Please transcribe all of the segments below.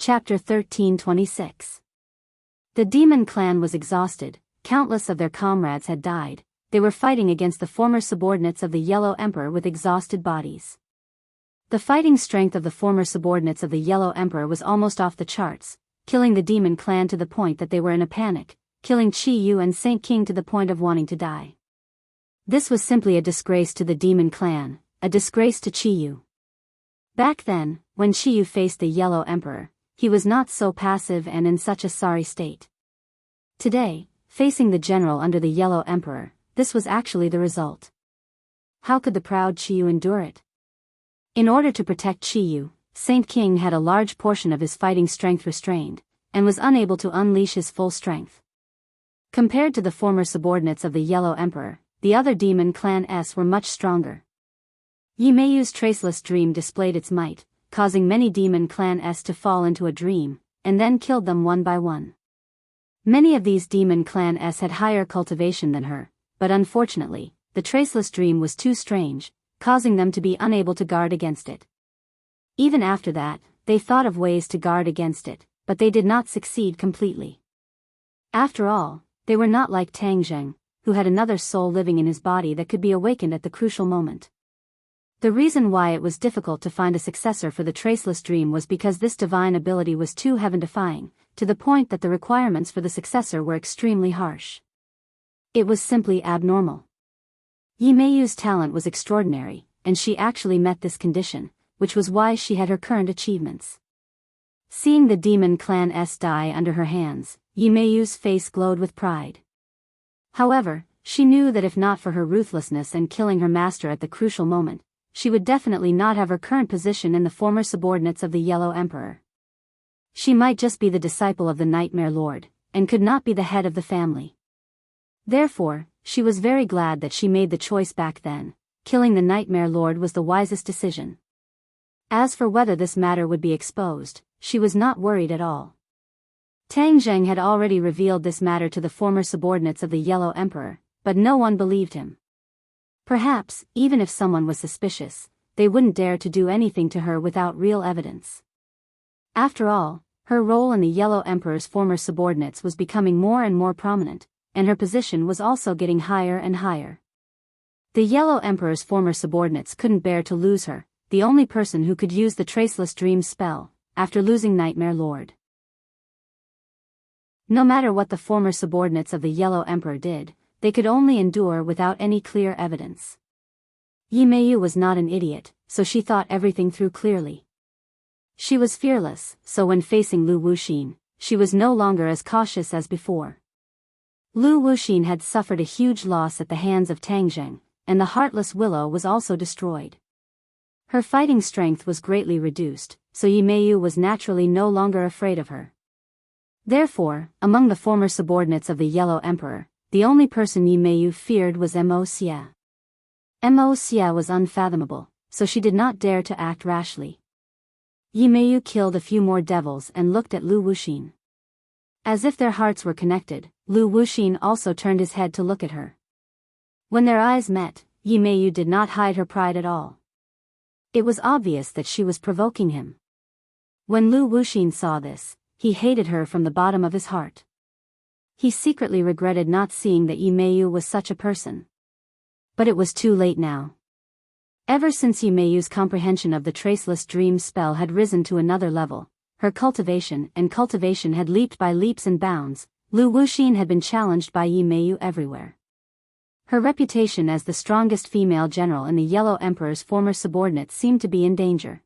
Chapter 1326. The demon clan was exhausted, countless of their comrades had died, they were fighting against the former subordinates of the Yellow Emperor with exhausted bodies. The fighting strength of the former subordinates of the Yellow Emperor was almost off the charts, killing the demon clan to the point that they were in a panic, killing Chi Yu and Saint King to the point of wanting to die. This was simply a disgrace to the demon clan, a disgrace to Chi Yu. Back then, when Chi Yu faced the Yellow Emperor, he was not so passive and in such a sorry state. Today, facing the general under the Yellow Emperor, this was actually the result. How could the proud Chi Yu endure it? In order to protect Chi Yu, Saint King had a large portion of his fighting strength restrained, and was unable to unleash his full strength. Compared to the former subordinates of the Yellow Emperor, the other demon clan were much stronger. Yi Meiyu's traceless dream displayed its might, causing many demon clan to fall into a dream, and then killed them one by one. Many of these demon clan had higher cultivation than her, but unfortunately, the traceless dream was too strange, causing them to be unable to guard against it. Even after that, they thought of ways to guard against it, but they did not succeed completely. After all, they were not like Tang Zheng, who had another soul living in his body that could be awakened at the crucial moment. The reason why it was difficult to find a successor for the traceless dream was because this divine ability was too heaven-defying, to the point that the requirements for the successor were extremely harsh. It was simply abnormal. Yi Meiyu's talent was extraordinary, and she actually met this condition, which was why she had her current achievements. Seeing the demon clan die under her hands, Yi Meiyu's face glowed with pride. However, she knew that if not for her ruthlessness and killing her master at the crucial moment, she would definitely not have her current position in the former subordinates of the Yellow Emperor. She might just be the disciple of the Nightmare Lord, and could not be the head of the family. Therefore, she was very glad that she made the choice back then. Killing the Nightmare Lord was the wisest decision. As for whether this matter would be exposed, she was not worried at all. Tang Zheng had already revealed this matter to the former subordinates of the Yellow Emperor, but no one believed him. Perhaps, even if someone was suspicious, they wouldn't dare to do anything to her without real evidence. After all, her role in the Yellow Emperor's former subordinates was becoming more and more prominent, and her position was also getting higher and higher. The Yellow Emperor's former subordinates couldn't bear to lose her, the only person who could use the Traceless Dream spell, after losing Nightmare Lord. No matter what the former subordinates of the Yellow Emperor did, they could only endure without any clear evidence. Yi Meiyu was not an idiot, so she thought everything through clearly. She was fearless, so when facing Lu Wuxin, she was no longer as cautious as before. Lu Wuxin had suffered a huge loss at the hands of Tang Zheng, and the Heartless Willow was also destroyed. Her fighting strength was greatly reduced, so Yi Meiyu was naturally no longer afraid of her. Therefore, among the former subordinates of the Yellow Emperor, the only person Yi Meiyu feared was Mo Xia. Mo Xia was unfathomable, so she did not dare to act rashly. Yi Meiyu killed a few more devils and looked at Lu Wuxin. As if their hearts were connected, Lu Wuxin also turned his head to look at her. When their eyes met, Yi Meiyu did not hide her pride at all. It was obvious that she was provoking him. When Lu Wuxin saw this, he hated her from the bottom of his heart. He secretly regretted not seeing that Yi Meiyu was such a person. But it was too late now. Ever since Yi Meiyu's comprehension of the Traceless Dream spell had risen to another level, her cultivation had leaped by leaps and bounds. Lu Wuxin had been challenged by Yi Meiyu everywhere. Her reputation as the strongest female general in the Yellow Emperor's former subordinates seemed to be in danger.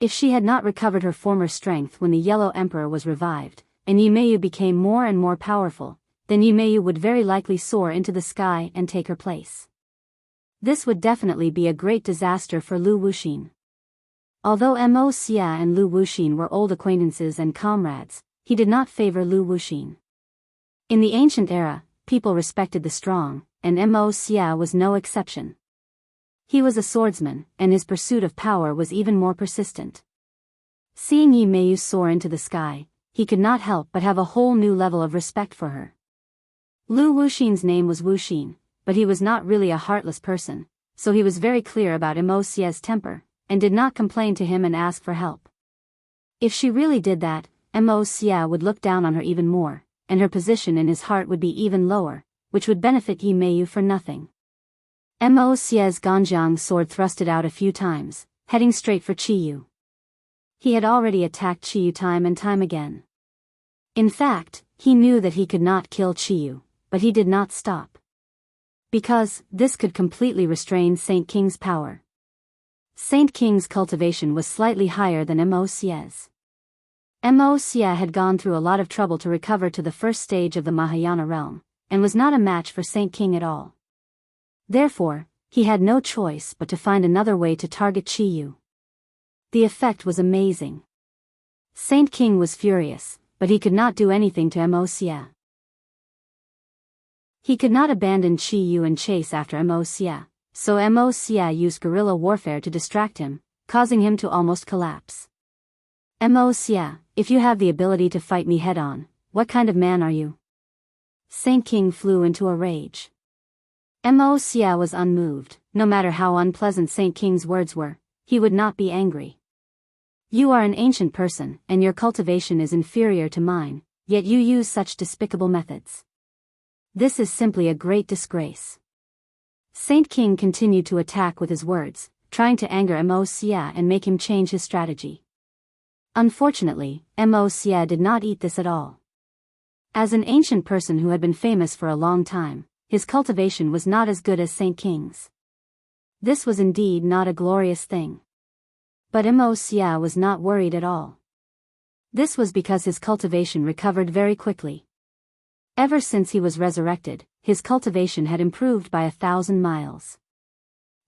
If she had not recovered her former strength when the Yellow Emperor was revived, and Yi Meiyu became more and more powerful, then Yi Meiyu would very likely soar into the sky and take her place. This would definitely be a great disaster for Lu Wuxin. Although Mo Xia and Lu Wuxin were old acquaintances and comrades, he did not favor Lu Wuxin. In the ancient era, people respected the strong, and Mo Xia was no exception. He was a swordsman, and his pursuit of power was even more persistent. Seeing Yi Meiyu soar into the sky, he could not help but have a whole new level of respect for her. Lu Wuxin's name was Wuxin, but he was not really a heartless person, so he was very clear about Mo Xia's temper, and did not complain to him and ask for help. If she really did that, Mo Xia would look down on her even more, and her position in his heart would be even lower, which would benefit Yi Meiyu for nothing. Mo Xia's Ganjiang sword thrusted out a few times, heading straight for Qiyu. He had already attacked Qiyu time and time again. In fact, he knew that he could not kill Qiyu, but he did not stop. Because this could completely restrain Saint King's power. Saint King's cultivation was slightly higher than Mo Xia's. Mo Xia had gone through a lot of trouble to recover to the first stage of the Mahayana realm, and was not a match for Saint King at all. Therefore, he had no choice but to find another way to target Qiyu. The effect was amazing. Saint King was furious, but he could not do anything to Mo Xia. He could not abandon Qiyu and chase after Mo Xia, so Mo Xia used guerrilla warfare to distract him, causing him to almost collapse. Mo Xia, if you have the ability to fight me head-on, what kind of man are you? Saint King flew into a rage. Mo Xia was unmoved. No matter how unpleasant Saint King's words were, he would not be angry. You are an ancient person, and your cultivation is inferior to mine, yet you use such despicable methods. This is simply a great disgrace. Saint King continued to attack with his words, trying to anger Mo Xia and make him change his strategy. Unfortunately, Mo Xia did not eat this at all. As an ancient person who had been famous for a long time, his cultivation was not as good as Saint King's. This was indeed not a glorious thing. But Mo Xia was not worried at all. This was because his cultivation recovered very quickly. Ever since he was resurrected, his cultivation had improved by 1,000 miles.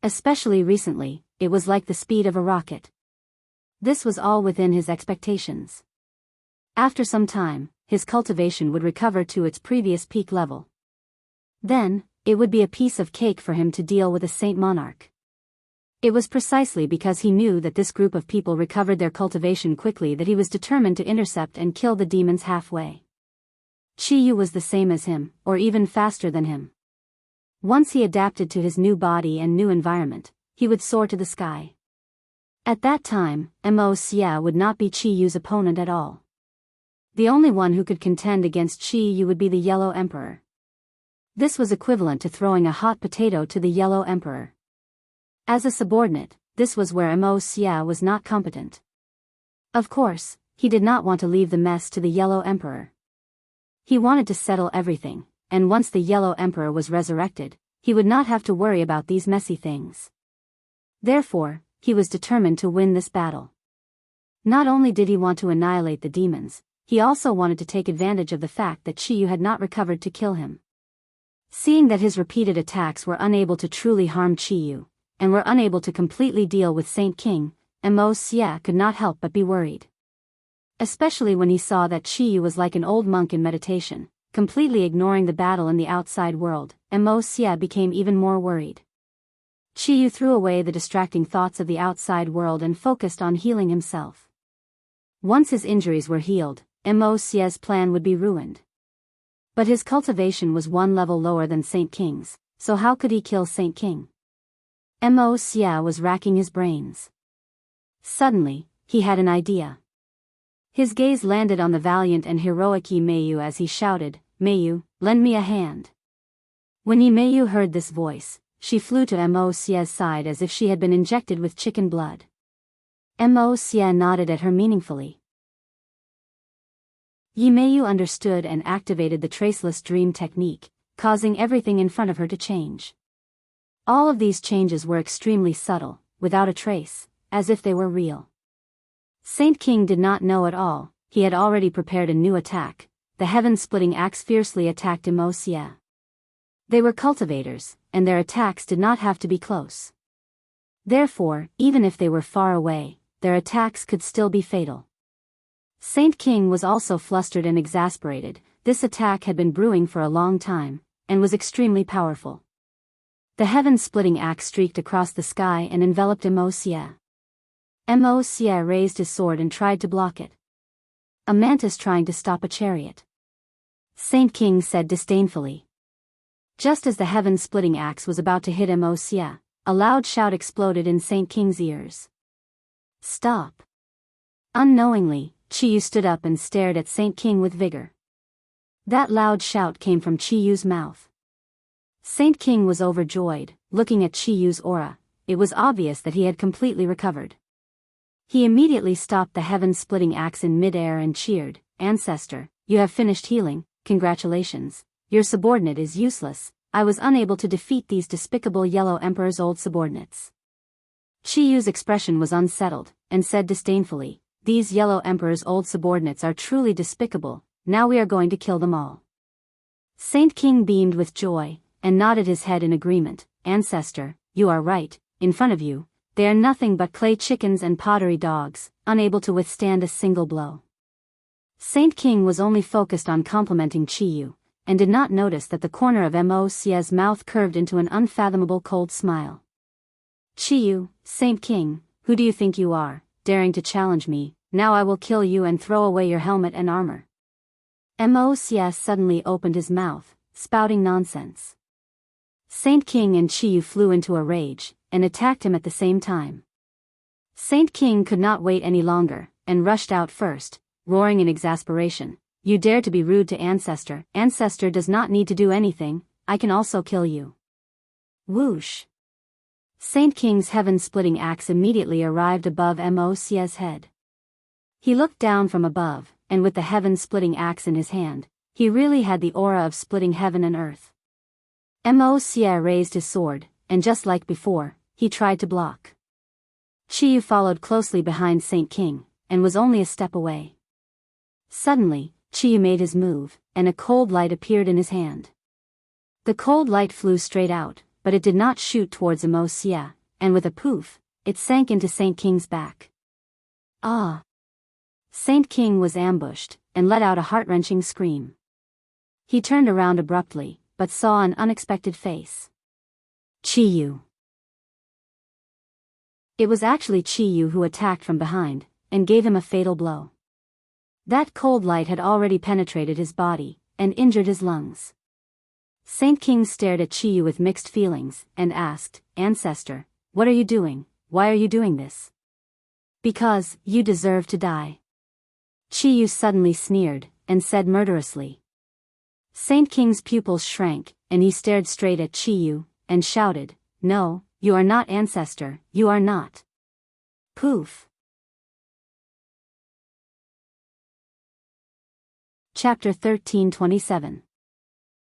Especially recently, it was like the speed of a rocket. This was all within his expectations. After some time, his cultivation would recover to its previous peak level. Then, it would be a piece of cake for him to deal with a saint monarch. It was precisely because he knew that this group of people recovered their cultivation quickly that he was determined to intercept and kill the demons halfway. Qiyu was the same as him, or even faster than him. Once he adapted to his new body and new environment, he would soar to the sky. At that time, Mo Xia would not be Qiyu's opponent at all. The only one who could contend against Qiyu would be the Yellow Emperor. This was equivalent to throwing a hot potato to the Yellow Emperor. As a subordinate, this was where Mo Xia was not competent. Of course, he did not want to leave the mess to the Yellow Emperor. He wanted to settle everything, and once the Yellow Emperor was resurrected, he would not have to worry about these messy things. Therefore, he was determined to win this battle. Not only did he want to annihilate the demons, he also wanted to take advantage of the fact that Qiyu had not recovered to kill him. Seeing that his repeated attacks were unable to truly harm Qiyu, and were unable to completely deal with Saint King, Mo Xia could not help but be worried. Especially when he saw that Qiyu was like an old monk in meditation, completely ignoring the battle in the outside world, Mo Xia became even more worried. Qiyu threw away the distracting thoughts of the outside world and focused on healing himself. Once his injuries were healed, Mo Xia's plan would be ruined. But his cultivation was one level lower than Saint King's, so how could he kill Saint King? Mo Xia was racking his brains. Suddenly, he had an idea. His gaze landed on the valiant and heroic Yi Meiyu as he shouted, "Meiyu, lend me a hand." When Yi Meiyu heard this voice, she flew to Mo Xia's side as if she had been injected with chicken blood. Mo Xia nodded at her meaningfully. Yi Meiyu understood and activated the traceless dream technique, causing everything in front of her to change. All of these changes were extremely subtle, without a trace, as if they were real. Saint King did not know at all. He had already prepared a new attack. The heaven-splitting axe fiercely attacked Mo Xia. They were cultivators, and their attacks did not have to be close. Therefore, even if they were far away, their attacks could still be fatal. Saint King was also flustered and exasperated. This attack had been brewing for a long time, and was extremely powerful. The heaven-splitting axe streaked across the sky and enveloped Mo Xia. Mo Xia raised his sword and tried to block it. A mantis trying to stop a chariot. Saint King said disdainfully. Just as the heaven-splitting axe was about to hit Mo Xia, a loud shout exploded in Saint King's ears. Stop! Unknowingly, Chi-yu stood up and stared at Saint King with vigor. That loud shout came from Chi-yu's mouth. Saint King was overjoyed, looking at Chi-yu's aura. It was obvious that he had completely recovered. He immediately stopped the heaven-splitting axe in mid-air and cheered, "Ancestor, you have finished healing, congratulations. Your subordinate is useless. I was unable to defeat these despicable Yellow Emperor's old subordinates." Chi-yu's expression was unsettled, and said disdainfully, "These Yellow Emperor's old subordinates are truly despicable. Now we are going to kill them all." Saint King beamed with joy, and nodded his head in agreement. "Ancestor, you are right. In front of you, they are nothing but clay chickens and pottery dogs, unable to withstand a single blow." Saint King was only focused on complimenting Chi-yu, and did not notice that the corner of Mo's mouth curved into an unfathomable cold smile. "Chi-yu, Saint King, who do you think you are, daring to challenge me? Now I will kill you and throw away your helmet and armor." Mo suddenly opened his mouth, spouting nonsense. Saint King and Chi-yu flew into a rage, and attacked him at the same time. Saint King could not wait any longer, and rushed out first, roaring in exasperation, "You dare to be rude to Ancestor. Ancestor does not need to do anything, I can also kill you." Whoosh! Saint King's heaven-splitting axe immediately arrived above Mo's head. He looked down from above, and with the heaven-splitting axe in his hand, he really had the aura of splitting heaven and earth. Mo's raised his sword, and just like before, he tried to block. Chi-yu followed closely behind Saint King, and was only a step away. Suddenly, Chi-yu made his move, and a cold light appeared in his hand. The cold light flew straight out, but it did not shoot towards Mo's, and with a poof, it sank into Saint King's back. Ah! Saint King was ambushed, and let out a heart-wrenching scream. He turned around abruptly, but saw an unexpected face. Chi-yu. It was actually Chi-yu who attacked from behind, and gave him a fatal blow. That cold light had already penetrated his body, and injured his lungs. Saint King stared at Chi-yu with mixed feelings, and asked, "Ancestor, what are you doing? Why are you doing this?" "Because, you deserve to die." Chi-yu suddenly sneered, and said murderously. Saint King's pupils shrank, and he stared straight at Chi-yu, and shouted, "No, you are not Ancestor, you are not." Poof. Chapter 1327.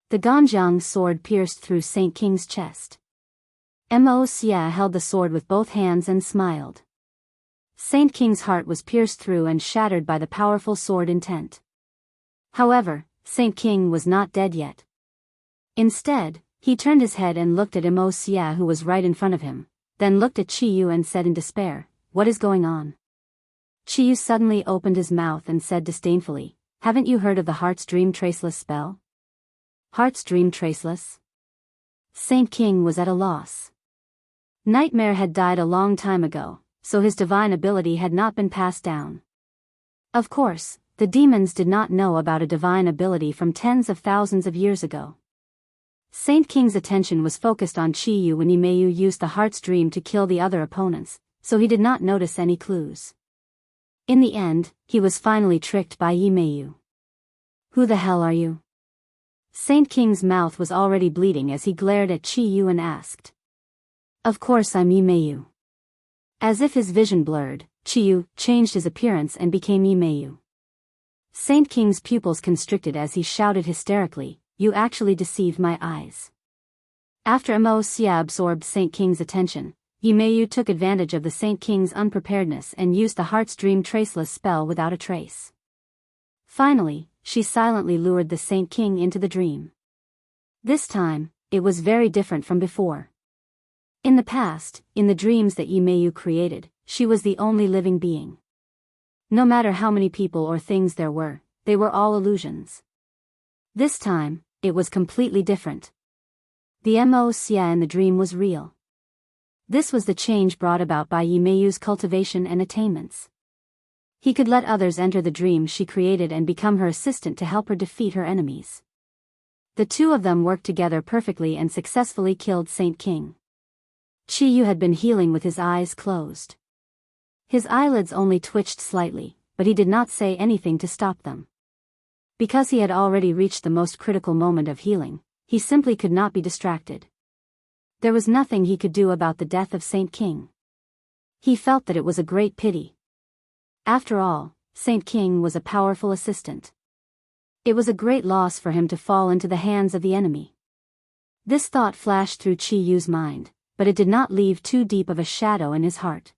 The Ganjiang sword pierced through Saint King's chest. Mo Xia held the sword with both hands and smiled. Saint King's heart was pierced through and shattered by the powerful sword intent. However, Saint King was not dead yet. Instead, he turned his head and looked at Mo Xia, who was right in front of him, then looked at Chi-yu and said in despair, "What is going on?" Chi-yu suddenly opened his mouth and said disdainfully, "Haven't you heard of the Heart's Dream Traceless spell?" Heart's Dream Traceless? Saint King was at a loss. Nightmare had died a long time ago, so his divine ability had not been passed down. Of course, the demons did not know about a divine ability from tens of thousands of years ago. Saint King's attention was focused on Chi-yu when Yimeyu used the Heart's Dream to kill the other opponents, so he did not notice any clues. In the end, he was finally tricked by Yimeyu. "Who the hell are you?" Saint King's mouth was already bleeding as he glared at Chi-yu and asked. "Of course I'm Yimeyu." As if his vision blurred, Chi-yu changed his appearance and became Yimeyu. Saint King's pupils constricted as he shouted hysterically, "You actually deceived my eyes." After Mo Xia absorbed Saint King's attention, Yimeyu took advantage of the Saint King's unpreparedness and used the Heart's Dream Traceless spell without a trace. Finally, she silently lured the Saint King into the dream. This time, it was very different from before. In the past, in the dreams that Yimeyu created, she was the only living being. No matter how many people or things there were, they were all illusions. This time, it was completely different. The Mo Xia in the dream was real. This was the change brought about by Yimeyu's cultivation and attainments. He could let others enter the dream she created and become her assistant to help her defeat her enemies. The two of them worked together perfectly and successfully killed Saint King. Chi-yu had been healing with his eyes closed. His eyelids only twitched slightly, but he did not say anything to stop them. Because he had already reached the most critical moment of healing, he simply could not be distracted. There was nothing he could do about the death of Saint King. He felt that it was a great pity. After all, Saint King was a powerful assistant. It was a great loss for him to fall into the hands of the enemy. This thought flashed through Chi Yu's mind, but it did not leave too deep of a shadow in his heart.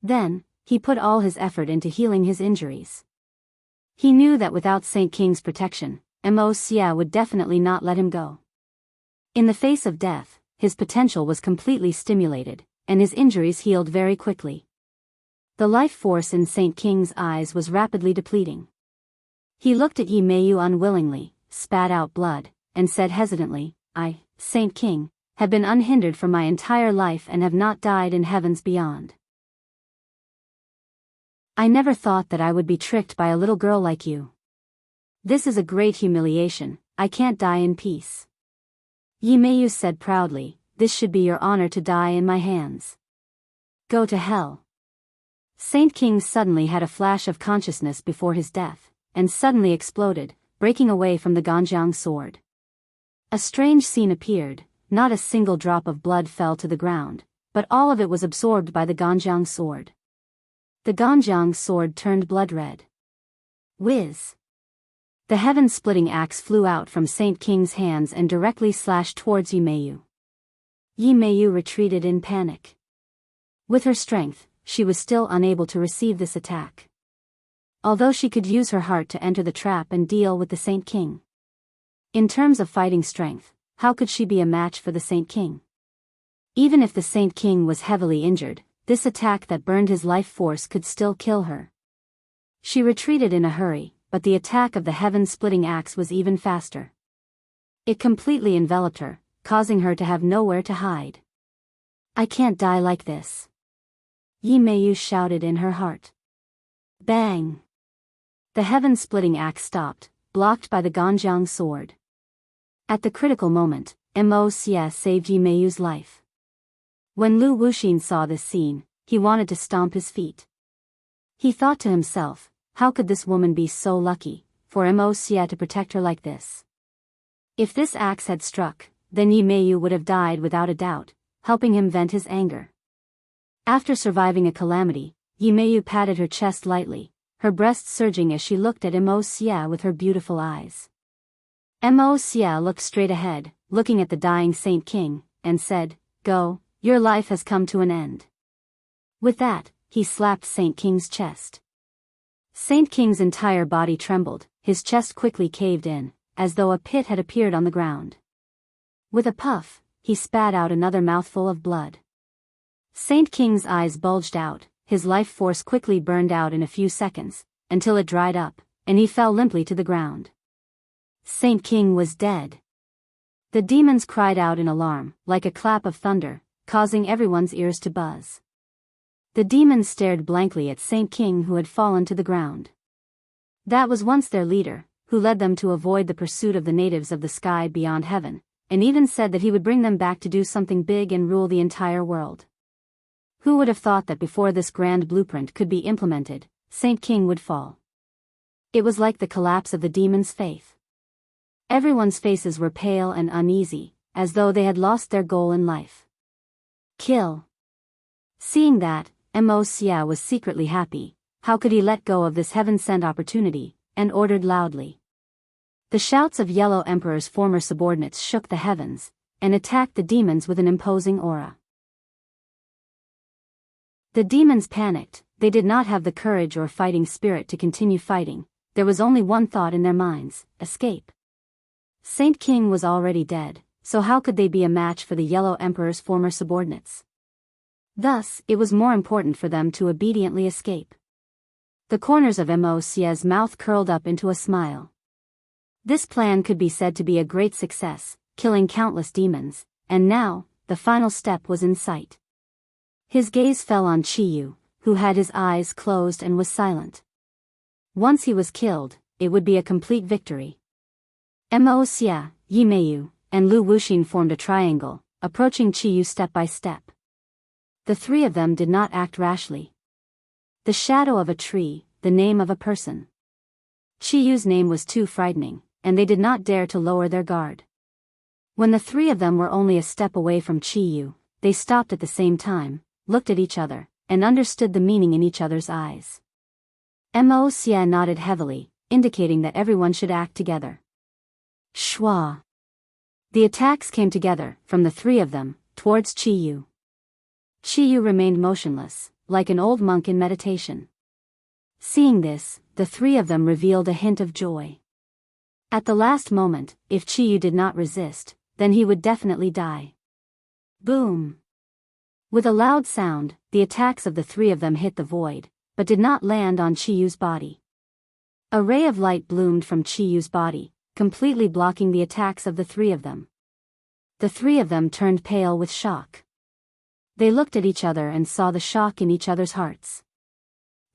Then, he put all his effort into healing his injuries. He knew that without Saint King's protection, Mo Xia would definitely not let him go. In the face of death, his potential was completely stimulated, and his injuries healed very quickly. The life force in Saint King's eyes was rapidly depleting. He looked at Yi Meiyu unwillingly, spat out blood, and said hesitantly, "I, Saint King, have been unhindered for my entire life and have not died in heavens beyond. I never thought that I would be tricked by a little girl like you. This is a great humiliation. I can't die in peace." Yi Meiyu said proudly, "This should be your honor to die in my hands. Go to hell." Saint King suddenly had a flash of consciousness before his death, and suddenly exploded, breaking away from the Ganjiang sword. A strange scene appeared. Not a single drop of blood fell to the ground, but all of it was absorbed by the Ganjiang sword. The Ganjiang sword turned blood red. Whiz! The heaven-splitting axe flew out from Saint King's hands and directly slashed towards Yi Meiyu. Yi Meiyu retreated in panic. With her strength, she was still unable to receive this attack. Although she could use her heart to enter the trap and deal with the Saint King. In terms of fighting strength, how could she be a match for the Saint King? Even if the Saint King was heavily injured, this attack that burned his life force could still kill her. She retreated in a hurry, but the attack of the heaven-splitting axe was even faster. It completely enveloped her, causing her to have nowhere to hide. "I can't die like this," Yi Meiyu shouted in her heart. Bang! The heaven-splitting axe stopped, blocked by the Ganjiang sword. At the critical moment, Mo Xia saved Yi Meiyu's life. When Lu Wuxin saw this scene, he wanted to stomp his feet. He thought to himself, how could this woman be so lucky, for Mo Xia to protect her like this? If this axe had struck, then Yi Meiyu would have died without a doubt, helping him vent his anger. After surviving a calamity, Yi Meiyu patted her chest lightly, her breast surging as she looked at Mo Xia with her beautiful eyes. Mo Xia looked straight ahead, looking at the dying Saint King, and said, "Go, your life has come to an end." With that, he slapped Saint King's chest. Saint King's entire body trembled, his chest quickly caved in, as though a pit had appeared on the ground. With a puff, he spat out another mouthful of blood. Saint King's eyes bulged out, his life force quickly burned out in a few seconds, until it dried up, and he fell limply to the ground. Saint King was dead. The demons cried out in alarm, like a clap of thunder, causing everyone's ears to buzz. The demons stared blankly at Saint King, who had fallen to the ground. That was once their leader, who led them to avoid the pursuit of the natives of the sky beyond heaven, and even said that he would bring them back to do something big and rule the entire world. Who would have thought that before this grand blueprint could be implemented, Saint King would fall? It was like the collapse of the demons' faith. Everyone's faces were pale and uneasy, as though they had lost their goal in life. Kill. Seeing that, Mo Xia was secretly happy. How could he let go of this heaven-sent opportunity, and ordered loudly. The shouts of Yellow Emperor's former subordinates shook the heavens, and attacked the demons with an imposing aura. The demons panicked. They did not have the courage or fighting spirit to continue fighting. There was only one thought in their minds: escape. Saint King was already dead, so how could they be a match for the Yellow Emperor's former subordinates? Thus, it was more important for them to obediently escape. The corners of Mo Xia's mouth curled up into a smile. This plan could be said to be a great success, killing countless demons, and now, the final step was in sight. His gaze fell on Chi Yu, who had his eyes closed and was silent. Once he was killed, it would be a complete victory. Mo Xia, Yi Meiyu, and Lu Wuxin formed a triangle, approaching Chi Yu step by step. The three of them did not act rashly. The shadow of a tree, the name of a person. Chi Yu's name was too frightening, and they did not dare to lower their guard. When the three of them were only a step away from Chi Yu, they stopped at the same time, looked at each other, and understood the meaning in each other's eyes. Mo Xie nodded heavily, indicating that everyone should act together. Shua. The attacks came together, from the three of them, towards Chi Yu. Chi Yu remained motionless, like an old monk in meditation. Seeing this, the three of them revealed a hint of joy. At the last moment, if Chi Yu did not resist, then he would definitely die. Boom! With a loud sound, the attacks of the three of them hit the void, but did not land on Chi Yu's body. A ray of light bloomed from Chi Yu's body, completely blocking the attacks of the three of them. The three of them turned pale with shock. They looked at each other and saw the shock in each other's hearts.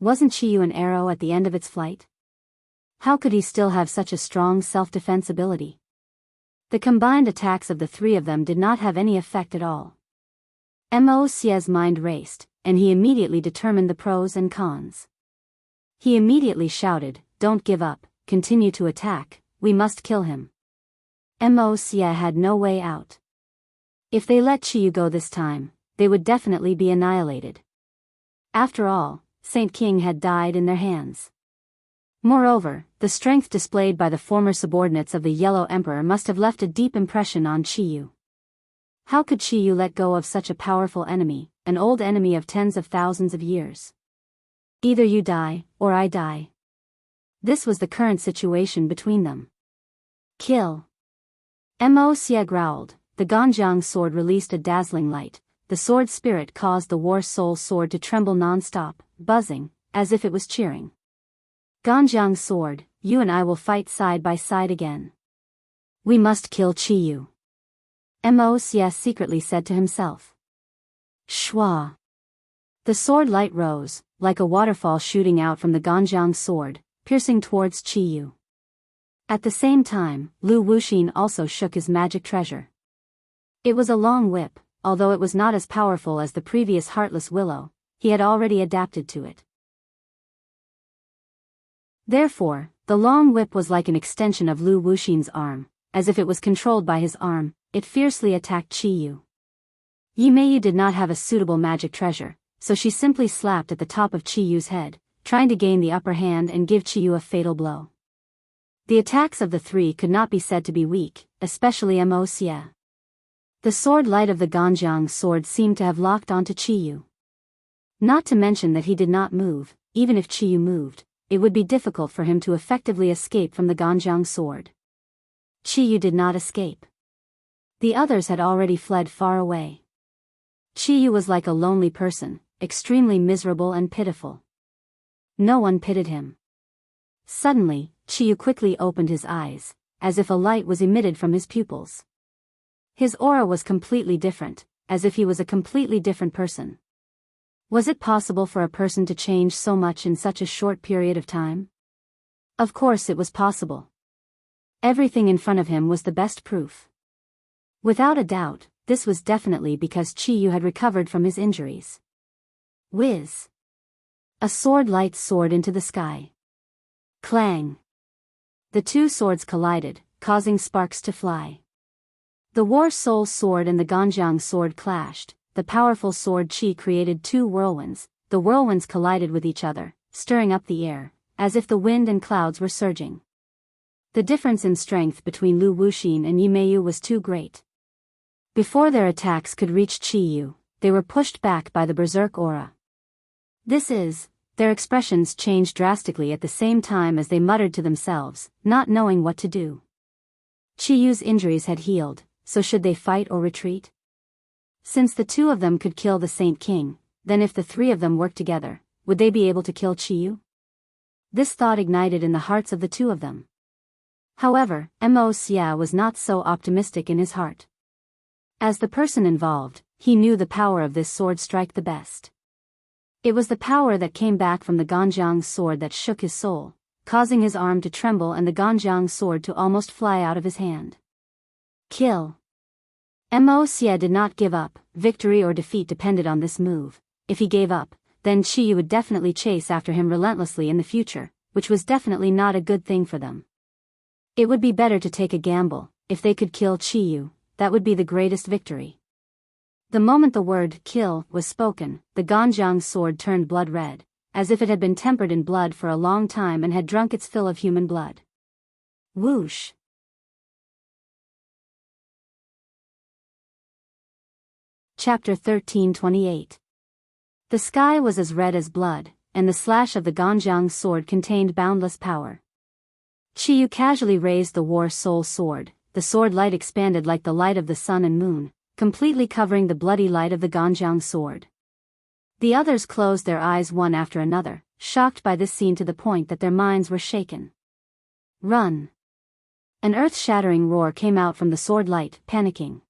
Wasn't Chi Yu an arrow at the end of its flight? How could he still have such a strong self-defense ability? The combined attacks of the three of them did not have any effect at all. Mo Xie's mind raced, and he immediately determined the pros and cons. He immediately shouted, "Don't give up, continue to attack, we must kill him." Mo Xie had no way out. If they let Chi Yu go this time, they would definitely be annihilated. After all, Saint King had died in their hands. Moreover, the strength displayed by the former subordinates of the Yellow Emperor must have left a deep impression on Chi Yu. How could Chi Yu let go of such a powerful enemy, an old enemy of tens of thousands of years? Either you die, or I die. This was the current situation between them. Kill. Mo Xie growled. The Ganjiang sword released a dazzling light. The sword spirit caused the War Soul sword to tremble non-stop, buzzing, as if it was cheering. Ganjiang sword, you and I will fight side by side again. We must kill Chi Yu. Mo Xie secretly said to himself. Shua. The sword light rose, like a waterfall shooting out from the Ganjiang sword, piercing towards Chi Yu. At the same time, Lu Wuxin also shook his magic treasure. It was a long whip, although it was not as powerful as the previous Heartless Willow, he had already adapted to it. Therefore, the long whip was like an extension of Lu Wuxin's arm, as if it was controlled by his arm, it fiercely attacked Chi Yu. Yi Meiyu did not have a suitable magic treasure, so she simply slapped at the top of Chi Yu's head, trying to gain the upper hand and give Chi Yu a fatal blow. The attacks of the three could not be said to be weak, especially Mo Xie. The sword light of the Ganjiang sword seemed to have locked onto Chi Yu. Not to mention that he did not move. Even if Chi Yu moved, it would be difficult for him to effectively escape from the Ganjiang sword. Chi Yu did not escape. The others had already fled far away. Chi Yu was like a lonely person, extremely miserable and pitiful. No one pitied him. Suddenly, Chi Yu quickly opened his eyes, as if a light was emitted from his pupils. His aura was completely different, as if he was a completely different person. Was it possible for a person to change so much in such a short period of time? Of course it was possible. Everything in front of him was the best proof. Without a doubt, this was definitely because Chi Yu had recovered from his injuries. Whiz! A sword light soared into the sky. Clang! The two swords collided, causing sparks to fly. The War Soul sword and the Ganjiang sword clashed. The powerful sword Qi created two whirlwinds. The whirlwinds collided with each other, stirring up the air, as if the wind and clouds were surging. The difference in strength between Lu Wuxin and Yi Meiyu was too great. Before their attacks could reach Qi Yu, they were pushed back by the berserk aura. Their expressions changed drastically at the same time as they muttered to themselves, not knowing what to do. Qi Yu's injuries had healed, so should they fight or retreat? Since the two of them could kill the Saint King, then if the three of them worked together, would they be able to kill Qi Yu? This thought ignited in the hearts of the two of them. However, Mo Xia was not so optimistic in his heart. As the person involved, he knew the power of this sword strike the best. It was the power that came back from the Ganjiang sword that shook his soul, causing his arm to tremble and the Ganjiang sword to almost fly out of his hand. Kill. Mo Xie did not give up. Victory or defeat depended on this move. If he gave up, then Chiyu would definitely chase after him relentlessly in the future, which was definitely not a good thing for them. It would be better to take a gamble. If they could kill Chiyu, that would be the greatest victory. The moment the word kill was spoken, the Ganjiang sword turned blood red, as if it had been tempered in blood for a long time and had drunk its fill of human blood. Whoosh! Chapter 13:28. The sky was as red as blood, and the slash of the Ganjiang sword contained boundless power. Chiyu casually raised the war soul sword. The sword light expanded like the light of the sun and moon, completely covering the bloody light of the Ganjiang sword. The others closed their eyes one after another, shocked by this scene to the point that their minds were shaken. Run! An earth-shattering roar came out from the sword light, panicking.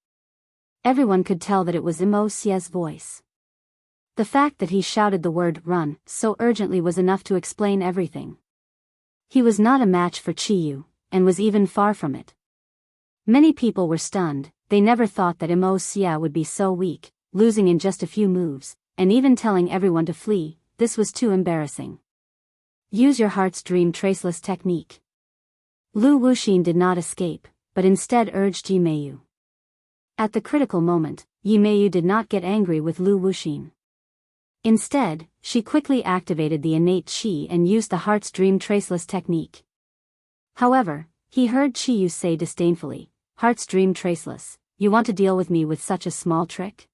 Everyone could tell that it was Imo Xie's voice. The fact that he shouted the word run so urgently was enough to explain everything. He was not a match for Chiyu, and was even far from it. Many people were stunned. They never thought that Imo Xie would be so weak, losing in just a few moves, and even telling everyone to flee. This was too embarrassing. Use your heart's dream traceless technique. Lu Wuxin did not escape, but instead urged Yimeiyu. At the critical moment, Yimeiyu did not get angry with Lu Wuxin. Instead, she quickly activated the innate qi and used the heart's dream traceless technique. However, he heard Chiyu say disdainfully, "Heart's dream traceless, you want to deal with me with such a small trick?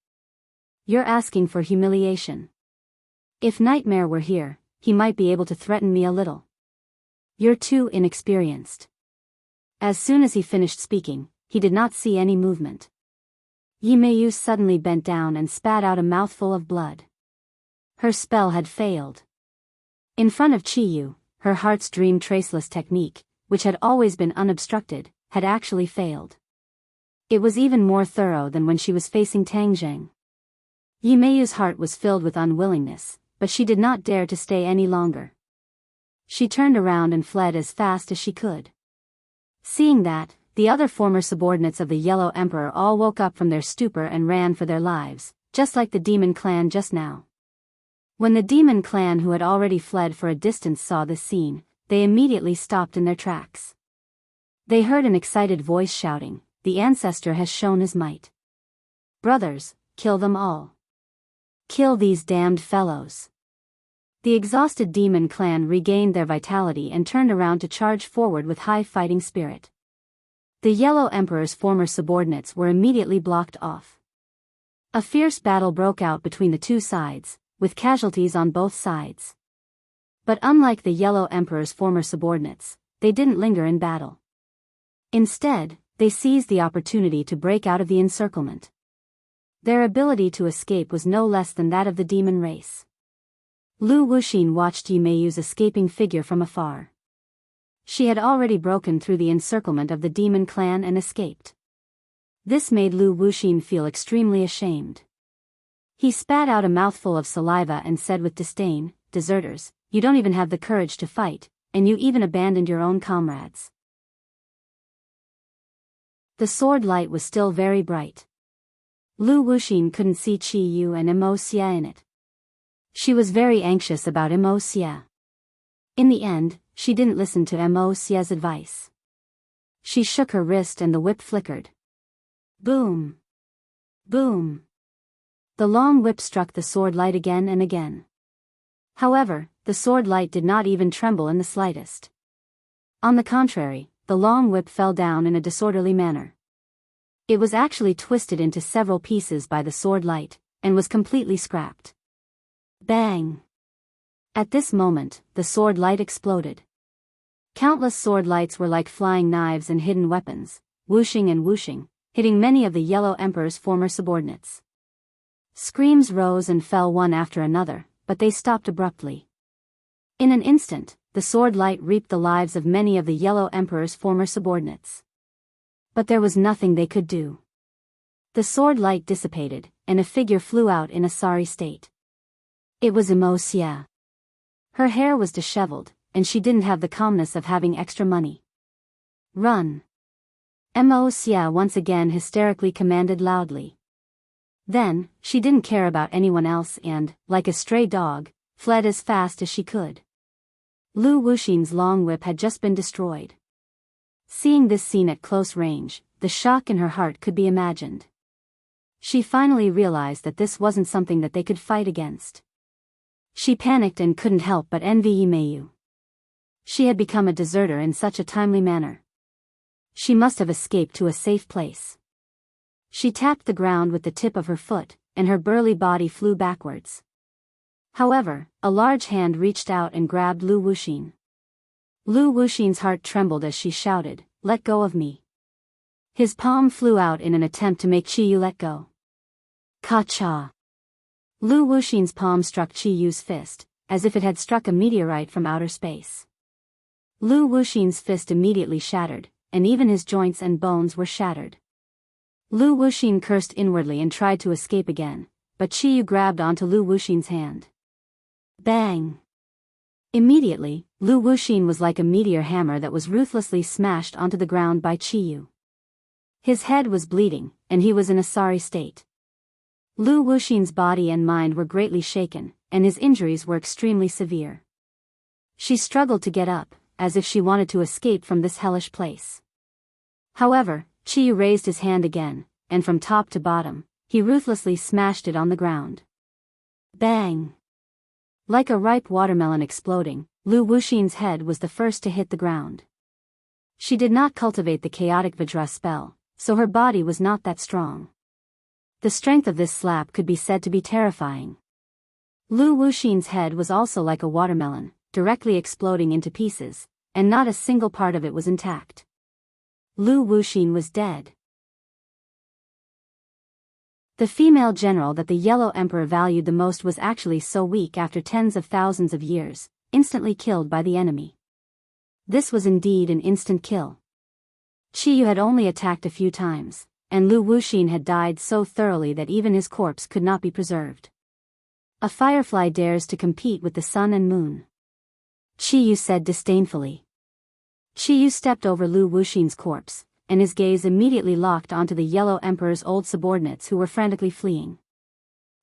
You're asking for humiliation. If Nightmare were here, he might be able to threaten me a little. You're too inexperienced." As soon as he finished speaking, he did not see any movement. Yimeiyu suddenly bent down and spat out a mouthful of blood. Her spell had failed. In front of Chiyu, her heart's dream traceless technique, which had always been unobstructed, had actually failed. It was even more thorough than when she was facing Tang Zheng. Yimeiyu's heart was filled with unwillingness, but she did not dare to stay any longer. She turned around and fled as fast as she could. Seeing that, the other former subordinates of the Yellow Emperor all woke up from their stupor and ran for their lives, just like the demon clan just now. When the demon clan who had already fled for a distance saw this scene, they immediately stopped in their tracks. They heard an excited voice shouting, "The ancestor has shown his might. Brothers, kill them all. Kill these damned fellows." The exhausted demon clan regained their vitality and turned around to charge forward with high fighting spirit. The Yellow Emperor's former subordinates were immediately blocked off. A fierce battle broke out between the two sides, with casualties on both sides. But unlike the Yellow Emperor's former subordinates, they didn't linger in battle. Instead, they seized the opportunity to break out of the encirclement. Their ability to escape was no less than that of the demon race. Lu Wuxin watched Yimeiyu's escaping figure from afar. She had already broken through the encirclement of the demon clan and escaped. This made Lu Wuxin feel extremely ashamed. He spat out a mouthful of saliva and said with disdain, "Deserters, you don't even have the courage to fight, and you even abandoned your own comrades." The sword light was still very bright. Lu Wuxin couldn't see Chiyu and Imo Xie in it. She was very anxious about Imo Xie. In the end, she didn't listen to Imo Xie's advice. She shook her wrist and the whip flickered. Boom! Boom! The long whip struck the sword light again and again. However, the sword light did not even tremble in the slightest. On the contrary, the long whip fell down in a disorderly manner. It was actually twisted into several pieces by the sword light, and was completely scrapped. Bang! At this moment, the sword light exploded. Countless sword lights were like flying knives and hidden weapons, whooshing and whooshing, hitting many of the Yellow Emperor's former subordinates. Screams rose and fell one after another, but they stopped abruptly. In an instant, the sword light reaped the lives of many of the Yellow Emperor's former subordinates. But there was nothing they could do. The sword light dissipated, and a figure flew out in a sorry state. It was Imo Xie. Her hair was disheveled, and she didn't have the calmness of having extra money. Run! Imo Xie once again hysterically commanded loudly. Then, she didn't care about anyone else and, like a stray dog, fled as fast as she could. Lu Wuxin's long whip had just been destroyed. Seeing this scene at close range, the shock in her heart could be imagined. She finally realized that this wasn't something that they could fight against. She panicked and couldn't help but envy Yimeyu. She had become a deserter in such a timely manner. She must have escaped to a safe place. She tapped the ground with the tip of her foot, and her burly body flew backwards. However, a large hand reached out and grabbed Lu Wuxin. Lu Wuxin's heart trembled as she shouted, "Let go of me." His palm flew out in an attempt to make Qiyu let go. Ka-cha! Lu Wuxin's palm struck Qiyu's fist, as if it had struck a meteorite from outer space. Lu Wuxin's fist immediately shattered, and even his joints and bones were shattered. Lu Wuxin cursed inwardly and tried to escape again, but Qiyu grabbed onto Lu Wuxin's hand. Bang! Immediately, Lu Wuxin was like a meteor hammer that was ruthlessly smashed onto the ground by Qiyu. His head was bleeding, and he was in a sorry state. Lu Wuxin's body and mind were greatly shaken, and his injuries were extremely severe. She struggled to get up, as if she wanted to escape from this hellish place. However, Qiyu raised his hand again, and from top to bottom, he ruthlessly smashed it on the ground. Bang! Like a ripe watermelon exploding, Lu Wuxin's head was the first to hit the ground. She did not cultivate the chaotic Vajra spell, so her body was not that strong. The strength of this slap could be said to be terrifying. Lu Wuxin's head was also like a watermelon, directly exploding into pieces, and not a single part of it was intact. Lu Wuxin was dead. The female general that the Yellow Emperor valued the most was actually so weak after tens of thousands of years, instantly killed by the enemy. This was indeed an instant kill. Qiyu had only attacked a few times, and Lu Wuxin had died so thoroughly that even his corpse could not be preserved. A firefly dares to compete with the sun and moon, Qiyu said disdainfully. Qiyu stepped over Lu Wuxin's corpse, and his gaze immediately locked onto the Yellow Emperor's old subordinates who were frantically fleeing.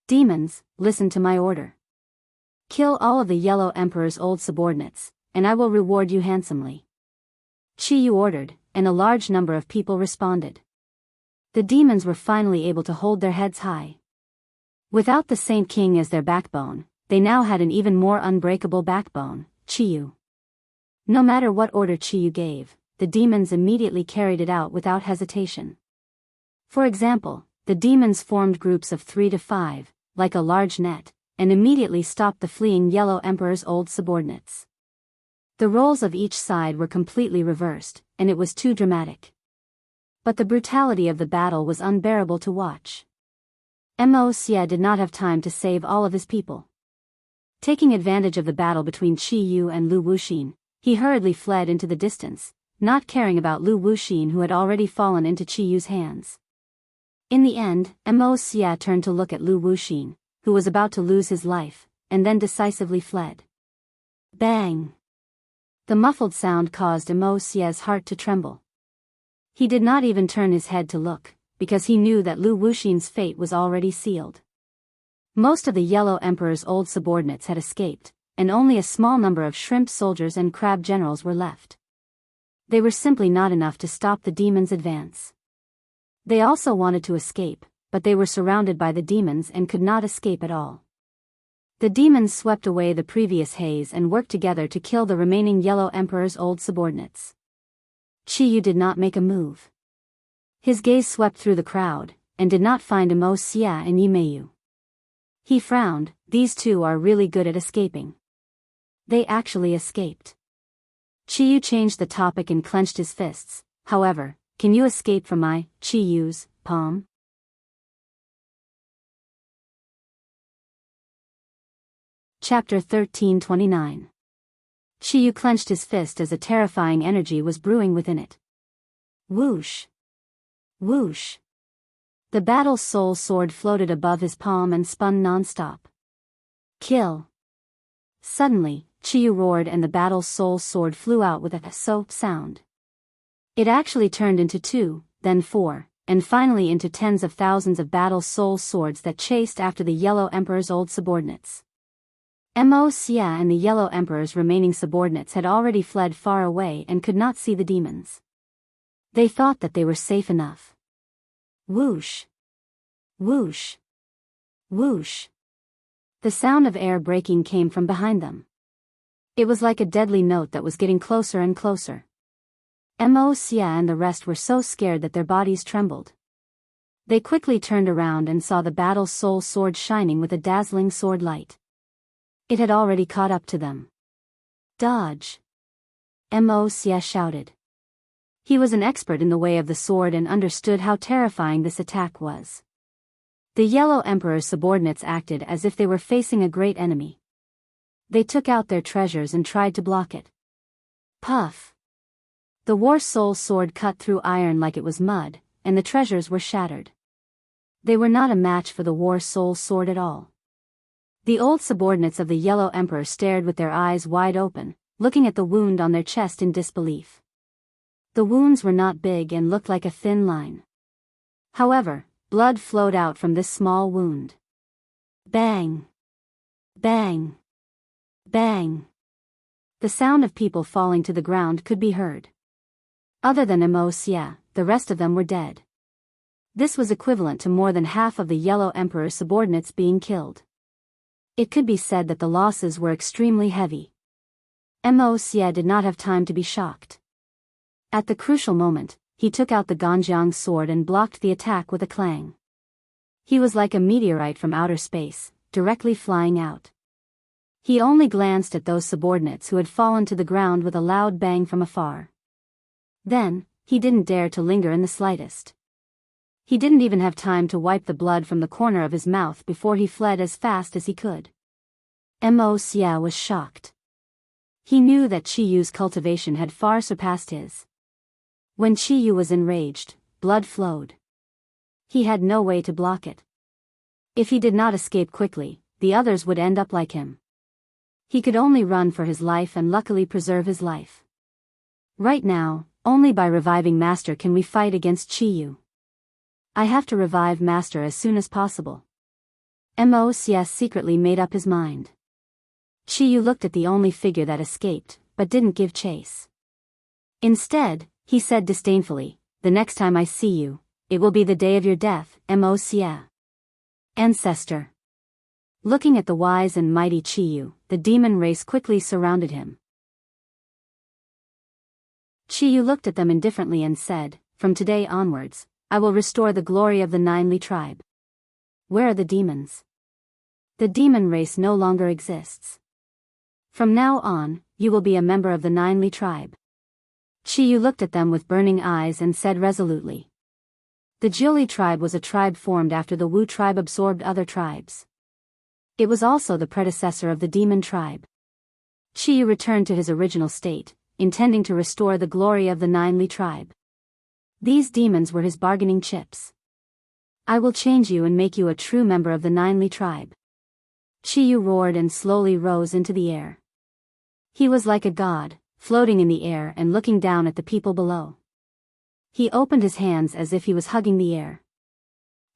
Demons, listen to my order. Kill all of the Yellow Emperor's old subordinates, and I will reward you handsomely. Qiyu ordered, and a large number of people responded. The demons were finally able to hold their heads high. Without the Saint King as their backbone, they now had an even more unbreakable backbone, Qiyu. No matter what order Qiyu gave, the demons immediately carried it out without hesitation. For example, the demons formed groups of 3 to 5, like a large net, and immediately stopped the fleeing Yellow Emperor's old subordinates. The roles of each side were completely reversed, and it was too dramatic. But the brutality of the battle was unbearable to watch. Mo Xie did not have time to save all of his people. Taking advantage of the battle between Qiyu and Lu Wuxin, he hurriedly fled into the distance, not caring about Lu Wuxin who had already fallen into Qiyu's hands. In the end, Mo Xie turned to look at Lu Wuxin, who was about to lose his life, and then decisively fled. Bang! The muffled sound caused Mo Xie's heart to tremble. He did not even turn his head to look, because he knew that Lu Wuxin's fate was already sealed. Most of the Yellow Emperor's old subordinates had escaped, and only a small number of shrimp soldiers and crab generals were left. They were simply not enough to stop the demons' advance. They also wanted to escape, but they were surrounded by the demons and could not escape at all. The demons swept away the previous haze and worked together to kill the remaining Yellow Emperor's old subordinates. Qiyu did not make a move. His gaze swept through the crowd, and did not find Mo Xie and Yimeyu. He frowned. These two are really good at escaping. They actually escaped. Qiyu changed the topic and clenched his fists. However, can you escape from my, Qiyu's, palm? Chapter 1329. Qiyu clenched his fist as a terrifying energy was brewing within it. Whoosh! Whoosh! The battle soul sword floated above his palm and spun non-stop. Kill! Suddenly, Qiyu roared and the battle soul sword flew out with a so sound. It actually turned into 2, then 4, and finally into tens of thousands of battle soul swords that chased after the Yellow Emperor's old subordinates. Mo Xia and the Yellow Emperor's remaining subordinates had already fled far away and could not see the demons. They thought that they were safe enough. Whoosh! Whoosh! Whoosh! The sound of air breaking came from behind them. It was like a deadly note that was getting closer and closer. Mo Xia and the rest were so scared that their bodies trembled. They quickly turned around and saw the battle soul sword shining with a dazzling sword light. It had already caught up to them. Dodge! Mo Xia shouted. He was an expert in the way of the sword and understood how terrifying this attack was. The Yellow Emperor's subordinates acted as if they were facing a great enemy. They took out their treasures and tried to block it. Puff! The War Soul sword cut through iron like it was mud, and the treasures were shattered. They were not a match for the War Soul sword at all. The old subordinates of the Yellow Emperor stared with their eyes wide open, looking at the wound on their chest in disbelief. The wounds were not big and looked like a thin line. However, blood flowed out from this small wound. Bang! Bang! Bang! The sound of people falling to the ground could be heard. Other than Mo Xia, the rest of them were dead. This was equivalent to more than half of the Yellow Emperor's subordinates being killed. It could be said that the losses were extremely heavy. Mo Xia did not have time to be shocked. At the crucial moment, he took out the Ganjiang sword and blocked the attack with a clang. He was like a meteorite from outer space, directly flying out. He only glanced at those subordinates who had fallen to the ground with a loud bang from afar. Then, he didn't dare to linger in the slightest. He didn't even have time to wipe the blood from the corner of his mouth before he fled as fast as he could. Mo Xia was shocked. He knew that Qi Yu's cultivation had far surpassed his. When Qi Yu was enraged, blood flowed. He had no way to block it. If he did not escape quickly, the others would end up like him. He could only run for his life and luckily preserve his life. Right now, only by reviving Master can we fight against Qi Yu. I have to revive Master as soon as possible. Mo Xia secretly made up his mind. Qi Yu looked at the only figure that escaped, but didn't give chase. Instead, he said disdainfully, "The next time I see you, it will be the day of your death, Mo Xia." Ancestor. Looking at the wise and mighty Qi Yu, the demon race quickly surrounded him. Qi Yu looked at them indifferently and said, "From today onwards, I will restore the glory of the Ninely tribe." Where are the demons? The demon race no longer exists. From now on, you will be a member of the Ninely tribe. Qi Yu looked at them with burning eyes and said resolutely. The Jiuli tribe was a tribe formed after the Wu tribe absorbed other tribes. It was also the predecessor of the demon tribe. Qi Yu returned to his original state, intending to restore the glory of the Ninely tribe. These demons were his bargaining chips. I will change you and make you a true member of the Ninely tribe. Qi Yu roared and slowly rose into the air. He was like a god, floating in the air and looking down at the people below. He opened his hands as if he was hugging the air.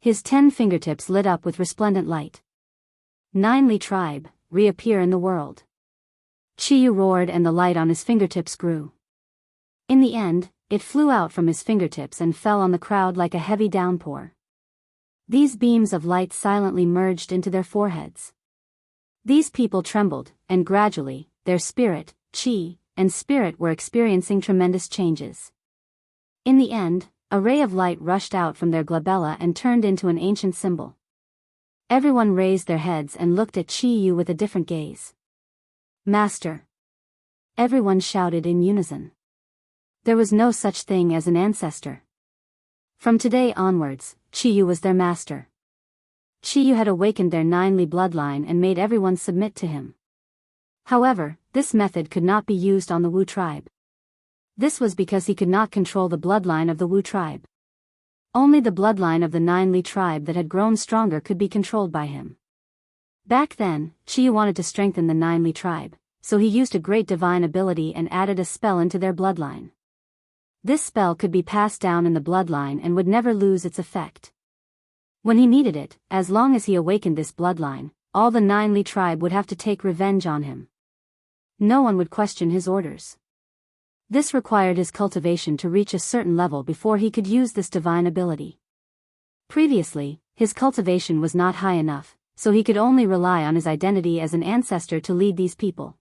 His 10 fingertips lit up with resplendent light. Ninely tribe, reappear in the world. Qi Yu roared and the light on his fingertips grew. In the end, it flew out from his fingertips and fell on the crowd like a heavy downpour. These beams of light silently merged into their foreheads. These people trembled, and gradually, their spirit, qi, and spirit were experiencing tremendous changes. In the end, a ray of light rushed out from their glabella and turned into an ancient symbol. Everyone raised their heads and looked at Qi Yu with a different gaze. Master! Everyone shouted in unison. There was no such thing as an ancestor. From today onwards, Qi Yu was their master. Qi Yu had awakened their Ninely bloodline and made everyone submit to him. However, this method could not be used on the Wu tribe. This was because he could not control the bloodline of the Wu tribe. Only the bloodline of the Ninely tribe that had grown stronger could be controlled by him. Back then, Qi Yu wanted to strengthen the Ninely tribe, so he used a great divine ability and added a spell into their bloodline. This spell could be passed down in the bloodline and would never lose its effect. When he needed it, as long as he awakened this bloodline, all the Nine Li tribe would have to take revenge on him. No one would question his orders. This required his cultivation to reach a certain level before he could use this divine ability. Previously, his cultivation was not high enough, so he could only rely on his identity as an ancestor to lead these people.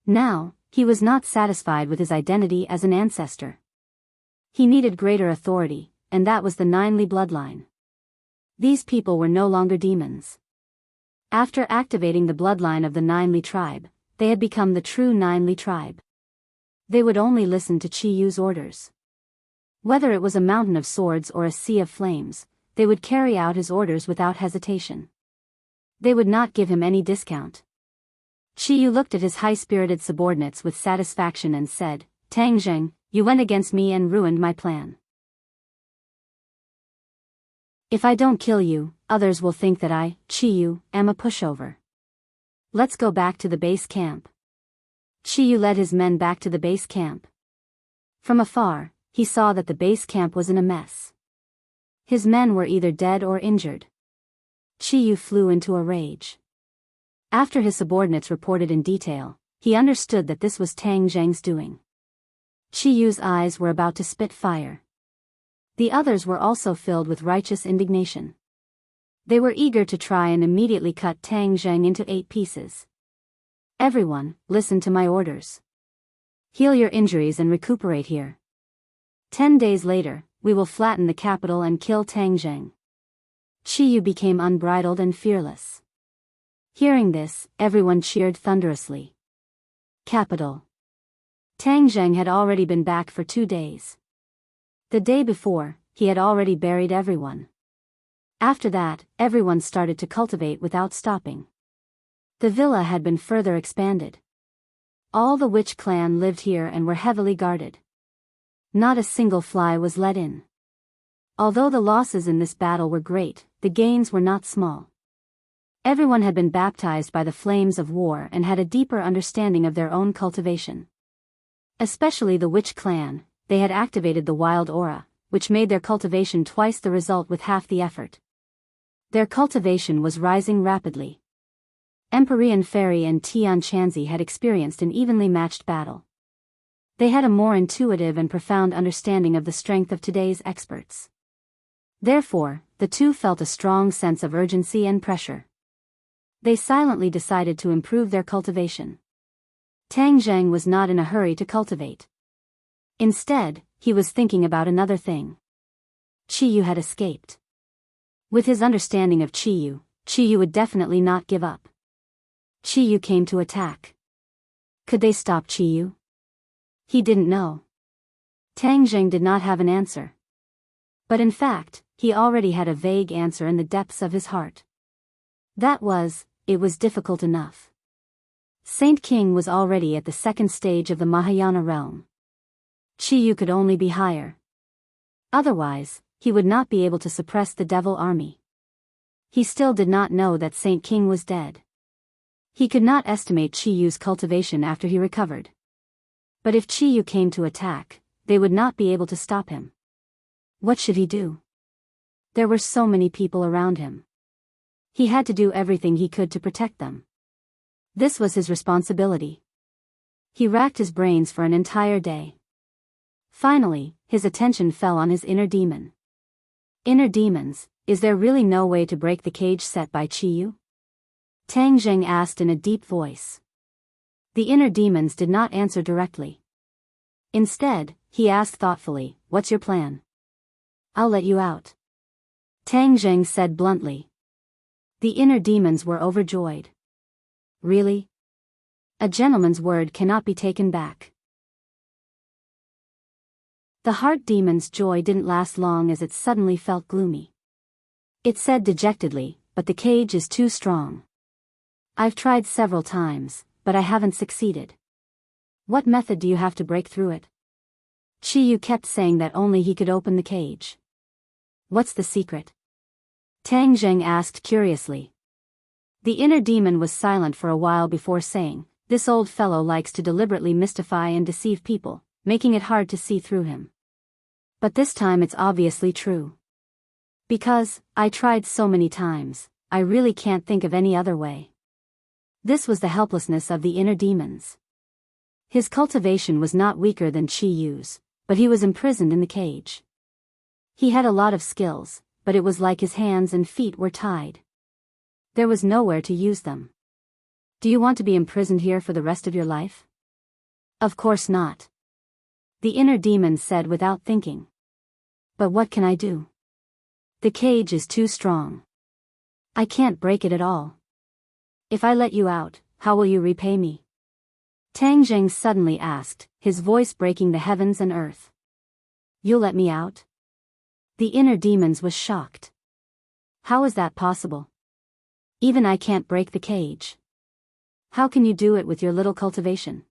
Now, he was not satisfied with his identity as an ancestor. He needed greater authority, and that was the Nine Li bloodline. These people were no longer demons. After activating the bloodline of the Nine Li tribe, they had become the true Nine Li tribe. They would only listen to Chi Yu's orders. Whether it was a mountain of swords or a sea of flames, they would carry out his orders without hesitation. They would not give him any discount. Chi Yu looked at his high-spirited subordinates with satisfaction and said, "Tang Zheng, you went against me and ruined my plan. If I don't kill you, others will think that I, Chi Yu, am a pushover. Let's go back to the base camp." Chi Yu led his men back to the base camp. From afar, he saw that the base camp was in a mess. His men were either dead or injured. Chi Yu flew into a rage. After his subordinates reported in detail, he understood that this was Tang Zheng's doing. Chi Yu's eyes were about to spit fire. The others were also filled with righteous indignation. They were eager to try and immediately cut Tang Zheng into 8 pieces. "Everyone, listen to my orders. Heal your injuries and recuperate here. 10 days later, we will flatten the capital and kill Tang Zheng." Chi Yu became unbridled and fearless. Hearing this, everyone cheered thunderously. Capital. Tang Zheng had already been back for 2 days. The day before, he had already buried everyone. After that, everyone started to cultivate without stopping. The villa had been further expanded. All the witch clan lived here and were heavily guarded. Not a single fly was let in. Although the losses in this battle were great, the gains were not small. Everyone had been baptized by the flames of war and had a deeper understanding of their own cultivation. Especially the witch clan, they had activated the wild aura, which made their cultivation twice the result with half the effort. Their cultivation was rising rapidly. Empyrean Fairy and Tian Chanzi had experienced an evenly matched battle. They had a more intuitive and profound understanding of the strength of today's experts. Therefore, the two felt a strong sense of urgency and pressure. They silently decided to improve their cultivation. Tang Zheng was not in a hurry to cultivate. Instead, he was thinking about another thing. Chi Yu had escaped. With his understanding of Chi Yu would definitely not give up. Chi Yu came to attack. Could they stop Chi Yu? He didn't know. Tang Zheng did not have an answer. But in fact, he already had a vague answer in the depths of his heart. That was, it was difficult enough. Saint King was already at the 2nd stage of the Mahayana realm. Chi Yu could only be higher. Otherwise, he would not be able to suppress the devil army. He still did not know that Saint King was dead. He could not estimate Chi Yu's cultivation after he recovered. But if Chi Yu came to attack, they would not be able to stop him. What should he do? There were so many people around him. He had to do everything he could to protect them. This was his responsibility. He racked his brains for an entire day. Finally, his attention fell on his inner demon. Inner demons, is there really no way to break the cage set by Chi Yu? Tang Zheng asked in a deep voice. The inner demons did not answer directly. Instead, he asked thoughtfully, "What's your plan?" "I'll let you out," Tang Zheng said bluntly. The inner demons were overjoyed. Really? A gentleman's word cannot be taken back. The heart demon's joy didn't last long as it suddenly felt gloomy. It said dejectedly, "But the cage is too strong. I've tried several times, but I haven't succeeded. What method do you have to break through it?" Chi Yu kept saying that only he could open the cage. "What's the secret?" Tang Zheng asked curiously. The inner demon was silent for a while before saying, "This old fellow likes to deliberately mystify and deceive people, making it hard to see through him. But this time it's obviously true. Because, I tried so many times, I really can't think of any other way. This was the helplessness of the inner demons. His cultivation was not weaker than Chi Yu's, but he was imprisoned in the cage. He had a lot of skills, but it was like his hands and feet were tied. There was nowhere to use them. Do you want to be imprisoned here for the rest of your life? Of course not. The inner demon said without thinking. But what can I do? The cage is too strong. I can't break it at all. If I let you out, how will you repay me? Tang Zheng suddenly asked, his voice breaking the heavens and earth. You'll let me out? The inner demons was shocked. How is that possible? Even I can't break the cage. How can you do it with your little cultivation?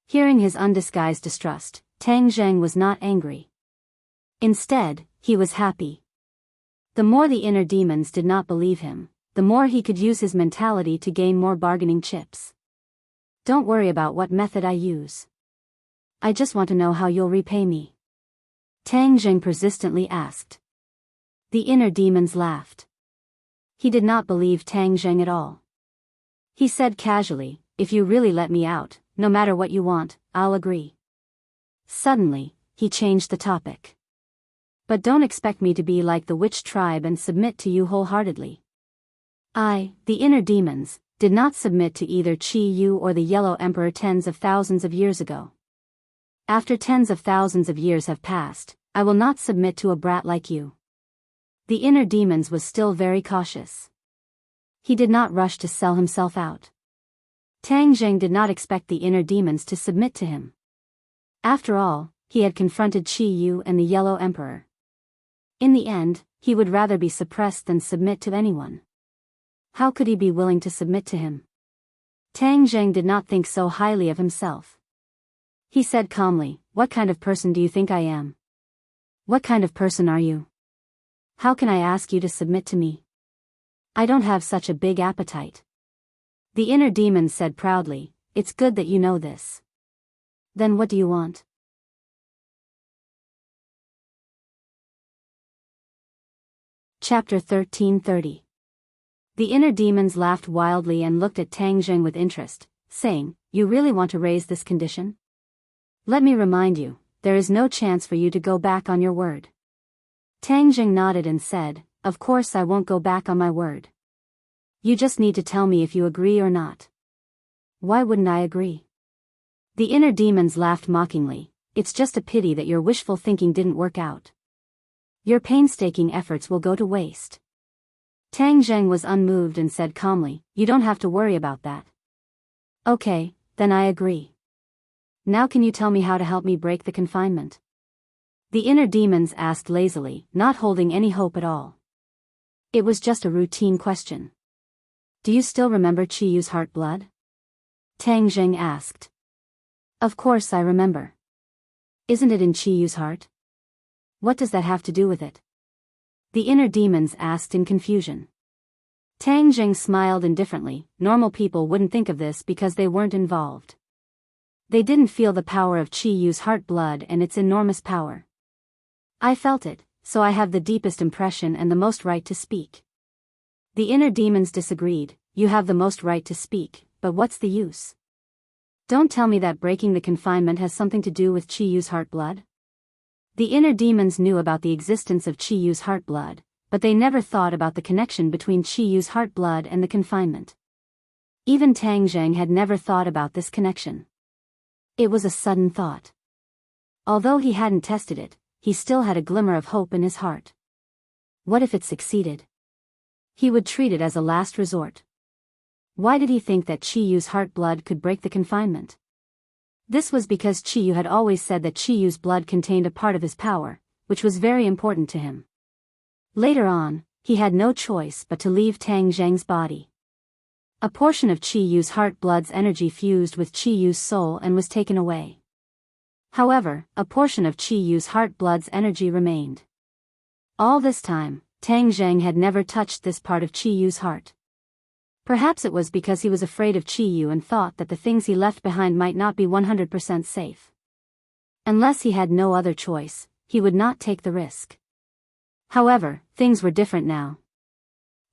Hearing his undisguised distrust, Tang Zheng was not angry. Instead, he was happy. The more the inner demons did not believe him, the more he could use his mentality to gain more bargaining chips. Don't worry about what method I use. I just want to know how you'll repay me. Tang Zheng persistently asked. The inner demons laughed. He did not believe Tang Zheng at all. He said casually, if you really let me out, no matter what you want, I'll agree. Suddenly, he changed the topic. But don't expect me to be like the witch tribe and submit to you wholeheartedly. I, the inner demons, did not submit to either Chi Yu or the Yellow Emperor tens of thousands of years ago. After tens of thousands of years have passed, I will not submit to a brat like you. The inner demons was still very cautious. He did not rush to sell himself out. Tang Zheng did not expect the inner demons to submit to him. After all, he had confronted Chi Yu and the Yellow Emperor. In the end, he would rather be suppressed than submit to anyone. How could he be willing to submit to him? Tang Zheng did not think so highly of himself. He said calmly, what kind of person do you think I am? What kind of person are you? How can I ask you to submit to me? I don't have such a big appetite. The inner demon said proudly, it's good that you know this. Then what do you want? Chapter 1330. The inner demons laughed wildly and looked at Tang Zheng with interest, saying, you really want to raise this condition? Let me remind you, there is no chance for you to go back on your word. Tang Zheng nodded and said, of course I won't go back on my word. You just need to tell me if you agree or not. Why wouldn't I agree? The inner demons laughed mockingly, it's just a pity that your wishful thinking didn't work out. Your painstaking efforts will go to waste. Tang Zheng was unmoved and said calmly, you don't have to worry about that. Okay, then I agree. Now can you tell me how to help me break the confinement? The inner demons asked lazily, not holding any hope at all. It was just a routine question. Do you still remember Chi Yu's heart blood? Tang Zheng asked. Of course I remember. Isn't it in Chi Yu's heart? What does that have to do with it? The inner demons asked in confusion. Tang Zheng smiled indifferently, normal people wouldn't think of this because they weren't involved. They didn't feel the power of Chi Yu's heart blood and its enormous power. I felt it, so I have the deepest impression and the most right to speak. The inner demons disagreed, you have the most right to speak, but what's the use? Don't tell me that breaking the confinement has something to do with Chi Yu's heart blood. The inner demons knew about the existence of Chi Yu's heart blood, but they never thought about the connection between Chi Yu's heart blood and the confinement. Even Tang Zheng had never thought about this connection. It was a sudden thought. Although he hadn't tested it, he still had a glimmer of hope in his heart. What if it succeeded? He would treat it as a last resort. Why did he think that Chi Yu's heart blood could break the confinement? This was because Chi Yu had always said that Chi Yu's blood contained a part of his power, which was very important to him. Later on, he had no choice but to leave Tang Zheng's body. A portion of Chi Yu's heart blood's energy fused with Chi Yu's soul and was taken away. However, a portion of Chi Yu's heart blood's energy remained. All this time, Tang Zheng had never touched this part of Chi Yu's heart. Perhaps it was because he was afraid of Chi Yu and thought that the things he left behind might not be 100% safe. Unless he had no other choice, he would not take the risk. However, things were different now.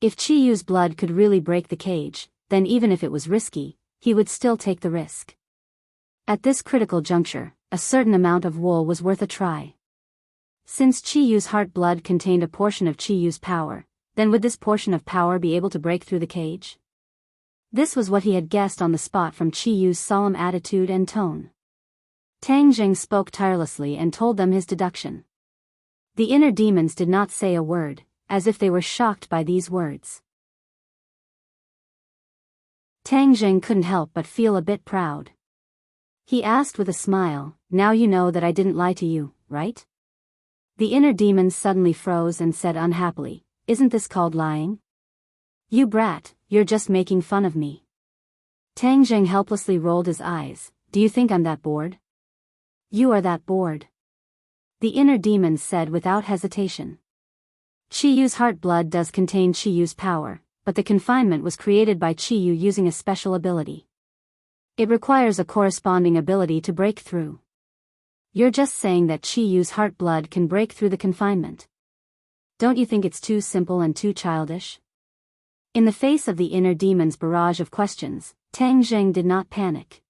If Chi-Yu's blood could really break the cage, then even if it was risky, he would still take the risk. At this critical juncture, a certain amount of wool was worth a try. Since Chi-Yu's heart blood contained a portion of Chi-Yu's power, then would this portion of power be able to break through the cage? This was what he had guessed on the spot from Chi-Yu's solemn attitude and tone. Tang Jing spoke tirelessly and told them his deduction. The inner demons did not say a word, as if they were shocked by these words. Tang Jing couldn't help but feel a bit proud. He asked with a smile, "Now you know that I didn't lie to you, right?" The inner demons suddenly froze and said unhappily, "Isn't this called lying? You brat, you're just making fun of me." Tang Jing helplessly rolled his eyes. "Do you think I'm that bored?" "You are that bored," the inner demons said without hesitation. Chi-Yu's heart blood does contain Chi-Yu's power, but the confinement was created by Chi-Yu using a special ability. It requires a corresponding ability to break through. You're just saying that Chi-Yu's heart blood can break through the confinement. Don't you think it's too simple and too childish? In the face of the inner demon's barrage of questions, Tang Jing did not panic.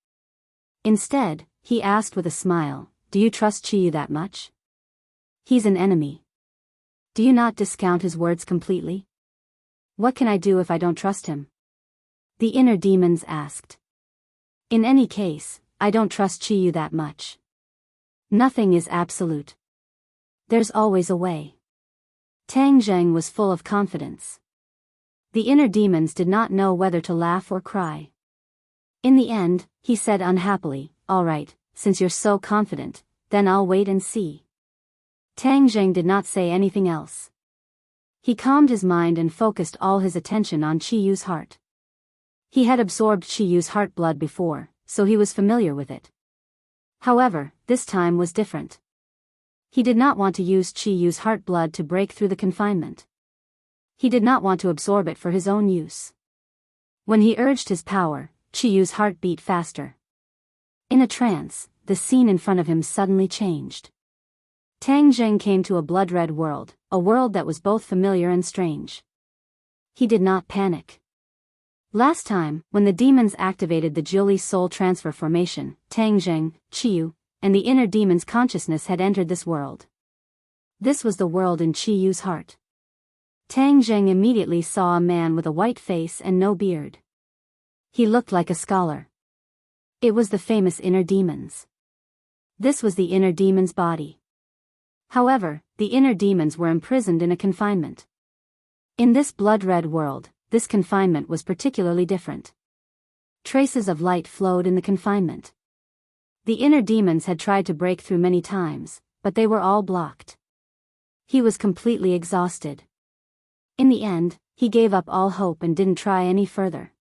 Instead, he asked with a smile, "Do you trust Chi-Yu that much? He's an enemy. Do you not discount his words completely? What can I do if I don't trust him?" The inner demons asked. "In any case, I don't trust Chi-Yu that much. Nothing is absolute. There's always a way." Tang Jing was full of confidence. The inner demons did not know whether to laugh or cry. In the end, he said unhappily, "All right, since you're so confident, then I'll wait and see." Tang Jing did not say anything else. He calmed his mind and focused all his attention on Chi-Yu's heart. He had absorbed Chi-Yu's heart blood before, so he was familiar with it. However, this time was different. He did not want to use Chi-Yu's heart blood to break through the confinement. He did not want to absorb it for his own use. When he urged his power, Chi-Yu's heart beat faster. In a trance, the scene in front of him suddenly changed. Tang Jing came to a blood-red world, a world that was both familiar and strange. He did not panic. Last time, when the demons activated the Jiuli soul transfer formation, Tang Jing, Chi-Yu, and the inner demon's consciousness had entered this world. This was the world in Chi-Yu's heart. Tang Jing immediately saw a man with a white face and no beard. He looked like a scholar. It was the famous inner demons. This was the inner demon's body. However, the inner demons were imprisoned in a confinement. In this blood-red world, this confinement was particularly different. Traces of light flowed in the confinement. The inner demons had tried to break through many times, but they were all blocked. He was completely exhausted. In the end, he gave up all hope and didn't try any further.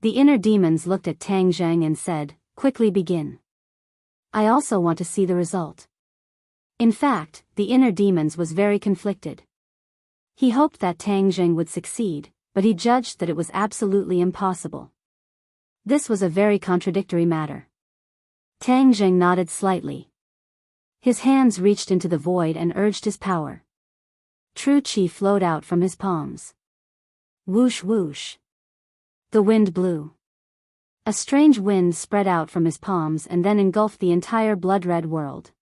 The inner demons looked at Tang Jing and said, "Quickly begin. I also want to see the result." In fact, the inner demons was very conflicted. He hoped that Tang Jing would succeed, but he judged that it was absolutely impossible. This was a very contradictory matter. Tang Jing nodded slightly. His hands reached into the void and urged his power. True Qi flowed out from his palms. Whoosh whoosh. The wind blew. A strange wind spread out from his palms and then engulfed the entire blood-red world.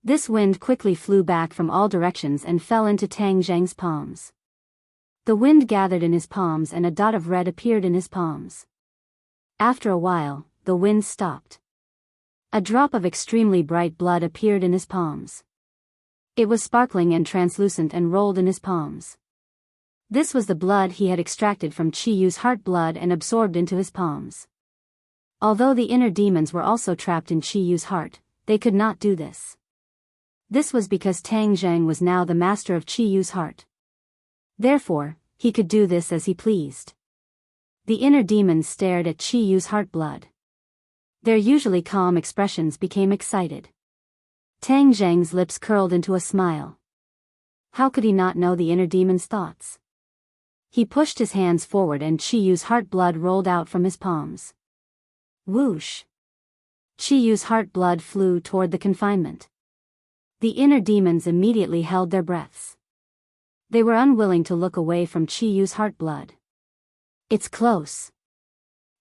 This wind quickly flew back from all directions and fell into Tang Jing's palms. The wind gathered in his palms and a dot of red appeared in his palms. After a while, the wind stopped. A drop of extremely bright blood appeared in his palms. It was sparkling and translucent and rolled in his palms. This was the blood he had extracted from Chi-Yu's heart blood and absorbed into his palms. Although the inner demons were also trapped in Chi-Yu's heart, they could not do this. This was because Tang Jing was now the master of Chi-Yu's heart. Therefore, he could do this as he pleased. The inner demons stared at Chi-Yu's heart blood. Their usually calm expressions became excited. Tang Jing's lips curled into a smile. How could he not know the inner demon's thoughts? He pushed his hands forward and Chi-Yu's heart blood rolled out from his palms. Whoosh! Chi-Yu's heart blood flew toward the confinement. The inner demons immediately held their breaths. They were unwilling to look away from Chiyu's heart blood. It's close.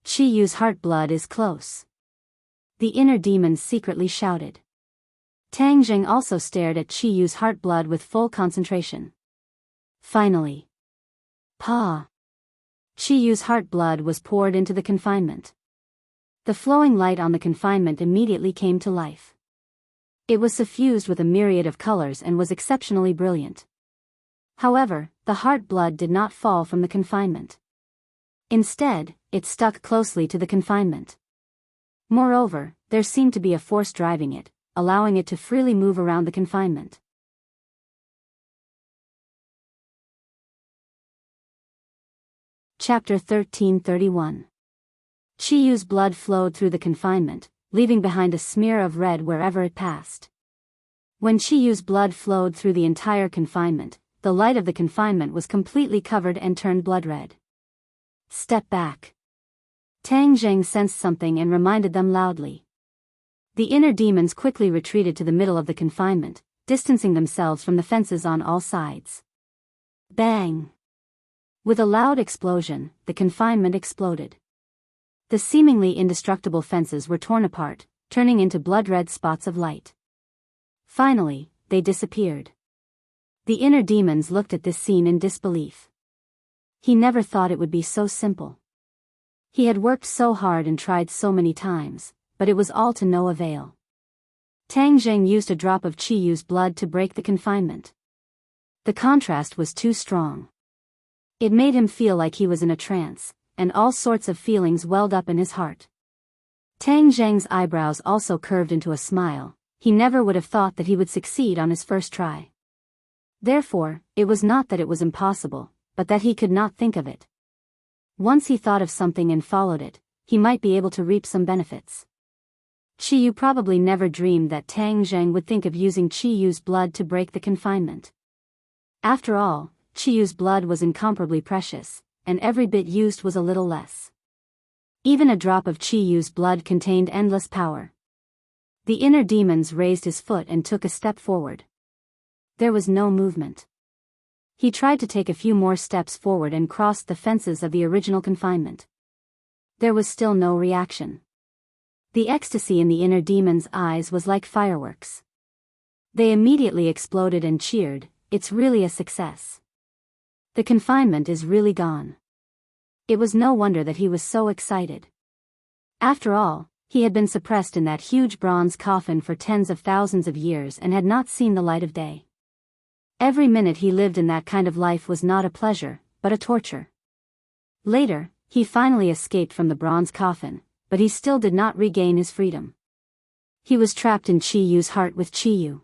Chiyu's heart blood is close. The inner demons secretly shouted. Tang Jing also stared at Chiyu's heart blood with full concentration. Finally. Pa! Chiyu's heart blood was poured into the confinement. The flowing light on the confinement immediately came to life. It was suffused with a myriad of colors and was exceptionally brilliant. However, the heart blood did not fall from the confinement. Instead, it stuck closely to the confinement. Moreover, there seemed to be a force driving it, allowing it to freely move around the confinement. Chapter 1331. Chiyu's blood flowed through the confinement, leaving behind a smear of red wherever it passed. When Chiyu's blood flowed through the entire confinement, the light of the confinement was completely covered and turned blood red. Step back. Tang Jing sensed something and reminded them loudly. The inner demons quickly retreated to the middle of the confinement, distancing themselves from the fences on all sides. Bang! With a loud explosion, the confinement exploded. The seemingly indestructible fences were torn apart, turning into blood-red spots of light. Finally, they disappeared. The inner demons looked at this scene in disbelief. He never thought it would be so simple. He had worked so hard and tried so many times, but it was all to no avail. Tang Jing used a drop of Chiyu's blood to break the confinement. The contrast was too strong. It made him feel like he was in a trance, and all sorts of feelings welled up in his heart. Tang Jing's eyebrows also curved into a smile. He never would have thought that he would succeed on his first try. Therefore, it was not that it was impossible, but that he could not think of it. Once he thought of something and followed it, he might be able to reap some benefits. Chiyu probably never dreamed that Tang Jing would think of using Chiyu's blood to break the confinement. After all, Chiyu's blood was incomparably precious, and every bit used was a little less. Even a drop of Chiyu's blood contained endless power. The inner demons raised his foot and took a step forward. There was no movement. He tried to take a few more steps forward and crossed the fences of the original confinement. There was still no reaction. The ecstasy in the inner demons' eyes was like fireworks. They immediately exploded and cheered. It's really a success. The confinement is really gone. It was no wonder that he was so excited. After all, he had been suppressed in that huge bronze coffin for tens of thousands of years and had not seen the light of day. Every minute he lived in that kind of life was not a pleasure, but a torture. Later, he finally escaped from the bronze coffin, but he still did not regain his freedom. He was trapped in Chiyu's heart with Chiyu.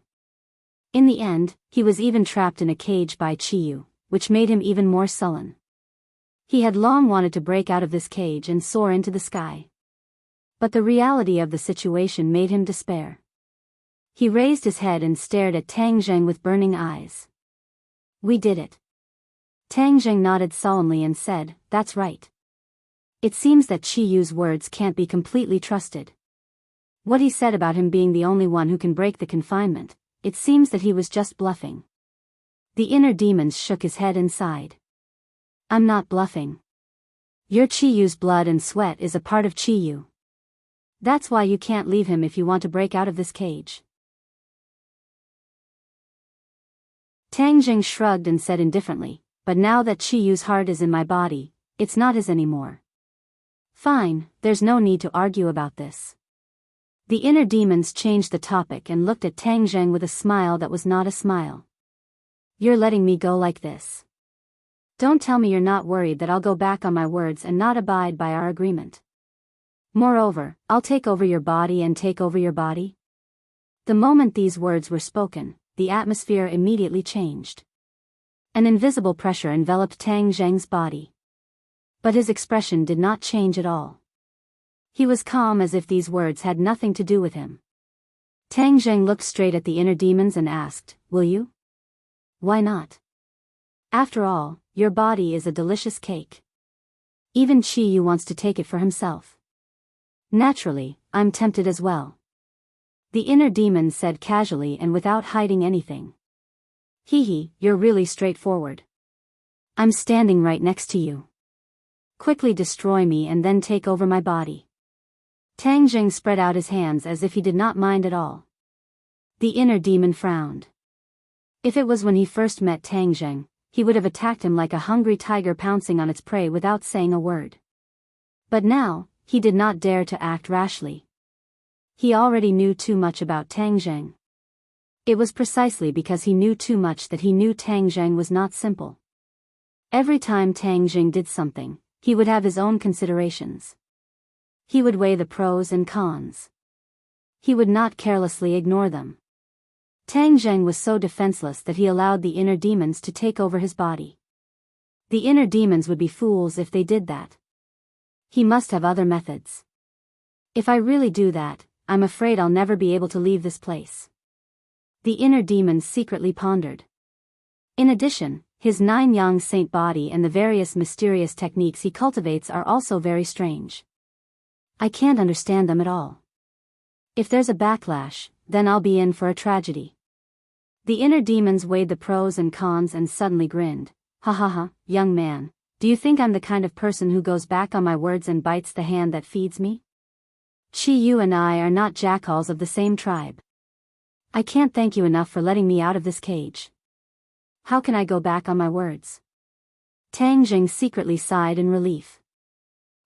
In the end, he was even trapped in a cage by Chiyu, which made him even more sullen. He had long wanted to break out of this cage and soar into the sky. But the reality of the situation made him despair. He raised his head and stared at Tang Jing with burning eyes. We did it. Tang Jing nodded solemnly and said, That's right. It seems that Chiyu's words can't be completely trusted. What he said about him being the only one who can break the confinement, it seems that he was just bluffing. The inner demons shook his head and sighed. I'm not bluffing. Your Chiyu's blood and sweat is a part of Chiyu. That's why you can't leave him if you want to break out of this cage. Tang Jing shrugged and said indifferently, But now that Chiyu's heart is in my body, it's not his anymore. Fine, there's no need to argue about this. The inner demons changed the topic and looked at Tang Jing with a smile that was not a smile. You're letting me go like this. Don't tell me you're not worried that I'll go back on my words and not abide by our agreement. Moreover, I'll take over your body and take over your body? The moment these words were spoken, the atmosphere immediately changed. An invisible pressure enveloped Tang Jing's body. But his expression did not change at all. He was calm as if these words had nothing to do with him. Tang Jing looked straight at the inner demons and asked, Will you? Why not? After all, your body is a delicious cake. Even Chiyu wants to take it for himself. Naturally, I'm tempted as well. The inner demon said casually and without hiding anything. Hee hee, you're really straightforward. I'm standing right next to you. Quickly destroy me and then take over my body. Tang Jing spread out his hands as if he did not mind at all. The inner demon frowned. If it was when he first met Tang Jing, he would have attacked him like a hungry tiger pouncing on its prey without saying a word. But now, he did not dare to act rashly. He already knew too much about Tang Jing. It was precisely because he knew too much that he knew Tang Jing was not simple. Every time Tang Jing did something, he would have his own considerations. He would weigh the pros and cons. He would not carelessly ignore them. Tang Jing was so defenseless that he allowed the inner demons to take over his body. The inner demons would be fools if they did that. He must have other methods. If I really do that, I'm afraid I'll never be able to leave this place. The inner demons secretly pondered. In addition, his 9-yang saint body and the various mysterious techniques he cultivates are also very strange. I can't understand them at all. If there's a backlash, then I'll be in for a tragedy. The inner demons weighed the pros and cons and suddenly grinned. Ha ha ha, young man, do you think I'm the kind of person who goes back on my words and bites the hand that feeds me? Chi, you and I are not jackals of the same tribe. I can't thank you enough for letting me out of this cage. How can I go back on my words? Tang Jing secretly sighed in relief.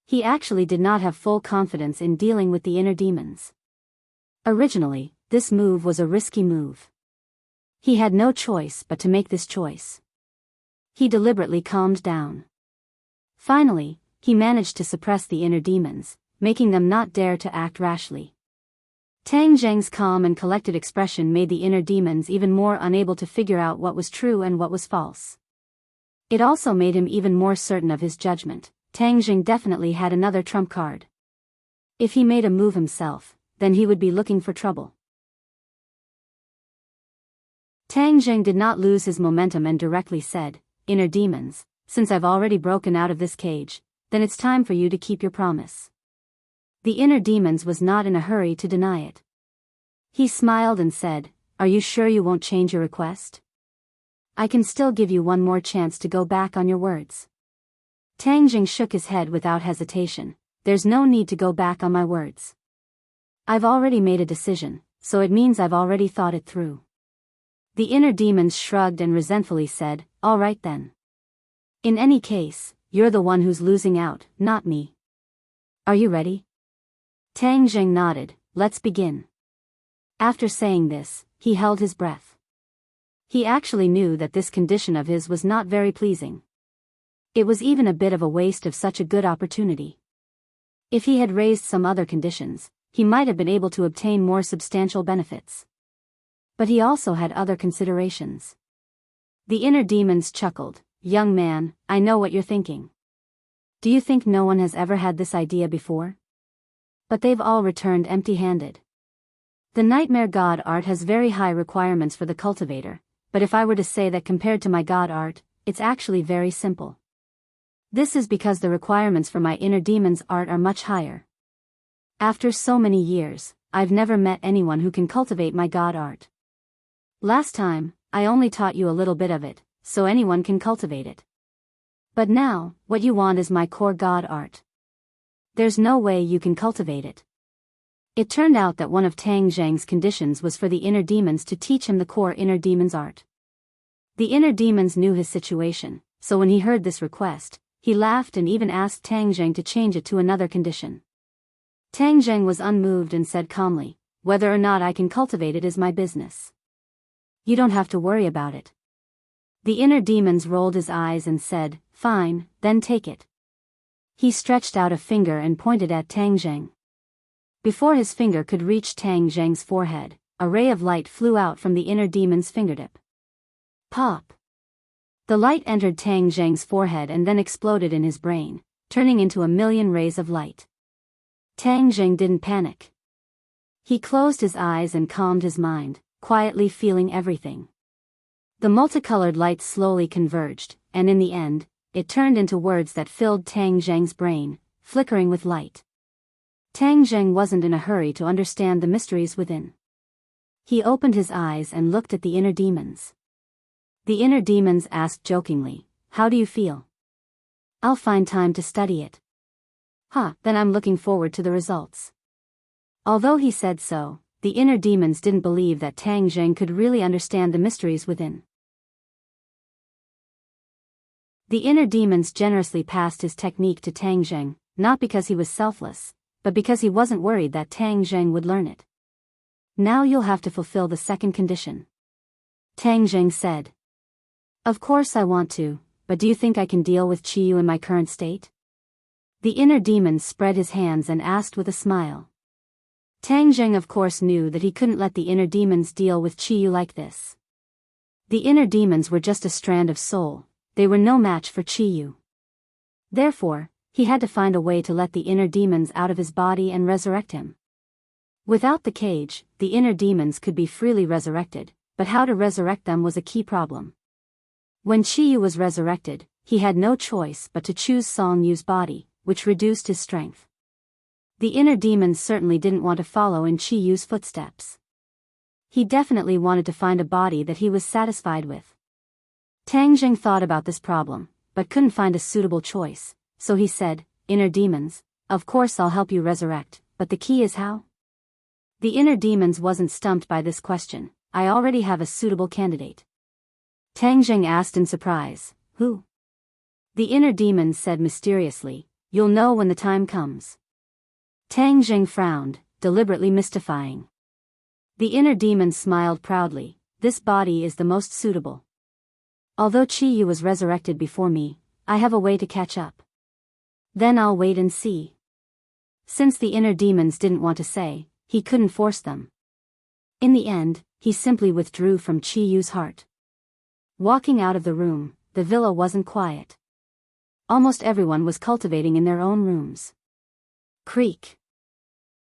He actually did not have full confidence in dealing with the inner demons. Originally, this move was a risky move. He had no choice but to make this choice. He deliberately calmed down. Finally, he managed to suppress the inner demons, making them not dare to act rashly. Tang Jing's calm and collected expression made the inner demons even more unable to figure out what was true and what was false. It also made him even more certain of his judgment. Tang Jing definitely had another trump card. If he made a move himself, then he would be looking for trouble. Tang Jing did not lose his momentum and directly said, "Inner demons, since I've already broken out of this cage, then it's time for you to keep your promise." The inner demons was not in a hurry to deny it. He smiled and said, "Are you sure you won't change your request? I can still give you one more chance to go back on your words." Tang Jing shook his head without hesitation. "There's no need to go back on my words. I've already made a decision, so it means I've already thought it through." The inner demons shrugged and resentfully said, "All right then. In any case, you're the one who's losing out, not me. Are you ready?" Tang Jing nodded. "Let's begin." After saying this, he held his breath. He actually knew that this condition of his was not very pleasing. It was even a bit of a waste of such a good opportunity. If he had raised some other conditions, he might have been able to obtain more substantial benefits. But he also had other considerations. The inner demons chuckled. "Young man, I know what you're thinking. Do you think no one has ever had this idea before? But they've all returned empty-handed. The nightmare god art has very high requirements for the cultivator, but if I were to say that compared to my god art, it's actually very simple. This is because the requirements for my inner demon's art are much higher. After so many years, I've never met anyone who can cultivate my god art. Last time, I only taught you a little bit of it, so anyone can cultivate it. But now, what you want is my core god art. There's no way you can cultivate it." It turned out that one of Tang Jing's conditions was for the inner demons to teach him the core inner demon's art. The inner demons knew his situation, so when he heard this request, he laughed and even asked Tang Jing to change it to another condition. Tang Jing was unmoved and said calmly, "Whether or not I can cultivate it is my business. You don't have to worry about it." The inner demons rolled his eyes and said, "Fine, then take it." He stretched out a finger and pointed at Tang Jing. Before his finger could reach Tang Jing's forehead, a ray of light flew out from the inner demon's fingertip. Pop! The light entered Tang Jing's forehead and then exploded in his brain, turning into a million rays of light. Tang Jing didn't panic. He closed his eyes and calmed his mind, quietly feeling everything. The multicolored lights slowly converged, and in the end, it turned into words that filled Tang Jing's brain, flickering with light. Tang Jing wasn't in a hurry to understand the mysteries within. He opened his eyes and looked at the inner demons. The inner demons asked jokingly, "How do you feel?" "I'll find time to study it." Then I'm looking forward to the results." Although he said so, the inner demons didn't believe that Tang Zheng could really understand the mysteries within. The inner demons generously passed his technique to Tang Zheng, not because he was selfless, but because he wasn't worried that Tang Zheng would learn it. "Now you'll have to fulfill the second condition," Tang Zheng said. "Of course I want to, but do you think I can deal with Qiyu in my current state?" The inner demon spread his hands and asked with a smile. Tang Zheng of course knew that he couldn't let the inner demons deal with Qiyu like this. The inner demons were just a strand of soul, they were no match for Qiyu. Therefore, he had to find a way to let the inner demons out of his body and resurrect him. Without the cage, the inner demons could be freely resurrected, but how to resurrect them was a key problem. When Qiyu was resurrected, he had no choice but to choose Song Yu's body, which reduced his strength. The inner demons certainly didn't want to follow in Qiyu's footsteps. He definitely wanted to find a body that he was satisfied with. Tang Zheng thought about this problem, but couldn't find a suitable choice, so he said, "Inner demons, of course I'll help you resurrect, but the key is how?" The inner demons wasn't stumped by this question. "I already have a suitable candidate." Tang Zheng asked in surprise, "Who?" The inner demons said mysteriously, "You'll know when the time comes." Tang Zheng frowned, deliberately mystifying. The inner demon smiled proudly, "This body is the most suitable. Although Qiyu was resurrected before me, I have a way to catch up. Then I'll wait and see." Since the inner demons didn't want to say, he couldn't force them. In the end, he simply withdrew from Qiyu's heart. Walking out of the room, the villa wasn't quiet. Almost everyone was cultivating in their own rooms. Creak.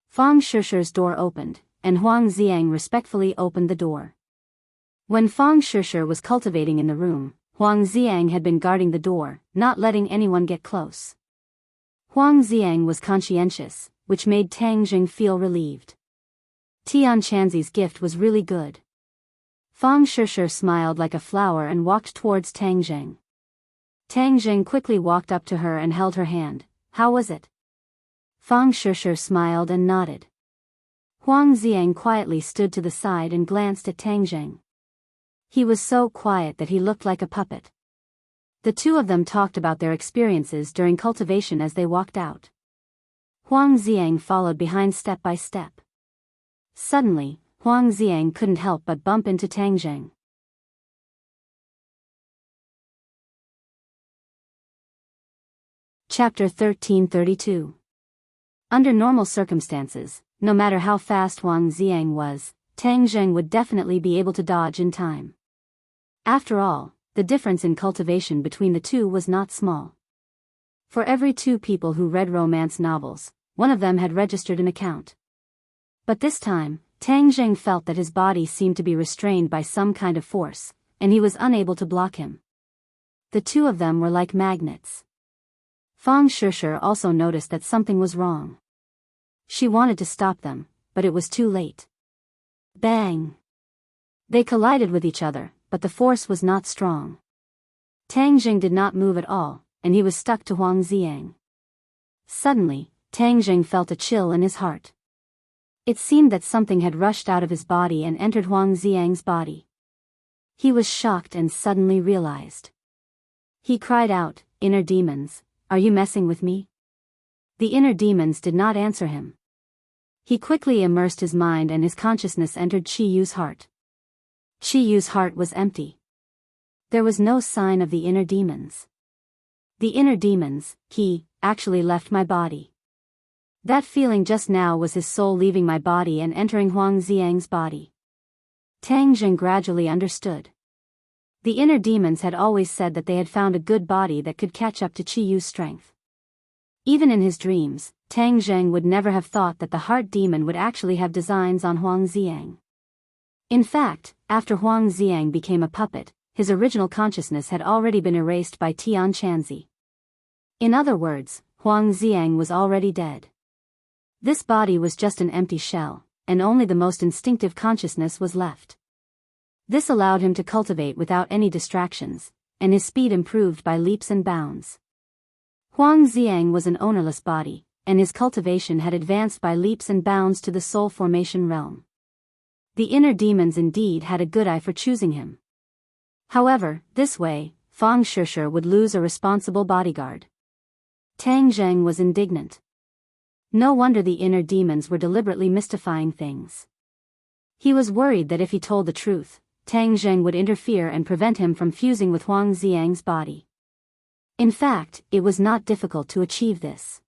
Fang Shishi's door opened, and Huang Xiang respectfully opened the door. When Fang Shishi was cultivating in the room, Huang Xiang had been guarding the door, not letting anyone get close. Huang Xiang was conscientious, which made Tang Zheng feel relieved. Tian Chanzi's gift was really good. Fang Shishi smiled like a flower and walked towards Tang Zheng. Tang Zheng quickly walked up to her and held her hand. "How was it?" Fang Shishi smiled and nodded. Huang Xiang quietly stood to the side and glanced at Tang Zheng. He was so quiet that he looked like a puppet. The two of them talked about their experiences during cultivation as they walked out. Huang Xiang followed behind step by step. Suddenly, Huang Xiang couldn't help but bump into Tang Zheng. Chapter 1332. Under normal circumstances, no matter how fast Huang Xiang was, Tang Zheng would definitely be able to dodge in time. After all, the difference in cultivation between the two was not small. For every 2 people who read romance novels, one of them had registered an account. But this time, Tang Zheng felt that his body seemed to be restrained by some kind of force, and he was unable to block him. The two of them were like magnets. Fang Shishi also noticed that something was wrong. She wanted to stop them, but it was too late. Bang! They collided with each other, but the force was not strong. Tang Zheng did not move at all, and he was stuck to Huang Xiang. Suddenly, Tang Zheng felt a chill in his heart. It seemed that something had rushed out of his body and entered Huang Xiang's body. He was shocked and suddenly realized. He cried out, "Inner demons, are you messing with me?" The inner demons did not answer him. He quickly immersed his mind and his consciousness entered Qiyu's heart. Qiyu's heart was empty. There was no sign of the inner demons. The inner demons, he, actually left my body. That feeling just now was his soul leaving my body and entering Huang Xiang's body. Tang Zheng gradually understood. The inner demons had always said that they had found a good body that could catch up to Qiyu's strength. Even in his dreams, Tang Zheng would never have thought that the heart demon would actually have designs on Huang Xiang. In fact, after Huang Xiang became a puppet, his original consciousness had already been erased by Tian Chanzi. In other words, Huang Xiang was already dead. This body was just an empty shell, and only the most instinctive consciousness was left. This allowed him to cultivate without any distractions, and his speed improved by leaps and bounds. Huang Xiang was an ownerless body, and his cultivation had advanced by leaps and bounds to the soul formation realm. The inner demons indeed had a good eye for choosing him. However, this way, Fang Shishir would lose a responsible bodyguard. Tang Zheng was indignant. No wonder the inner demons were deliberately mystifying things. He was worried that if he told the truth, Tang Zheng would interfere and prevent him from fusing with Huang Xiang's body. In fact, it was not difficult to achieve this.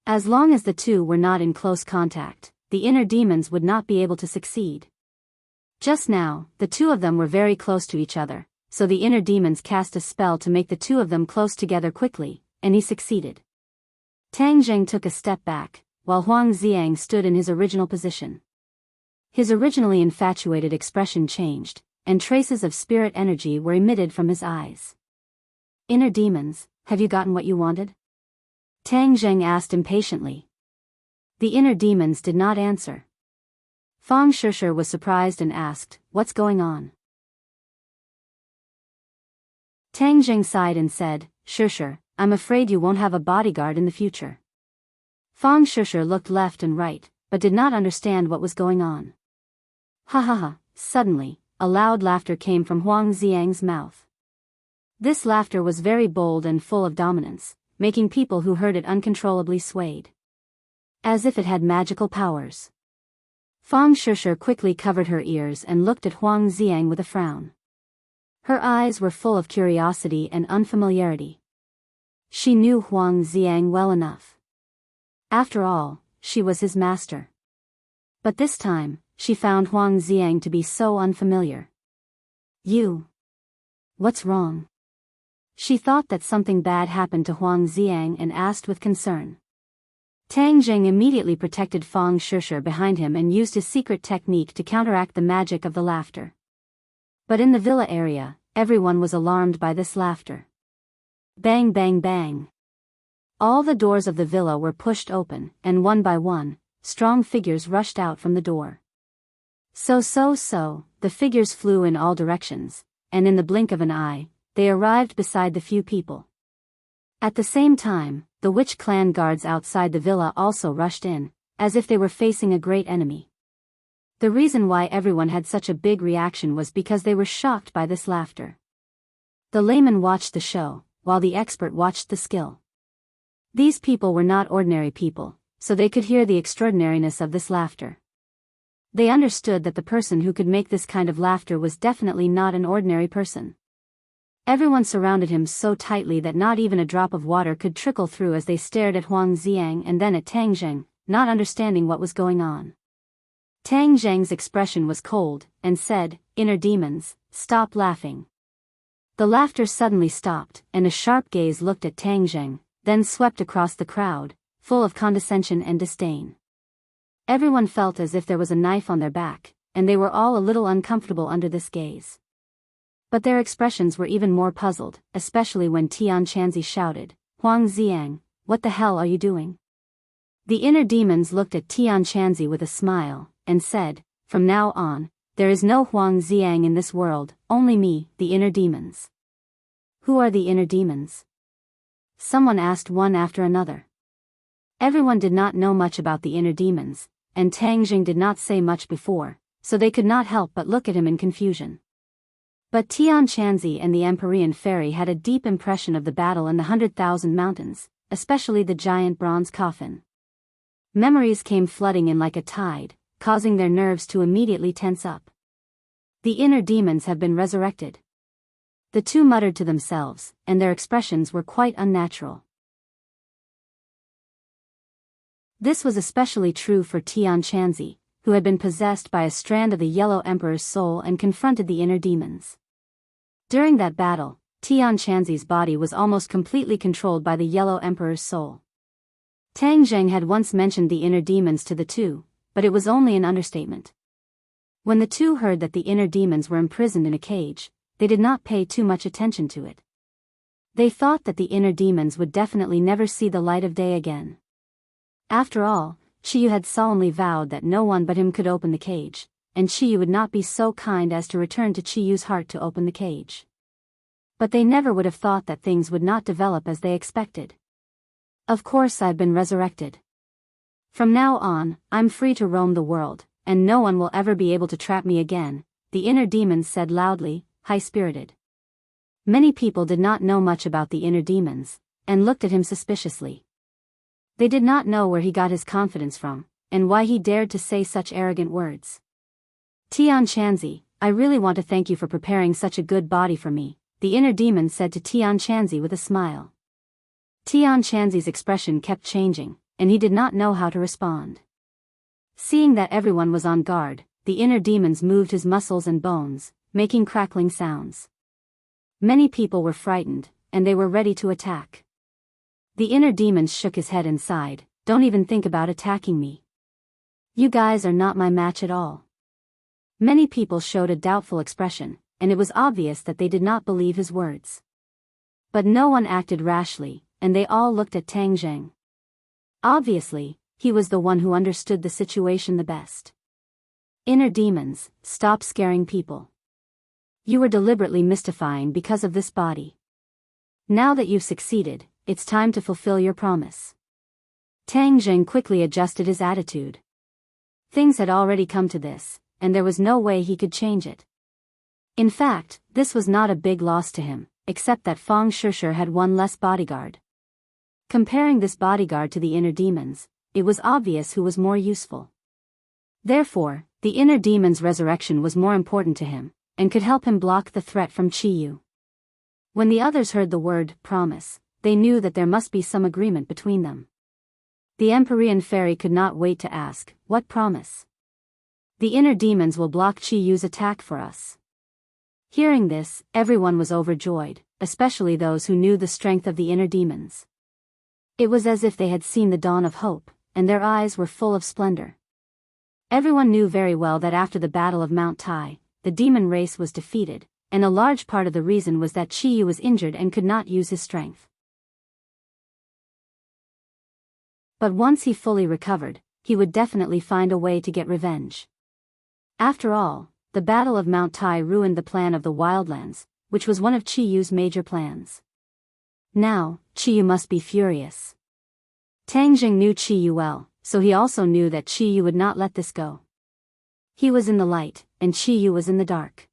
As long as the two were not in close contact, the inner demons would not be able to succeed. Just now, the two of them were very close to each other, so the inner demons cast a spell to make the two of them close together quickly, and he succeeded. Tang Zheng took a step back, while Huang Xiang stood in his original position. His originally infatuated expression changed, and traces of spirit energy were emitted from his eyes. Inner demons, have you gotten what you wanted? Tang Zheng asked impatiently. The inner demons did not answer. Fang Shishir was surprised and asked, "What's going on?" Tang Zheng sighed and said, "Shishir, I'm afraid you won't have a bodyguard in the future." Fang Shishir looked left and right, but did not understand what was going on. Ha ha ha! Suddenly, a loud laughter came from Huang Xiang's mouth. This laughter was very bold and full of dominance, making people who heard it uncontrollably swayed. As if it had magical powers. Fang Shishir quickly covered her ears and looked at Huang Xiang with a frown. Her eyes were full of curiosity and unfamiliarity. She knew Huang Xiang well enough. After all, she was his master. But this time, she found Huang Xiang to be so unfamiliar. "You. What's wrong?" She thought that something bad happened to Huang Xiang and asked with concern. Tang Zheng immediately protected Fang Shishir behind him and used his secret technique to counteract the magic of the laughter. But in the villa area, everyone was alarmed by this laughter. Bang bang bang. All the doors of the villa were pushed open, and one by one, strong figures rushed out from the door. So, the figures flew in all directions, and in the blink of an eye, they arrived beside the few people. At the same time, the witch clan guards outside the villa also rushed in, as if they were facing a great enemy. The reason why everyone had such a big reaction was because they were shocked by this laughter. The layman watched the show, while the expert watched the skill. These people were not ordinary people, so they could hear the extraordinariness of this laughter. They understood that the person who could make this kind of laughter was definitely not an ordinary person. Everyone surrounded him so tightly that not even a drop of water could trickle through as they stared at Huang Xiang and then at Tang Zheng, not understanding what was going on. Tang Zheng's expression was cold, and said, "Inner demons, stop laughing." The laughter suddenly stopped, and a sharp gaze looked at Tang Zheng, then swept across the crowd, full of condescension and disdain. Everyone felt as if there was a knife on their back, and they were all a little uncomfortable under this gaze. But their expressions were even more puzzled, especially when Tian Chanzi shouted, "Huang Xiang, what the hell are you doing?" The inner demons looked at Tian Chanzi with a smile, and said, "From now on, there is no Huang Xiang in this world, only me, the inner demons." "Who are the inner demons?" someone asked one after another. Everyone did not know much about the inner demons, and Tang Zheng did not say much before, so they could not help but look at him in confusion. But Tian Chanzi and the Empyrean Fairy had a deep impression of the battle in the 100,000 mountains, especially the giant bronze coffin. Memories came flooding in like a tide, causing their nerves to immediately tense up. The inner demons have been resurrected. The two muttered to themselves, and their expressions were quite unnatural. This was especially true for Tian Chanzi, who had been possessed by a strand of the Yellow Emperor's soul and confronted the inner demons. During that battle, Tian Chanzi's body was almost completely controlled by the Yellow Emperor's soul. Tang Zheng had once mentioned the inner demons to the two, but it was only an understatement. When the two heard that the inner demons were imprisoned in a cage, they did not pay too much attention to it. They thought that the inner demons would definitely never see the light of day again. After all, Chiyu had solemnly vowed that no one but him could open the cage, and Chiyu would not be so kind as to return to Chiyu's heart to open the cage. But they never would have thought that things would not develop as they expected. Of course I've been resurrected. From now on, I'm free to roam the world, and no one will ever be able to trap me again, the inner demons said loudly, high-spirited. Many people did not know much about the inner demons, and looked at him suspiciously. They did not know where he got his confidence from, and why he dared to say such arrogant words. Tian Chanzi, I really want to thank you for preparing such a good body for me, the inner demon said to Tian Chanzi with a smile. Tian Chanzi's expression kept changing, and he did not know how to respond. Seeing that everyone was on guard, the inner demons moved his muscles and bones, making crackling sounds. Many people were frightened, and they were ready to attack. The inner demons shook his head and sighed, don't even think about attacking me. You guys are not my match at all. Many people showed a doubtful expression, and it was obvious that they did not believe his words. But no one acted rashly, and they all looked at Tang Zheng. Obviously, he was the one who understood the situation the best. Inner demons, stop scaring people. You were deliberately mystifying because of this body. Now that you've succeeded, it's time to fulfill your promise. Tang Zheng quickly adjusted his attitude. Things had already come to this, and there was no way he could change it. In fact, this was not a big loss to him, except that Fang Shishir had one less bodyguard. Comparing this bodyguard to the inner demons, it was obvious who was more useful. Therefore, the inner demon's resurrection was more important to him, and could help him block the threat from Chiyu. When the others heard the word promise, they knew that there must be some agreement between them. The Empyrean fairy could not wait to ask, what promise? The inner demons will block Chiyu's attack for us. Hearing this, everyone was overjoyed, especially those who knew the strength of the inner demons. It was as if they had seen the dawn of hope, and their eyes were full of splendor. Everyone knew very well that after the Battle of Mount Tai, the demon race was defeated, and a large part of the reason was that Chiyu was injured and could not use his strength. But once he fully recovered, he would definitely find a way to get revenge. After all, the Battle of Mount Tai ruined the plan of the Wildlands, which was one of Chiyu's major plans. Now, Chiyu must be furious. Tang Jing knew Chiyu well, so he also knew that Chiyu would not let this go. He was in the light, and Chiyu was in the dark.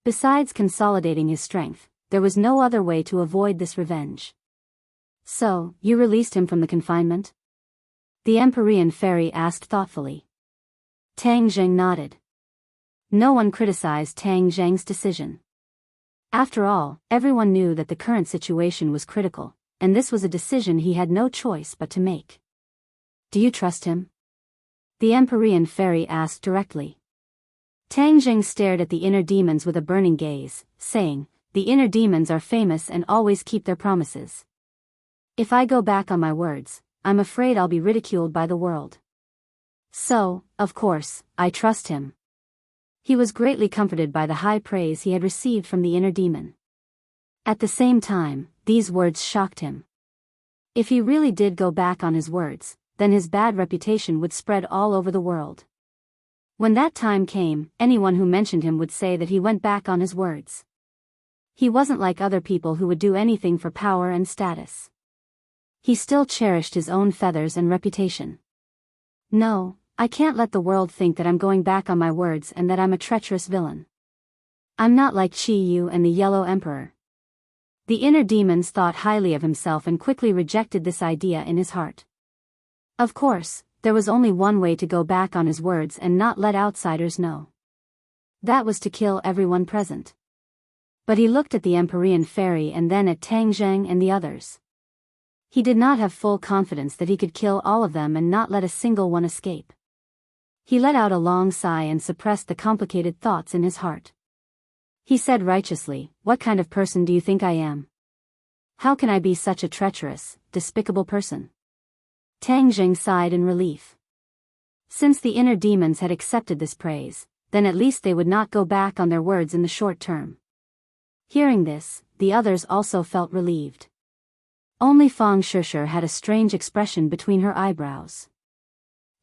Besides consolidating his strength, there was no other way to avoid this revenge. So, you released him from the confinement? The Empyrean fairy asked thoughtfully. Tang Jing nodded. No one criticized Tang Zheng's decision. After all, everyone knew that the current situation was critical, and this was a decision he had no choice but to make. Do you trust him? The Empyrean fairy asked directly. Tang Jing stared at the inner demons with a burning gaze, saying, the inner demons are famous and always keep their promises. If I go back on my words, I'm afraid I'll be ridiculed by the world. So, of course, I trust him. He was greatly comforted by the high praise he had received from the inner demon. At the same time, these words shocked him. If he really did go back on his words, then his bad reputation would spread all over the world. When that time came, anyone who mentioned him would say that he went back on his words. He wasn't like other people who would do anything for power and status. He still cherished his own feathers and reputation. No, I can't let the world think that I'm going back on my words and that I'm a treacherous villain. I'm not like Chi Yu and the Yellow Emperor. The inner demons thought highly of himself and quickly rejected this idea in his heart. Of course, there was only one way to go back on his words and not let outsiders know. That was to kill everyone present. But he looked at the Empyrean fairy and then at Tang Zheng and the others. He did not have full confidence that he could kill all of them and not let a single one escape. He let out a long sigh and suppressed the complicated thoughts in his heart. He said righteously, what kind of person do you think I am? How can I be such a treacherous, despicable person? Tang Jing sighed in relief. Since the inner demons had accepted this praise, then at least they would not go back on their words in the short term. Hearing this, the others also felt relieved. Only Fang Shishir had a strange expression between her eyebrows.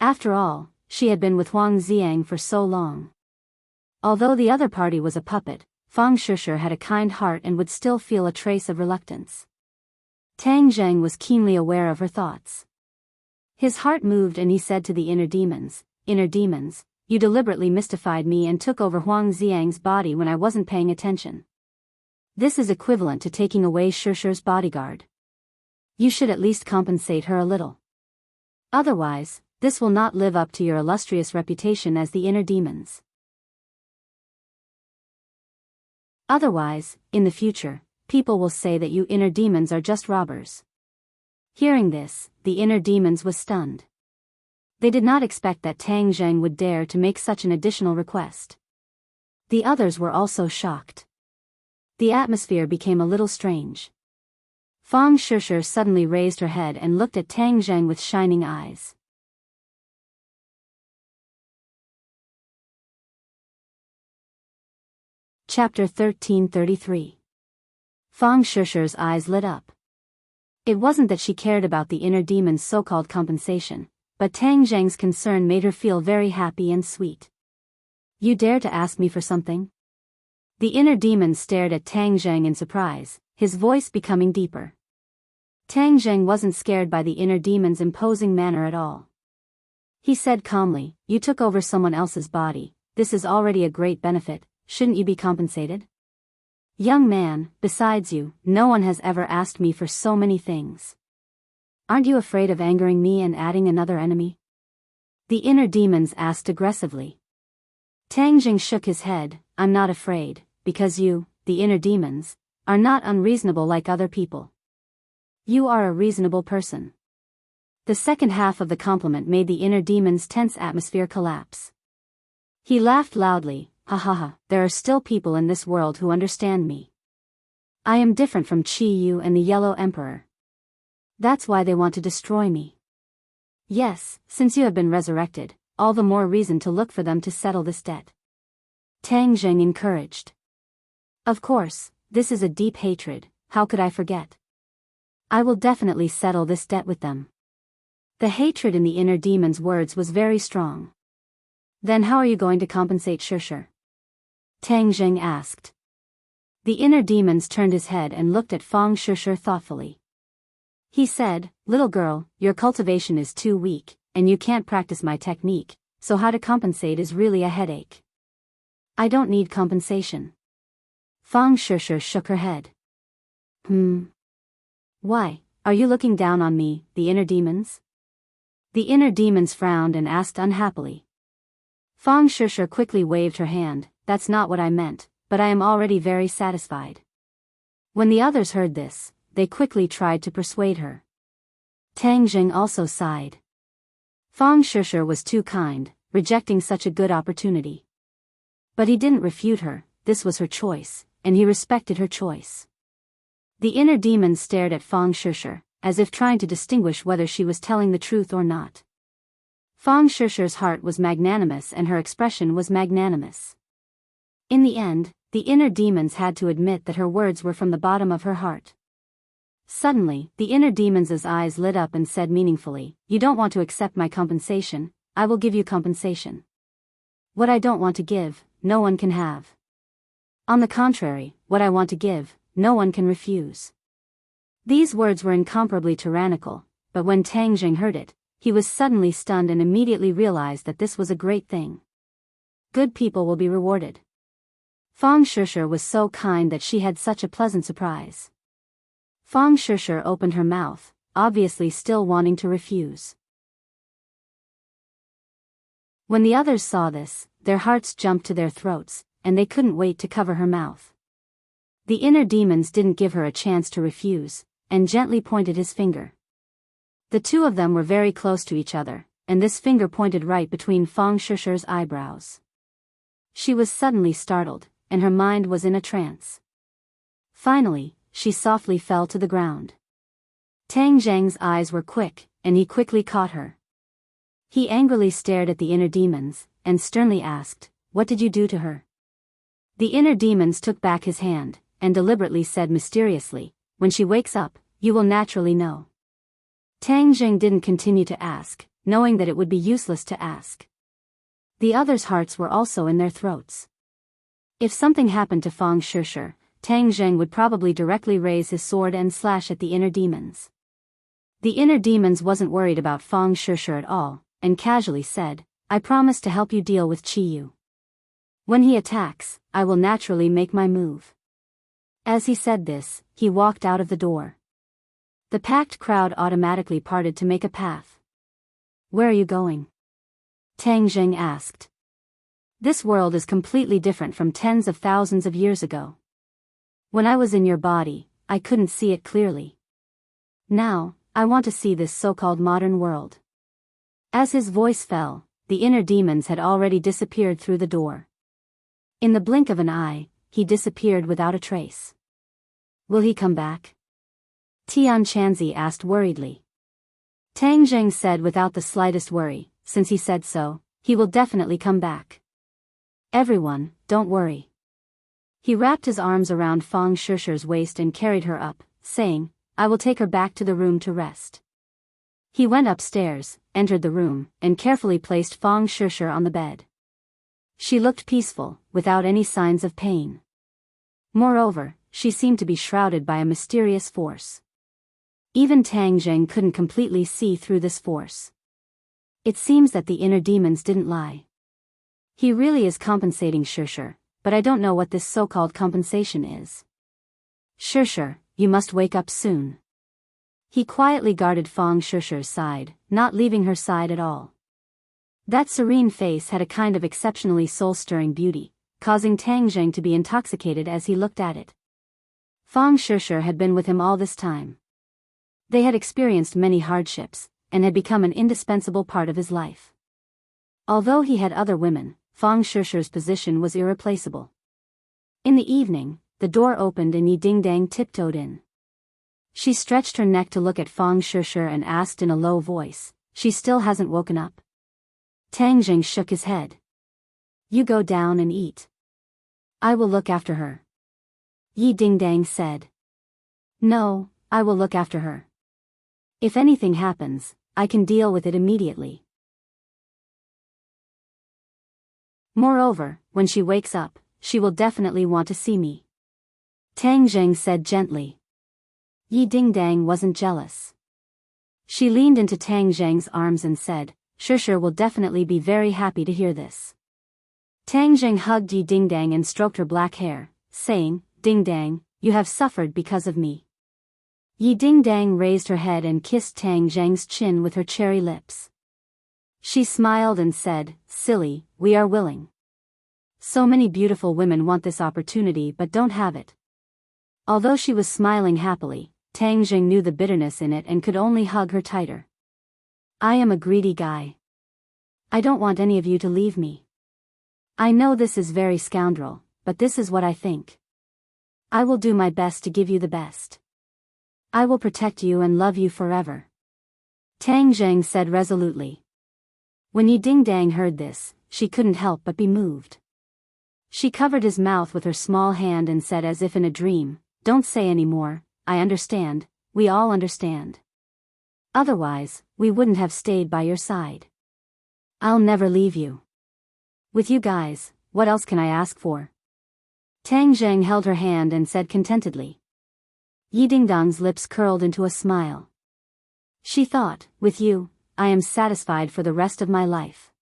After all, she had been with Huang Xiang for so long. Although the other party was a puppet, Fang Shishir had a kind heart and would still feel a trace of reluctance. Tang Zheng was keenly aware of her thoughts. His heart moved and he said to the inner demons, you deliberately mystified me and took over Huang Xiang's body when I wasn't paying attention. This is equivalent to taking away Shishir's bodyguard. You should at least compensate her a little. Otherwise, this will not live up to your illustrious reputation as the inner demons. Otherwise, in the future, people will say that you inner demons are just robbers. Hearing this, the inner demons was stunned. They did not expect that Tang Zheng would dare to make such an additional request. The others were also shocked. The atmosphere became a little strange. Fang Shishir suddenly raised her head and looked at Tang Zheng with shining eyes. Chapter 1333. Fang Shishir's eyes lit up. It wasn't that she cared about the inner demon's so-called compensation, but Tang Zheng's concern made her feel very happy and sweet. You dare to ask me for something? The inner demon stared at Tang Zheng in surprise, his voice becoming deeper. Tang Zheng wasn't scared by the inner demon's imposing manner at all. He said calmly, you took over someone else's body, this is already a great benefit. Shouldn't you be compensated? Young man, besides you, no one has ever asked me for so many things. Aren't you afraid of angering me and adding another enemy? The inner demons asked aggressively. Tang Zheng shook his head, I'm not afraid, because you, the inner demons, are not unreasonable like other people. You are a reasonable person. The second half of the compliment made the inner demon's tense atmosphere collapse. He laughed loudly. Ha ha ha, there are still people in this world who understand me. I am different from Qi Yu and the Yellow Emperor. That's why they want to destroy me. Yes, since you have been resurrected, all the more reason to look for them to settle this debt. Tang Zheng encouraged. Of course, this is a deep hatred, how could I forget? I will definitely settle this debt with them. The hatred in the inner demon's words was very strong. Then how are you going to compensate Shishir? Tang Zheng asked. The inner demons turned his head and looked at Fang Shishir thoughtfully. He said, little girl, your cultivation is too weak, and you can't practice my technique, so how to compensate is really a headache. I don't need compensation. Fang Shishir shook her head. Why, are you looking down on me, the inner demons? The inner demons frowned and asked unhappily. Fang Shishir quickly waved her hand, that's not what I meant, but I am already very satisfied. When the others heard this, they quickly tried to persuade her. Tang Zheng also sighed. Fang Shishir was too kind, rejecting such a good opportunity. But he didn't refute her, this was her choice, and he respected her choice. The inner demon stared at Fang Shishir, as if trying to distinguish whether she was telling the truth or not. Fang Shishir's heart was magnanimous and her expression was magnanimous. In the end, the inner demons had to admit that her words were from the bottom of her heart. Suddenly, the inner demon's eyes lit up and said meaningfully, you don't want to accept my compensation, I will give you compensation. What I don't want to give, no one can have. On the contrary, what I want to give, no one can refuse. These words were incomparably tyrannical, but when Tang Zheng heard it, he was suddenly stunned and immediately realized that this was a great thing. Good people will be rewarded. Fang Shishir was so kind that she had such a pleasant surprise. Fang Shishir opened her mouth, obviously still wanting to refuse. When the others saw this, their hearts jumped to their throats, and they couldn't wait to cover her mouth. The inner demons didn't give her a chance to refuse, and gently pointed his finger. The two of them were very close to each other, and this finger pointed right between Fang Shishir's eyebrows. She was suddenly startled, and her mind was in a trance. Finally, she softly fell to the ground. Tang Zheng's eyes were quick, and he quickly caught her. He angrily stared at the inner demons, and sternly asked, what did you do to her? The inner demons took back his hand, and deliberately said mysteriously, when she wakes up, you will naturally know. Tang Zheng didn't continue to ask, knowing that it would be useless to ask. The others' hearts were also in their throats. If something happened to Fang Shishir, Tang Zheng would probably directly raise his sword and slash at the inner demons. The inner demons wasn't worried about Fang Shishir at all, and casually said, I promise to help you deal with Qiyu. When he attacks, I will naturally make my move. As he said this, he walked out of the door. The packed crowd automatically parted to make a path. Where are you going? Tang Zheng asked. This world is completely different from tens of thousands of years ago. When I was in your body, I couldn't see it clearly. Now, I want to see this so-called modern world. As his voice fell, the inner demons had already disappeared through the door. In the blink of an eye, he disappeared without a trace. Will he come back? Tian Chanzi asked worriedly. Tang Zheng said without the slightest worry, since he said so, he will definitely come back. Everyone, don't worry. He wrapped his arms around Fang Shishir's waist and carried her up, saying, I will take her back to the room to rest. He went upstairs, entered the room, and carefully placed Fang Shishir on the bed. She looked peaceful, without any signs of pain. Moreover, she seemed to be shrouded by a mysterious force. Even Tang Zheng couldn't completely see through this force. It seems that the inner demons didn't lie. He really is compensating Shishir, but I don't know what this so-called compensation is. Shishir, you must wake up soon. He quietly guarded Fang Shishir's side, not leaving her side at all. That serene face had a kind of exceptionally soul-stirring beauty, causing Tang Zheng to be intoxicated as he looked at it. Fang Shishir had been with him all this time. They had experienced many hardships, and had become an indispensable part of his life. Although he had other women, Fang Shishir's position was irreplaceable. In the evening, the door opened and Yi Dingdang tiptoed in. She stretched her neck to look at Fang Shishir and asked in a low voice, she still hasn't woken up? Tang Zheng shook his head. You go down and eat. I will look after her. Yi Dingdang said. No, I will look after her. If anything happens, I can deal with it immediately. Moreover, when she wakes up, she will definitely want to see me. Tang Zheng said gently. Yi Dingdang wasn't jealous. She leaned into Tang Zheng's arms and said, Shishir will definitely be very happy to hear this. Tang Zheng hugged Yi Dingdang and stroked her black hair, saying, Dingdang, you have suffered because of me. Yi Dingdang raised her head and kissed Tang Zheng's chin with her cherry lips. She smiled and said, Silly, we are willing. So many beautiful women want this opportunity but don't have it. Although she was smiling happily, Tang Zheng knew the bitterness in it and could only hug her tighter. I am a greedy guy. I don't want any of you to leave me. I know this is very scoundrel, but this is what I think. I will do my best to give you the best. I will protect you and love you forever. Tang Zheng said resolutely. When Yi Dingdang heard this, she couldn't help but be moved. She covered his mouth with her small hand and said as if in a dream, Don't say any more, I understand, we all understand. Otherwise, we wouldn't have stayed by your side. I'll never leave you. With you guys, what else can I ask for? Tang Zheng held her hand and said contentedly. Yi Dingdang's lips curled into a smile. She thought, with you, I am satisfied for the rest of my life.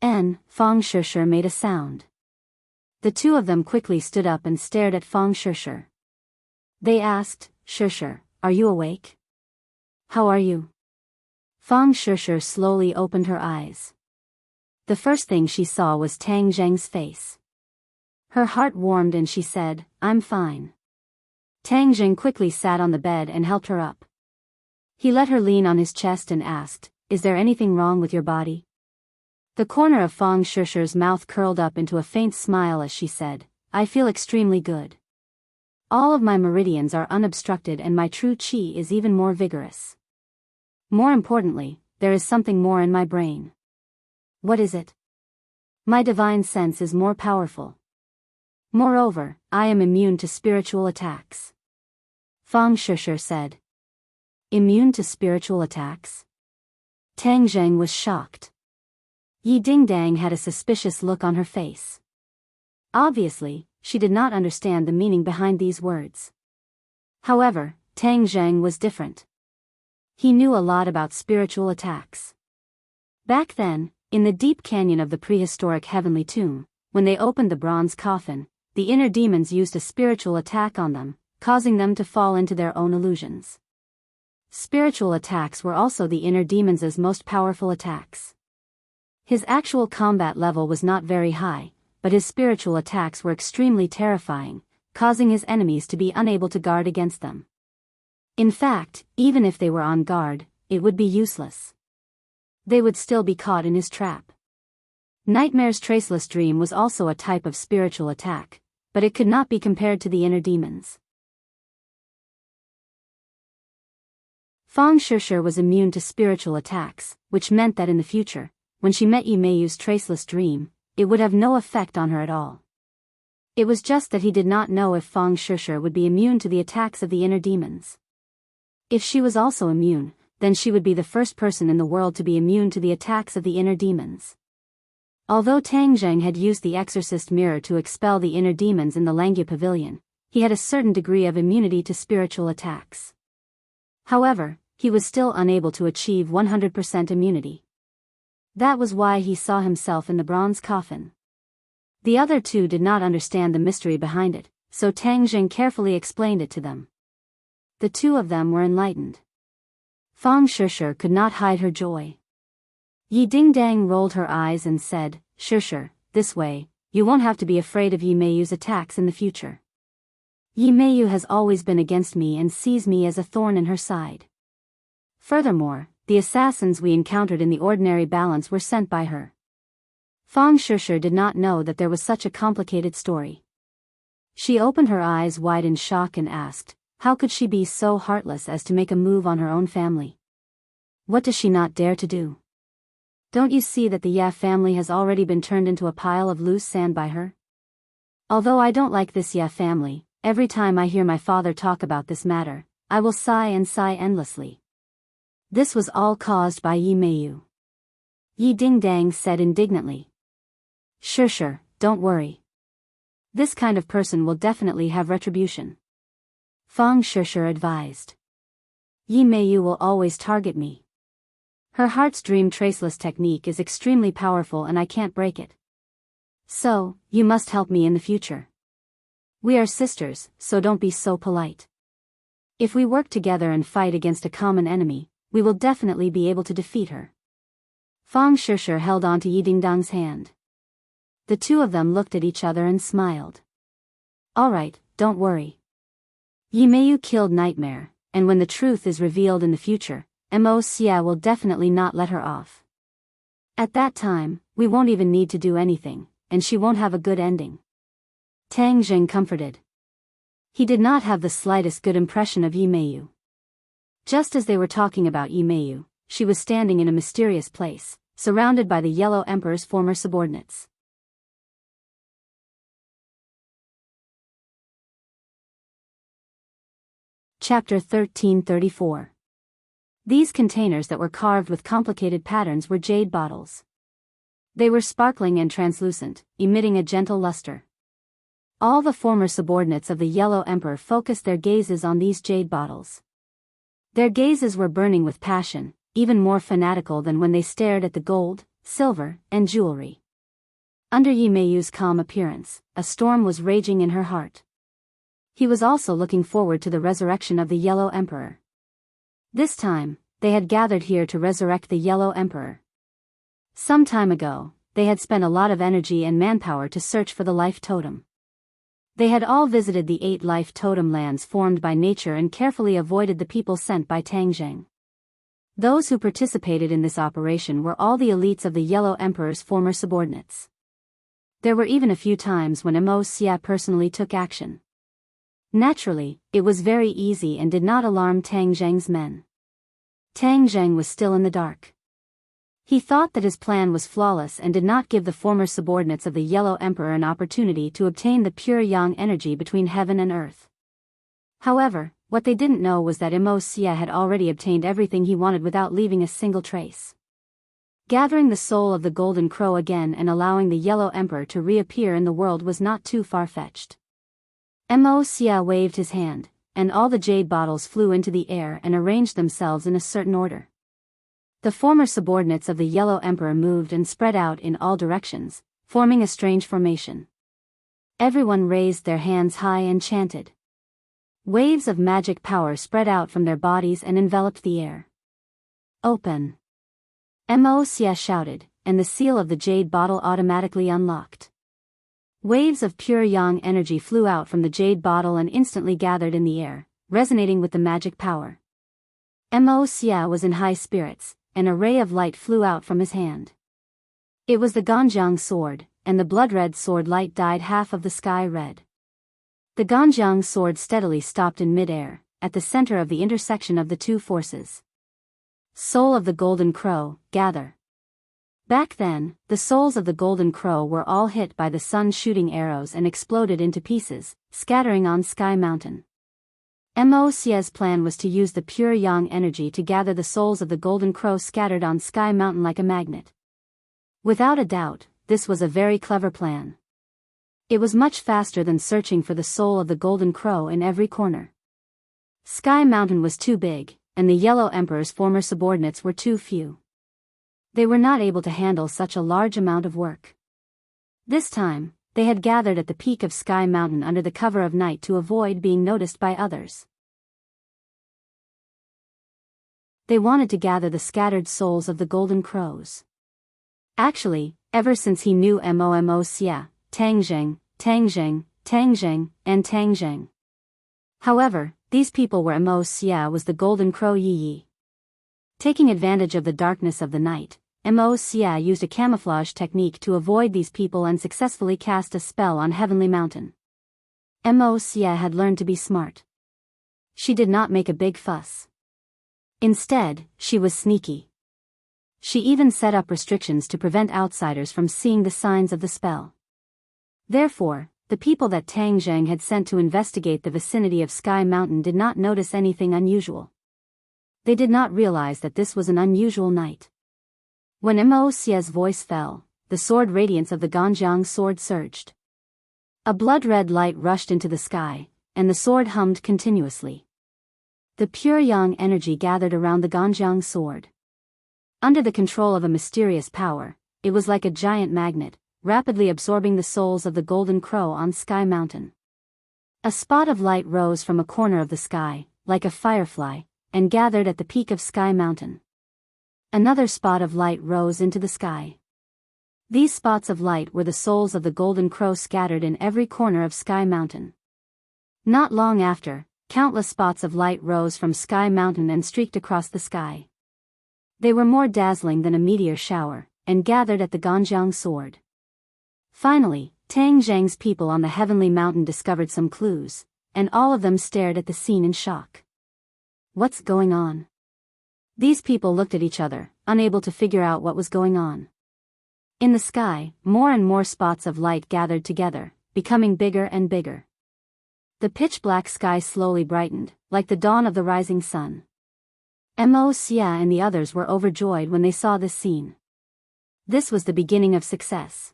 Fang Shishir made a sound. The two of them quickly stood up and stared at Fang Shishir. They asked, Shishir, are you awake? How are you? Fang Shishir slowly opened her eyes. The first thing she saw was Tang Zheng's face. Her heart warmed and she said, I'm fine. Tang Zheng quickly sat on the bed and helped her up. He let her lean on his chest and asked, Is there anything wrong with your body? The corner of Fang Shishir's mouth curled up into a faint smile as she said, I feel extremely good. All of my meridians are unobstructed and my true qi is even more vigorous. More importantly, there is something more in my brain. What is it? My divine sense is more powerful. Moreover, I am immune to spiritual attacks. Fang Shishir said. Immune to spiritual attacks? Tang Zheng was shocked. Yi Dingdang had a suspicious look on her face. Obviously, she did not understand the meaning behind these words. However, Tang Zheng was different. He knew a lot about spiritual attacks. Back then, in the deep canyon of the prehistoric heavenly tomb, when they opened the bronze coffin, the inner demons used a spiritual attack on them, causing them to fall into their own illusions. Spiritual attacks were also the inner demons' most powerful attacks. His actual combat level was not very high, but his spiritual attacks were extremely terrifying, causing his enemies to be unable to guard against them. In fact, even if they were on guard, it would be useless. They would still be caught in his trap. Nightmare's traceless dream was also a type of spiritual attack, but it could not be compared to the inner demons. Fang Shishir was immune to spiritual attacks, which meant that in the future, when she met Yi Meiyu's traceless dream, it would have no effect on her at all. It was just that he did not know if Fang Shishir would be immune to the attacks of the inner demons. If she was also immune, then she would be the first person in the world to be immune to the attacks of the inner demons. Although Tang Zheng had used the exorcist mirror to expel the inner demons in the Langya Pavilion, he had a certain degree of immunity to spiritual attacks. However, he was still unable to achieve 100% immunity. That was why he saw himself in the bronze coffin. The other two did not understand the mystery behind it, so Tang Zheng carefully explained it to them. The two of them were enlightened. Fang Shishir could not hide her joy. Yi Dingdang rolled her eyes and said, "Shishir, this way, you won't have to be afraid of Yi Meiyu's attacks in the future. Yi Meiyu has always been against me and sees me as a thorn in her side. Furthermore, the assassins we encountered in the ordinary balance were sent by her." Fang Shishir did not know that there was such a complicated story. She opened her eyes wide in shock and asked, how could she be so heartless as to make a move on her own family? What does she not dare to do? Don't you see that the Ya family has already been turned into a pile of loose sand by her? Although I don't like this Ya family, every time I hear my father talk about this matter, I will sigh and sigh endlessly. This was all caused by Yi Meiyu. Yi Dingdang said indignantly. Sure, don't worry. This kind of person will definitely have retribution. Fang Shishir advised. Yi Meiyu will always target me. Her heart's dream traceless technique is extremely powerful and I can't break it. So, you must help me in the future. We are sisters, so don't be so polite. If we work together and fight against a common enemy, we will definitely be able to defeat her. Fang Shishir held on to Yi Dingdang's hand. The two of them looked at each other and smiled. Alright, don't worry. Yi Meiyu killed Nightmare, and when the truth is revealed in the future, Mo Xia will definitely not let her off. At that time, we won't even need to do anything, and she won't have a good ending. Tang Zheng comforted. He did not have the slightest good impression of Yi Meiyu. Just as they were talking about Yi Meiyu, she was standing in a mysterious place, surrounded by the Yellow Emperor's former subordinates. Chapter 1334. These containers that were carved with complicated patterns were jade bottles. They were sparkling and translucent, emitting a gentle luster. All the former subordinates of the Yellow Emperor focused their gazes on these jade bottles. Their gazes were burning with passion, even more fanatical than when they stared at the gold, silver, and jewelry. Under Yi Meiyu's calm appearance, a storm was raging in her heart. He was also looking forward to the resurrection of the Yellow Emperor. This time, they had gathered here to resurrect the Yellow Emperor. Some time ago, they had spent a lot of energy and manpower to search for the life totem. They had all visited the 8 life totem lands formed by nature and carefully avoided the people sent by Tang Zheng. Those who participated in this operation were all the elites of the Yellow Emperor's former subordinates. There were even a few times when Mo Xia personally took action. Naturally, it was very easy and did not alarm Tang Zheng's men. Tang Zheng was still in the dark. He thought that his plan was flawless and did not give the former subordinates of the Yellow Emperor an opportunity to obtain the pure yang energy between heaven and earth. However, what they didn't know was that Mo Xia had already obtained everything he wanted without leaving a single trace. Gathering the soul of the Golden Crow again and allowing the Yellow Emperor to reappear in the world was not too far-fetched. Mo Xia waved his hand, and all the jade bottles flew into the air and arranged themselves in a certain order. The former subordinates of the Yellow Emperor moved and spread out in all directions, forming a strange formation. Everyone raised their hands high and chanted. Waves of magic power spread out from their bodies and enveloped the air. Open! Mo Xia shouted, and the seal of the jade bottle automatically unlocked. Waves of pure yang energy flew out from the jade bottle and instantly gathered in the air, resonating with the magic power. Mo Xia was in high spirits. An ray of light flew out from his hand. It was the Ganjiang sword, and the blood-red sword light dyed half of the sky red. The Ganjiang sword steadily stopped in mid-air, at the center of the intersection of the two forces. Soul of the Golden Crow, gather. Back then, the souls of the Golden Crow were all hit by the sun shooting arrows and exploded into pieces, scattering on Sky Mountain. Mo Xia's plan was to use the pure yang energy to gather the souls of the Golden Crow scattered on Sky Mountain like a magnet. Without a doubt, this was a very clever plan. It was much faster than searching for the soul of the Golden Crow in every corner. Sky Mountain was too big, and the Yellow Emperor's former subordinates were too few. They were not able to handle such a large amount of work. This time, they had gathered at the peak of Sky Mountain under the cover of night to avoid being noticed by others. They wanted to gather the scattered souls of the Golden Crows. Actually, ever since he knew Mo Xia, Tangzheng, and Tangzheng. However, these people were Mo Xia was the Golden Crow Yi. Taking advantage of the darkness of the night, Mo Xia used a camouflage technique to avoid these people and successfully cast a spell on Heavenly Mountain. Mo Xia had learned to be smart. She did not make a big fuss. Instead, she was sneaky. She even set up restrictions to prevent outsiders from seeing the signs of the spell. Therefore, the people that Tangzheng had sent to investigate the vicinity of Sky Mountain did not notice anything unusual. They did not realize that this was an unusual night. When Mo Xia's voice fell, the sword radiance of the Ganjiang sword surged. A blood-red light rushed into the sky, and the sword hummed continuously. The pure yang energy gathered around the Ganjiang sword. Under the control of a mysterious power, it was like a giant magnet, rapidly absorbing the souls of the Golden Crow on Sky Mountain. A spot of light rose from a corner of the sky, like a firefly, and gathered at the peak of Sky Mountain. Another spot of light rose into the sky. These spots of light were the souls of the Golden Crow scattered in every corner of Sky Mountain. Not long after, countless spots of light rose from Sky Mountain and streaked across the sky. They were more dazzling than a meteor shower, and gathered at the Ganjiang sword. Finally, Tangzheng's people on the Heavenly Mountain discovered some clues, and all of them stared at the scene in shock. What's going on? These people looked at each other, unable to figure out what was going on. In the sky, more and more spots of light gathered together, becoming bigger and bigger. The pitch-black sky slowly brightened, like the dawn of the rising sun. Mo Xia and the others were overjoyed when they saw this scene. This was the beginning of success.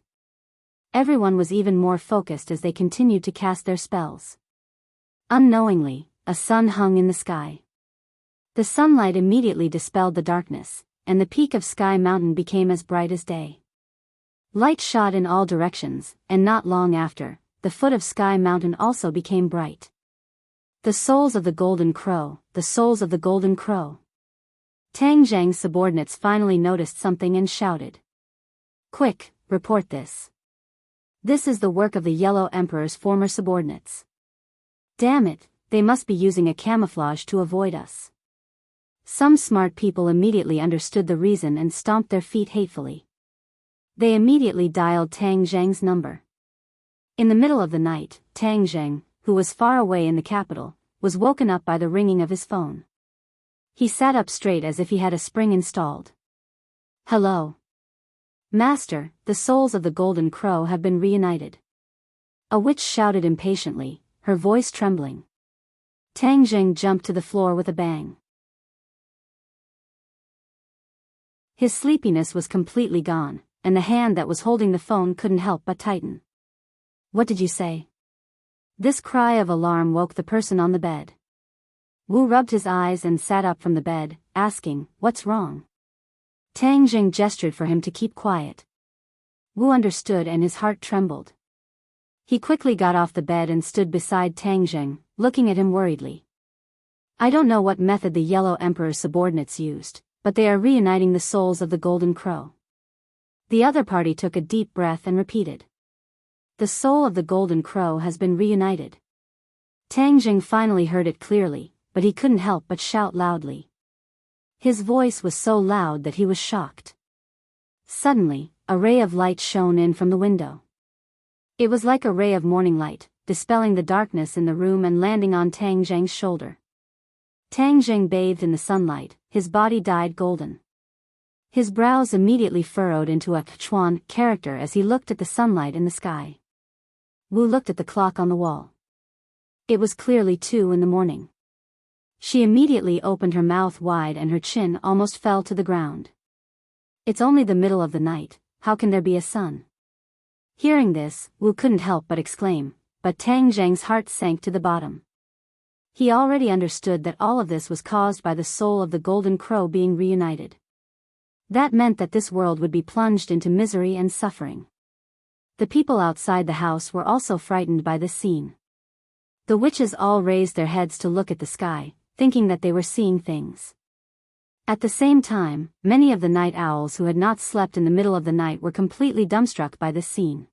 Everyone was even more focused as they continued to cast their spells. Unknowingly, a sun hung in the sky. The sunlight immediately dispelled the darkness, and the peak of Sky Mountain became as bright as day. Light shot in all directions, and not long after, the foot of Sky Mountain also became bright. The souls of the Golden Crow, the souls of the Golden Crow. Tangzheng's subordinates finally noticed something and shouted. Quick, report this. This is the work of the Yellow Emperor's former subordinates. Damn it, they must be using a camouflage to avoid us. Some smart people immediately understood the reason and stomped their feet hatefully. They immediately dialed Tangzheng's number. In the middle of the night, Tangzheng, who was far away in the capital, was woken up by the ringing of his phone. He sat up straight as if he had a spring installed. Hello. Master, the souls of the Golden Crow have been reunited. A witch shouted impatiently, her voice trembling. Tangzheng jumped to the floor with a bang. His sleepiness was completely gone, and the hand that was holding the phone couldn't help but tighten. "What did you say?" This cry of alarm woke the person on the bed. Wu rubbed his eyes and sat up from the bed, asking, "What's wrong?" Tang Jing gestured for him to keep quiet. Wu understood and his heart trembled. He quickly got off the bed and stood beside Tang Jing, looking at him worriedly. "I don't know what method the Yellow Emperor's subordinates used, but they are reuniting the souls of the Golden Crow." The other party took a deep breath and repeated. "The soul of the Golden Crow has been reunited." Tang Jing finally heard it clearly, but he couldn't help but shout loudly. His voice was so loud that he was shocked. Suddenly, a ray of light shone in from the window. It was like a ray of morning light, dispelling the darkness in the room and landing on Tang Jing's shoulder. Tang Jing bathed in the sunlight, his body dyed golden. His brows immediately furrowed into a Chuan character as he looked at the sunlight in the sky. Wu looked at the clock on the wall. It was clearly 2 in the morning. She immediately opened her mouth wide and her chin almost fell to the ground. "It's only the middle of the night, how can there be a sun?" Hearing this, Wu couldn't help but exclaim, but Tang Jing's heart sank to the bottom. He already understood that all of this was caused by the soul of the Golden Crow being reunited. That meant that this world would be plunged into misery and suffering. The people outside the house were also frightened by this scene. The witches all raised their heads to look at the sky, thinking that they were seeing things. At the same time, many of the night owls who had not slept in the middle of the night were completely dumbstruck by this scene.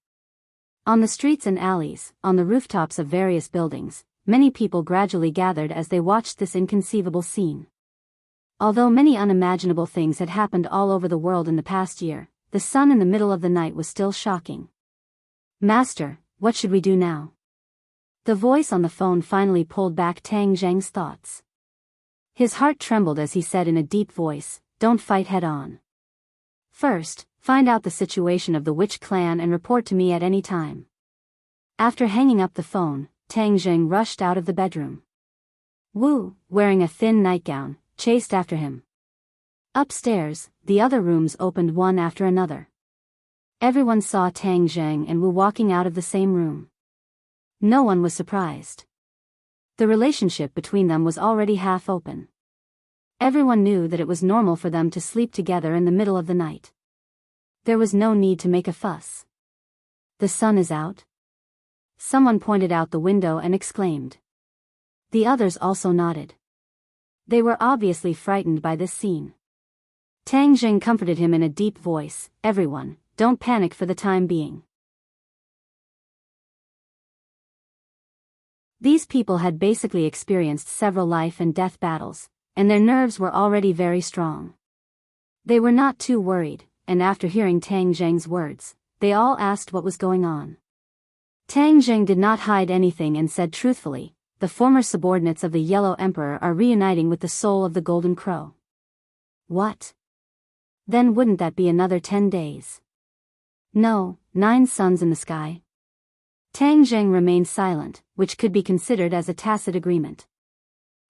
On the streets and alleys, on the rooftops of various buildings, many people gradually gathered as they watched this inconceivable scene. Although many unimaginable things had happened all over the world in the past year, the sun in the middle of the night was still shocking. "Master, what should we do now?" The voice on the phone finally pulled back Tang Jing's thoughts. His heart trembled as he said in a deep voice, "Don't fight head-on. First, find out the situation of the witch clan and report to me at any time." After hanging up the phone, Tang Jing rushed out of the bedroom. Wu, wearing a thin nightgown, chased after him. Upstairs, the other rooms opened one after another. Everyone saw Tang Jing and Wu walking out of the same room. No one was surprised. The relationship between them was already half open. Everyone knew that it was normal for them to sleep together in the middle of the night. There was no need to make a fuss. "The sun is out?" Someone pointed out the window and exclaimed. The others also nodded. They were obviously frightened by this scene. Tang Jing comforted him in a deep voice, "Everyone, don't panic for the time being." These people had basically experienced several life and death battles, and their nerves were already very strong. They were not too worried, and after hearing Tang Jing's words, they all asked what was going on. Tang Jing did not hide anything and said truthfully, "The former subordinates of the Yellow Emperor are reuniting with the soul of the Golden Crow." "What? Then wouldn't that be another 10 days? No, 9 suns in the sky?" Tang Jing remained silent, which could be considered as a tacit agreement.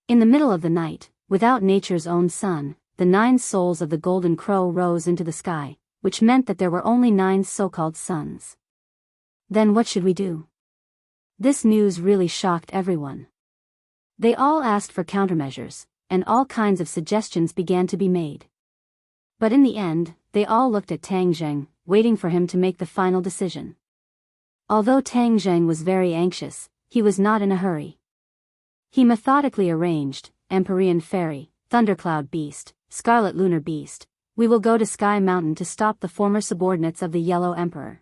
In the middle of the night, without nature's own sun, the 9 souls of the Golden Crow rose into the sky, which meant that there were only 9 so-called suns. Then what should we do? This news really shocked everyone. They all asked for countermeasures, and all kinds of suggestions began to be made. But in the end, they all looked at Tang Jing, waiting for him to make the final decision. Although Tang Jing was very anxious, he was not in a hurry. He methodically arranged, Empyrean Fairy, Thundercloud Beast, Scarlet Lunar Beast, we will go to Sky Mountain to stop the former subordinates of the Yellow Emperor.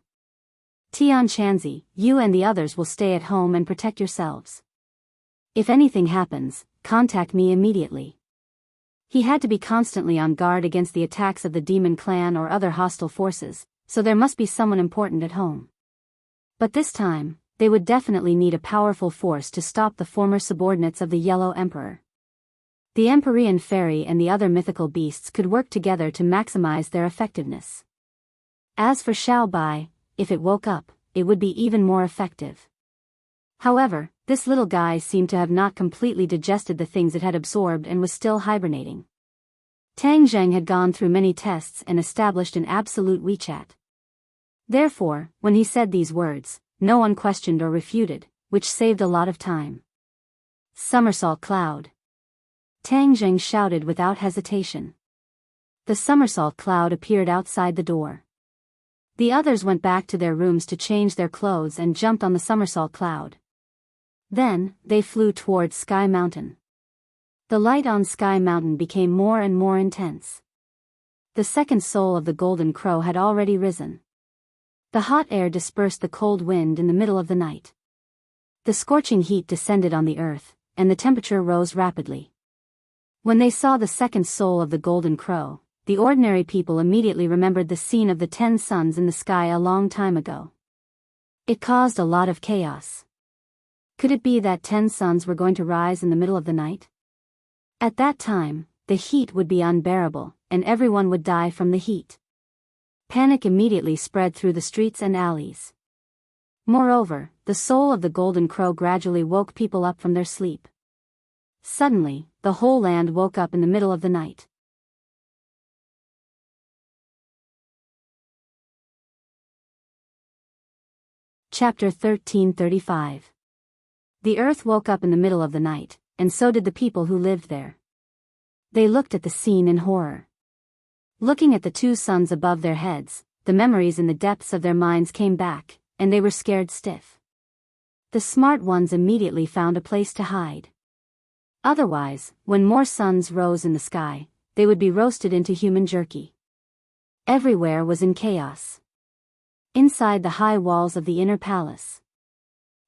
Tian Chanzi, you and the others will stay at home and protect yourselves. If anything happens, contact me immediately. He had to be constantly on guard against the attacks of the Demon Clan or other hostile forces, so there must be someone important at home. But this time, they would definitely need a powerful force to stop the former subordinates of the Yellow Emperor. The Empyrean Fairy and the other mythical beasts could work together to maximize their effectiveness. As for Xiao Bai, if it woke up, it would be even more effective. However, this little guy seemed to have not completely digested the things it had absorbed and was still hibernating. Tang Zheng had gone through many tests and established an absolute WeChat. Therefore, when he said these words, no one questioned or refuted, which saved a lot of time. Somersault cloud. Tang Zheng shouted without hesitation. The somersault cloud appeared outside the door. The others went back to their rooms to change their clothes and jumped on the somersault cloud. Then, they flew towards Sky Mountain. The light on Sky Mountain became more and more intense. The second soul of the golden crow had already risen. The hot air dispersed the cold wind in the middle of the night. The scorching heat descended on the earth, and the temperature rose rapidly. When they saw the second soul of the golden crow, the ordinary people immediately remembered the scene of the 10 suns in the sky a long time ago. It caused a lot of chaos. Could it be that 10 suns were going to rise in the middle of the night? At that time, the heat would be unbearable, and everyone would die from the heat. Panic immediately spread through the streets and alleys. Moreover, the soul of the golden crow gradually woke people up from their sleep. Suddenly, the whole land woke up in the middle of the night. Chapter 1335. The earth woke up in the middle of the night, and so did the people who lived there. They looked at the scene in horror. Looking at the 2 suns above their heads, the memories in the depths of their minds came back, and they were scared stiff. The smart ones immediately found a place to hide. Otherwise, when more suns rose in the sky, they would be roasted into human jerky. Everywhere was in chaos. Inside the high walls of the inner palace,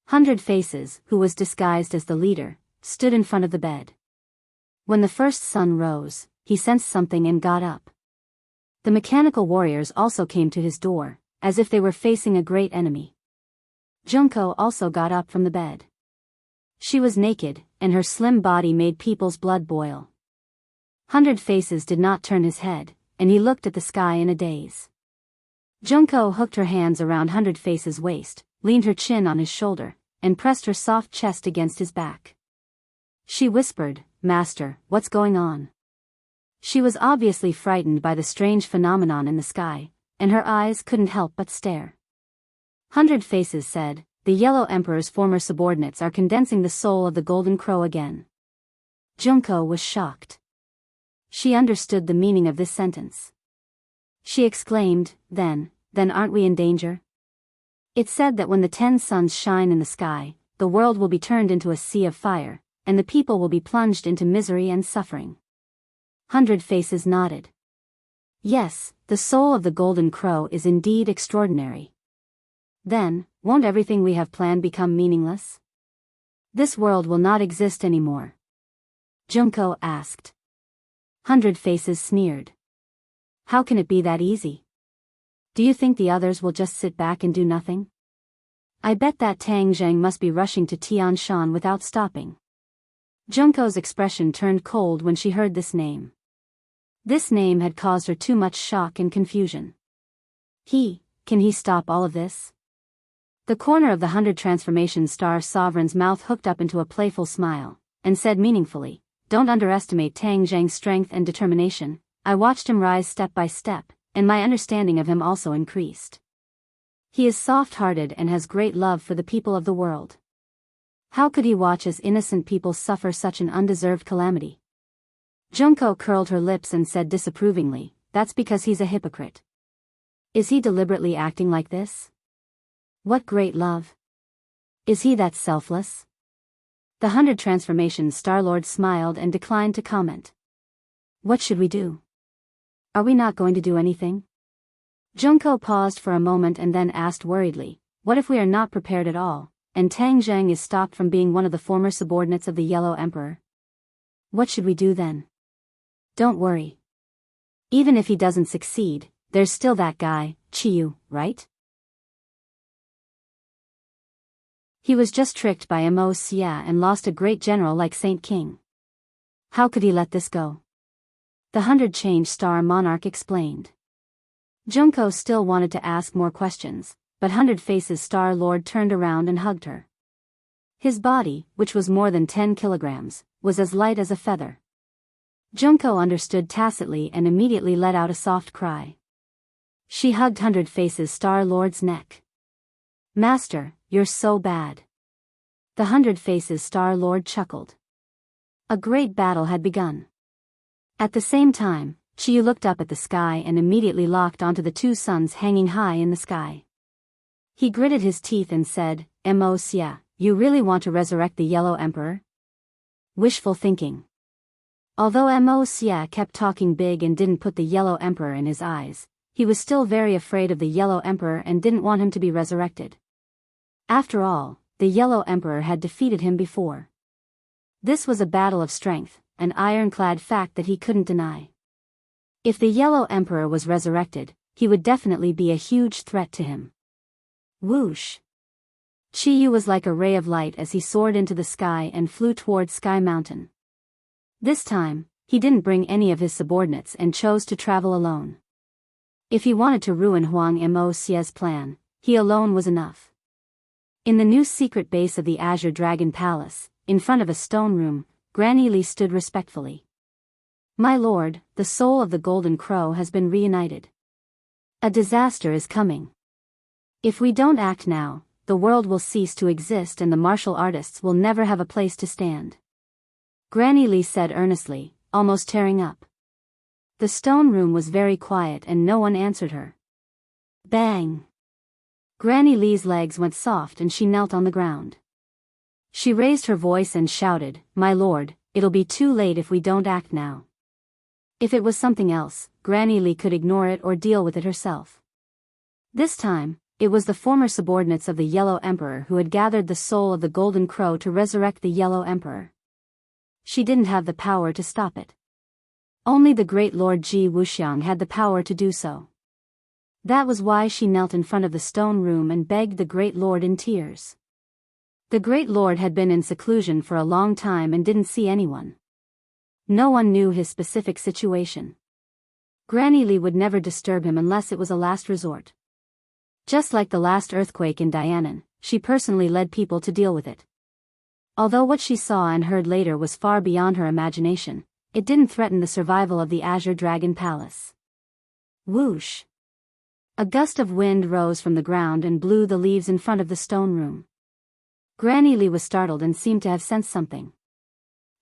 100 Faces, who was disguised as the leader, stood in front of the bed. When the first sun rose, he sensed something and got up. The mechanical warriors also came to his door, as if they were facing a great enemy. Junko also got up from the bed. She was naked, and her slim body made people's blood boil. 100 Faces did not turn his head, and he looked at the sky in a daze. Junko hooked her hands around 100 Faces' waist, leaned her chin on his shoulder, and pressed her soft chest against his back. She whispered, "Master, what's going on?" She was obviously frightened by the strange phenomenon in the sky, and her eyes couldn't help but stare. 100 Faces said, "The Yellow Emperor's former subordinates are condensing the soul of the golden crow again." Junko was shocked. She understood the meaning of this sentence. She exclaimed, then aren't we in danger? It said that when the 10 suns shine in the sky, the world will be turned into a sea of fire, and the people will be plunged into misery and suffering. 100 Faces nodded. Yes, the soul of the golden crow is indeed extraordinary. Then, won't everything we have planned become meaningless? This world will not exist anymore. Junko asked. 100 Faces sneered. How can it be that easy? Do you think the others will just sit back and do nothing? I bet that Tang Zheng must be rushing to Tian Shan without stopping. Junko's expression turned cold when she heard this name. This name had caused her too much shock and confusion. Can he stop all of this? The corner of the 100 Transformation Star Sovereign's mouth hooked up into a playful smile, and said meaningfully, "Don't underestimate Tang Zheng's strength and determination. I watched him rise step by step, and my understanding of him also increased. He is soft-hearted and has great love for the people of the world. How could he watch as innocent people suffer such an undeserved calamity?" Junko curled her lips and said disapprovingly, "That's because he's a hypocrite." Is he deliberately acting like this? What great love! Is he that selfless? The 100 Transformation Star-Lord smiled and declined to comment. What should we do? Are we not going to do anything? Junko paused for a moment and then asked worriedly, what if we are not prepared at all, and Tang Zheng is stopped from being one of the former subordinates of the Yellow Emperor? What should we do then? Don't worry. Even if he doesn't succeed, there's still that guy, Chiyu, right? He was just tricked by Mo Xia and lost a great general like Saint King. How could he let this go? The 100 Change Star Monarch explained. Junko still wanted to ask more questions, but 100 Faces Star Lord turned around and hugged her. His body, which was more than 10 kilograms, was as light as a feather. Junko understood tacitly and immediately let out a soft cry. She hugged Hundred Faces Star-Lord's neck. Master, you're so bad. The Hundred Faces Star-Lord chuckled. A great battle had begun. At the same time, Chiyu looked up at the sky and immediately locked onto the two suns hanging high in the sky. He gritted his teeth and said, Xia, you really want to resurrect the Yellow Emperor? Wishful thinking. Although Xia kept talking big and didn't put the Yellow Emperor in his eyes, he was still very afraid of the Yellow Emperor and didn't want him to be resurrected. After all, the Yellow Emperor had defeated him before. This was a battle of strength, an ironclad fact that he couldn't deny. If the Yellow Emperor was resurrected, he would definitely be a huge threat to him. Whoosh! Chiyu was like a ray of light as he soared into the sky and flew toward Sky Mountain. This time, he didn't bring any of his subordinates and chose to travel alone. If he wanted to ruin Huang Moxia's plan, he alone was enough. In the new secret base of the Azure Dragon Palace, in front of a stone room, Granny Li stood respectfully. My lord, the soul of the Golden Crow has been reunited. A disaster is coming. If we don't act now, the world will cease to exist and the martial artists will never have a place to stand. Granny Li said earnestly, almost tearing up. The stone room was very quiet and no one answered her. Bang! Granny Li's legs went soft and she knelt on the ground. She raised her voice and shouted, My lord, it'll be too late if we don't act now. If it was something else, Granny Li could ignore it or deal with it herself. This time, it was the former subordinates of the Yellow Emperor who had gathered the soul of the Golden Crow to resurrect the Yellow Emperor. She didn't have the power to stop it. Only the great Lord Ji Wuxiang had the power to do so. That was why she knelt in front of the stone room and begged the great lord in tears. The great lord had been in seclusion for a long time and didn't see anyone. No one knew his specific situation. Granny Li would never disturb him unless it was a last resort. Just like the last earthquake in Dianan, she personally led people to deal with it. Although what she saw and heard later was far beyond her imagination, it didn't threaten the survival of the Azure Dragon Palace. Whoosh! A gust of wind rose from the ground and blew the leaves in front of the stone room. Granny Li was startled and seemed to have sensed something.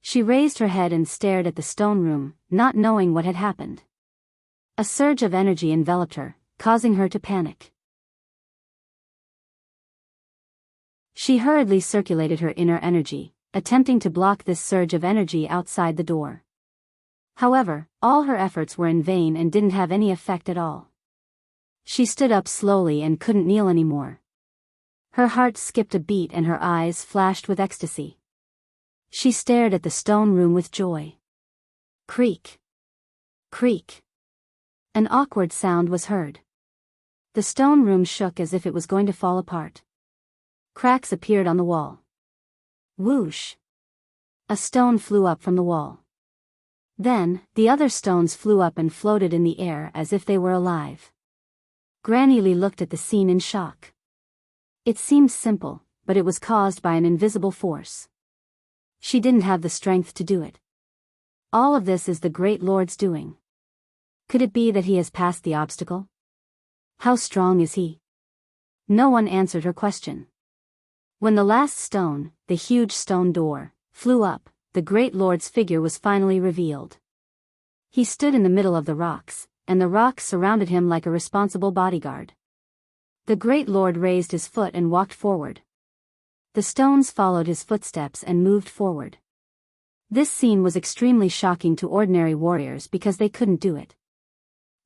She raised her head and stared at the stone room, not knowing what had happened. A surge of energy enveloped her, causing her to panic. She hurriedly circulated her inner energy, attempting to block this surge of energy outside the door. However, all her efforts were in vain and didn't have any effect at all. She stood up slowly and couldn't kneel anymore. Her heart skipped a beat and her eyes flashed with ecstasy. She stared at the stone room with joy. Creak. Creak. An awkward sound was heard. The stone room shook as if it was going to fall apart. Cracks appeared on the wall. Whoosh! A stone flew up from the wall. Then, the other stones flew up and floated in the air as if they were alive. Granny Li looked at the scene in shock. It seemed simple, but it was caused by an invisible force. She didn't have the strength to do it. All of this is the Great Lord's doing. Could it be that he has passed the obstacle? How strong is he? No one answered her question. When the last stone, the huge stone door, flew up, the Great Lord's figure was finally revealed. He stood in the middle of the rocks, and the rocks surrounded him like a responsible bodyguard. The Great Lord raised his foot and walked forward. The stones followed his footsteps and moved forward. This scene was extremely shocking to ordinary warriors because they couldn't do it.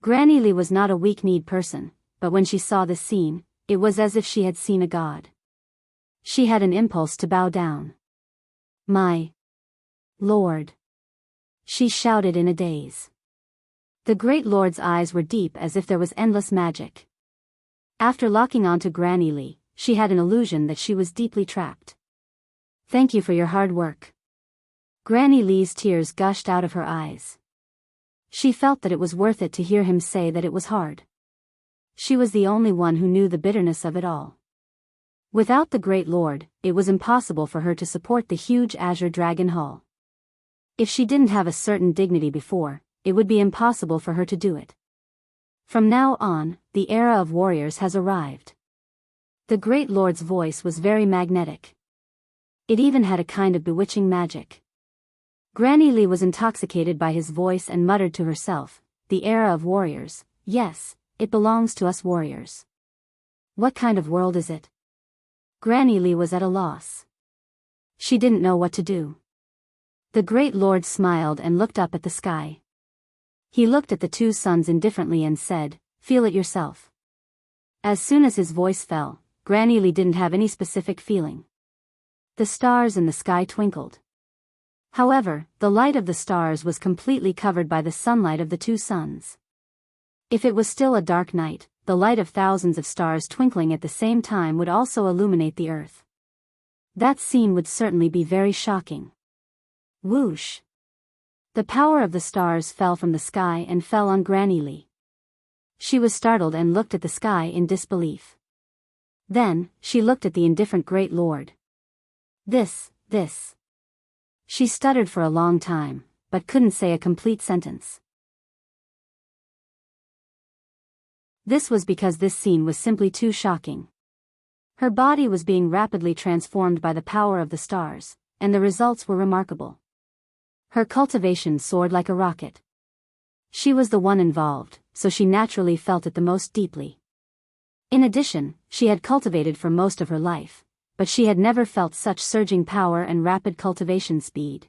Granny Li was not a weak-kneed person, but when she saw this scene, it was as if she had seen a god. She had an impulse to bow down. My Lord! She shouted in a daze. The Great Lord's eyes were deep as if there was endless magic. After locking onto Granny Li, she had an illusion that she was deeply trapped. Thank you for your hard work. Granny Li's tears gushed out of her eyes. She felt that it was worth it to hear him say that it was hard. She was the only one who knew the bitterness of it all. Without the Great Lord, it was impossible for her to support the huge Azure Dragon Hall. If she didn't have a certain dignity before, it would be impossible for her to do it. From now on, the era of warriors has arrived. The great lord's voice was very magnetic. It even had a kind of bewitching magic. Granny Lee was intoxicated by his voice and muttered to herself, "The era of warriors, yes, it belongs to us warriors. What kind of world is it?" Granny Lee was at a loss. She didn't know what to do. The great lord smiled and looked up at the sky. He looked at the two suns indifferently and said, "Feel it yourself." As soon as his voice fell, Granny Lee didn't have any specific feeling. The stars in the sky twinkled. However, the light of the stars was completely covered by the sunlight of the two suns. If it was still a dark night, the light of thousands of stars twinkling at the same time would also illuminate the earth. That scene would certainly be very shocking. Whoosh! The power of the stars fell from the sky and fell on Granny Lee. She was startled and looked at the sky in disbelief. Then, she looked at the indifferent great lord. This. She stuttered for a long time, but couldn't say a complete sentence. This was because this scene was simply too shocking. Her body was being rapidly transformed by the power of the stars, and the results were remarkable. Her cultivation soared like a rocket. She was the one involved, so she naturally felt it the most deeply. In addition, she had cultivated for most of her life, but she had never felt such surging power and rapid cultivation speed.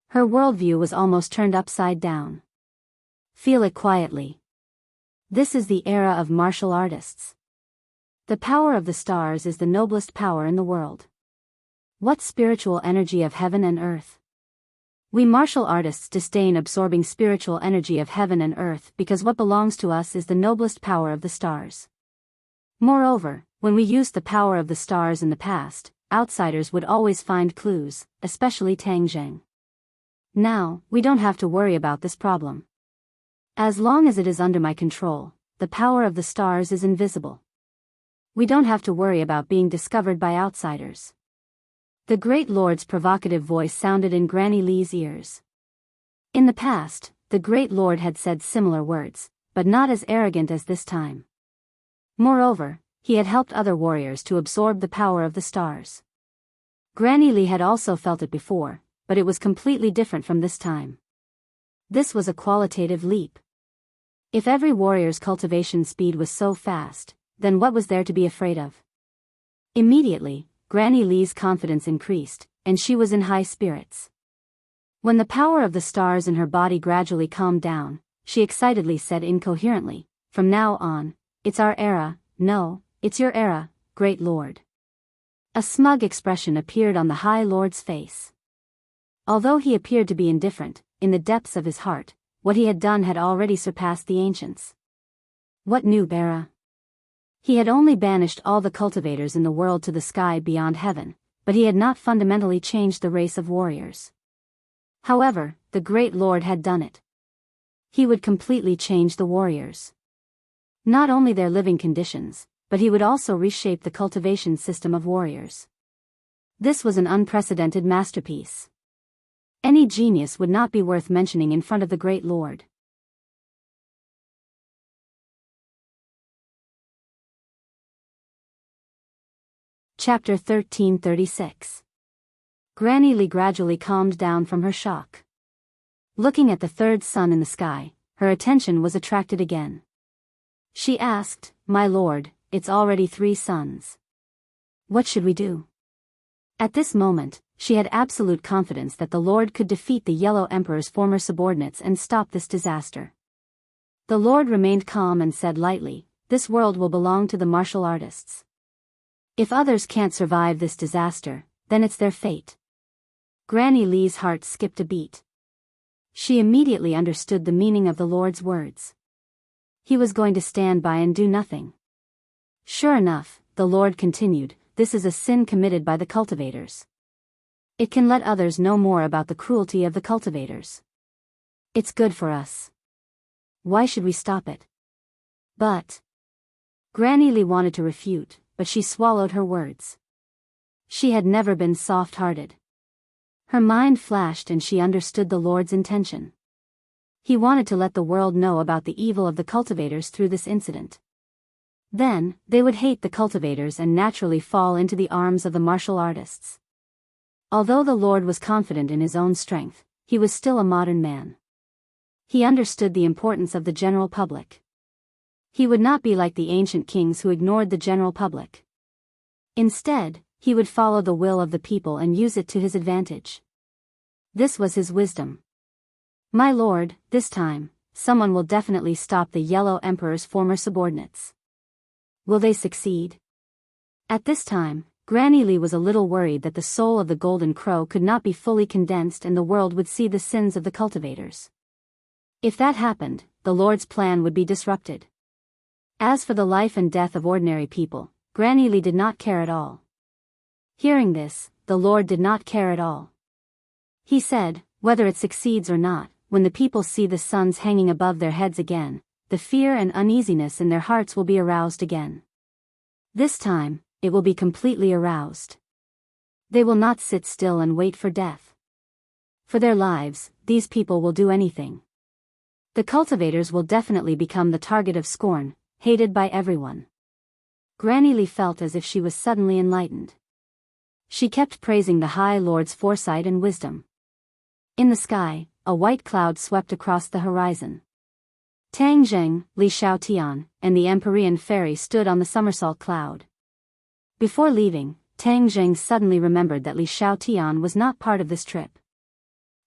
Her worldview was almost turned upside down. Feel it quietly. This is the era of martial artists. The power of the stars is the noblest power in the world. What spiritual energy of heaven and earth? We martial artists disdain absorbing spiritual energy of heaven and earth because what belongs to us is the noblest power of the stars. Moreover, when we used the power of the stars in the past, outsiders would always find clues, especially Tang Zheng. Now, we don't have to worry about this problem. As long as it is under my control, the power of the stars is invisible. We don't have to worry about being discovered by outsiders. The great lord's provocative voice sounded in Granny Lee's ears. In the past, the great lord had said similar words, but not as arrogant as this time. Moreover, he had helped other warriors to absorb the power of the stars. Granny Lee had also felt it before, but it was completely different from this time. This was a qualitative leap. If every warrior's cultivation speed was so fast, then what was there to be afraid of? Immediately, Granny Lee's confidence increased, and she was in high spirits. When the power of the stars in her body gradually calmed down, she excitedly said incoherently, "From now on, it's our era, no, it's your era, great lord." A smug expression appeared on the High Lord's face. Although he appeared to be indifferent, in the depths of his heart, what he had done had already surpassed the ancients. What new era? He had only banished all the cultivators in the world to the sky beyond heaven, but he had not fundamentally changed the race of warriors. However, the great lord had done it. He would completely change the warriors. Not only their living conditions, but he would also reshape the cultivation system of warriors. This was an unprecedented masterpiece. Any genius would not be worth mentioning in front of the great lord. Chapter 1336. Granny Lee gradually calmed down from her shock. Looking at the third sun in the sky, her attention was attracted again. She asked, "My lord, it's already 3 suns. What should we do?" At this moment, she had absolute confidence that the Lord could defeat the Yellow Emperor's former subordinates and stop this disaster. The Lord remained calm and said lightly, "This world will belong to the martial artists. If others can't survive this disaster, then it's their fate." Granny Lee's heart skipped a beat. She immediately understood the meaning of the Lord's words. He was going to stand by and do nothing. Sure enough, the Lord continued, "This is a sin committed by the cultivators. It can let others know more about the cruelty of the cultivators. It's good for us. Why should we stop it?" But Granny Lee wanted to refute, but she swallowed her words. She had never been soft-hearted. Her mind flashed and she understood the Lord's intention. He wanted to let the world know about the evil of the cultivators through this incident. Then, they would hate the cultivators and naturally fall into the arms of the martial artists. Although the Lord was confident in his own strength, he was still a modern man. He understood the importance of the general public. He would not be like the ancient kings who ignored the general public. Instead, he would follow the will of the people and use it to his advantage. This was his wisdom. My lord, this time, someone will definitely stop the Yellow Emperor's former subordinates. Will they succeed? At this time, Granny Lee was a little worried that the soul of the Golden Crow could not be fully condensed and the world would see the sins of the cultivators. If that happened, the Lord's plan would be disrupted. As for the life and death of ordinary people, Granny Lee did not care at all. Hearing this, the Lord did not care at all. He said, whether it succeeds or not, when the people see the suns hanging above their heads again, the fear and uneasiness in their hearts will be aroused again. This time, it will be completely aroused. They will not sit still and wait for death. For their lives, these people will do anything. The cultivators will definitely become the target of scorn, hated by everyone. Granny Lee felt as if she was suddenly enlightened. She kept praising the High Lord's foresight and wisdom. In the sky, a white cloud swept across the horizon. Tang Zheng, Li Xiaotian, and the Empyrean fairy stood on the somersault cloud. Before leaving, Tang Zheng suddenly remembered that Li Xiaotian was not part of this trip.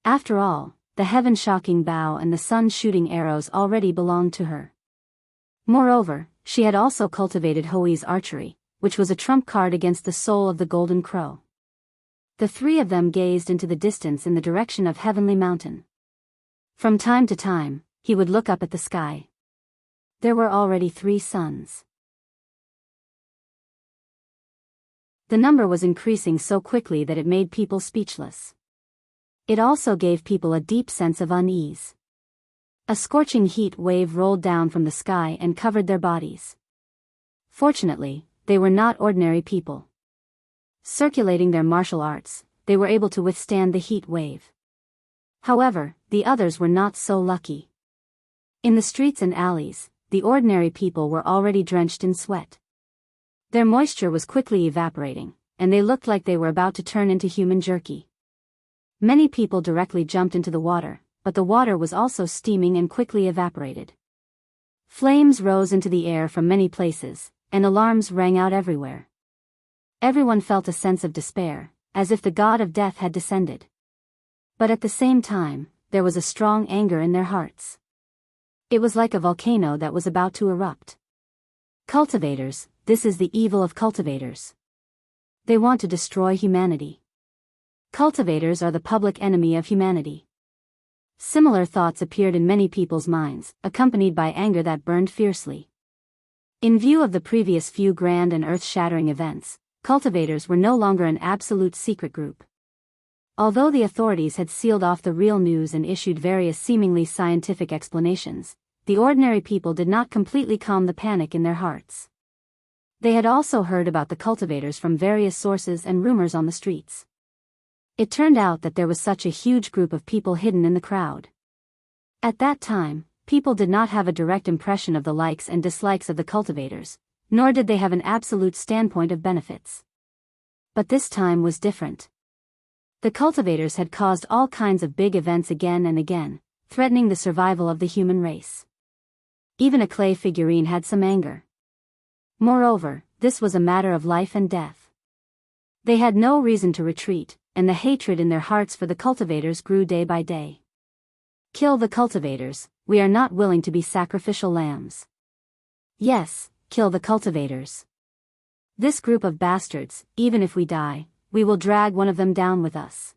After all, the heaven-shocking bow and the sun-shooting arrows already belonged to her. Moreover, she had also cultivated Hoi's archery, which was a trump card against the soul of the Golden Crow. The three of them gazed into the distance in the direction of Heavenly Mountain. From time to time, he would look up at the sky. There were already 3 suns. The number was increasing so quickly that it made people speechless. It also gave people a deep sense of unease. A scorching heat wave rolled down from the sky and covered their bodies. Fortunately, they were not ordinary people. Circulating their martial arts, they were able to withstand the heat wave. However, the others were not so lucky. In the streets and alleys, the ordinary people were already drenched in sweat. Their moisture was quickly evaporating, and they looked like they were about to turn into human jerky. Many people directly jumped into the water, but the water was also steaming and quickly evaporated. Flames rose into the air from many places, and alarms rang out everywhere. Everyone felt a sense of despair, as if the god of death had descended. But at the same time, there was a strong anger in their hearts. It was like a volcano that was about to erupt. Cultivators, this is the evil of cultivators. They want to destroy humanity. Cultivators are the public enemy of humanity. Similar thoughts appeared in many people's minds, accompanied by anger that burned fiercely. In view of the previous few grand and earth-shattering events, cultivators were no longer an absolute secret group. Although the authorities had sealed off the real news and issued various seemingly scientific explanations, the ordinary people did not completely calm the panic in their hearts. They had also heard about the cultivators from various sources and rumors on the streets. It turned out that there was such a huge group of people hidden in the crowd. At that time, people did not have a direct impression of the likes and dislikes of the cultivators, nor did they have an absolute standpoint of benefits. But this time was different. The cultivators had caused all kinds of big events again and again, threatening the survival of the human race. Even a clay figurine had some anger. Moreover, this was a matter of life and death. They had no reason to retreat, and the hatred in their hearts for the cultivators grew day by day. Kill the cultivators, we are not willing to be sacrificial lambs. Yes, kill the cultivators. This group of bastards, even if we die, we will drag one of them down with us.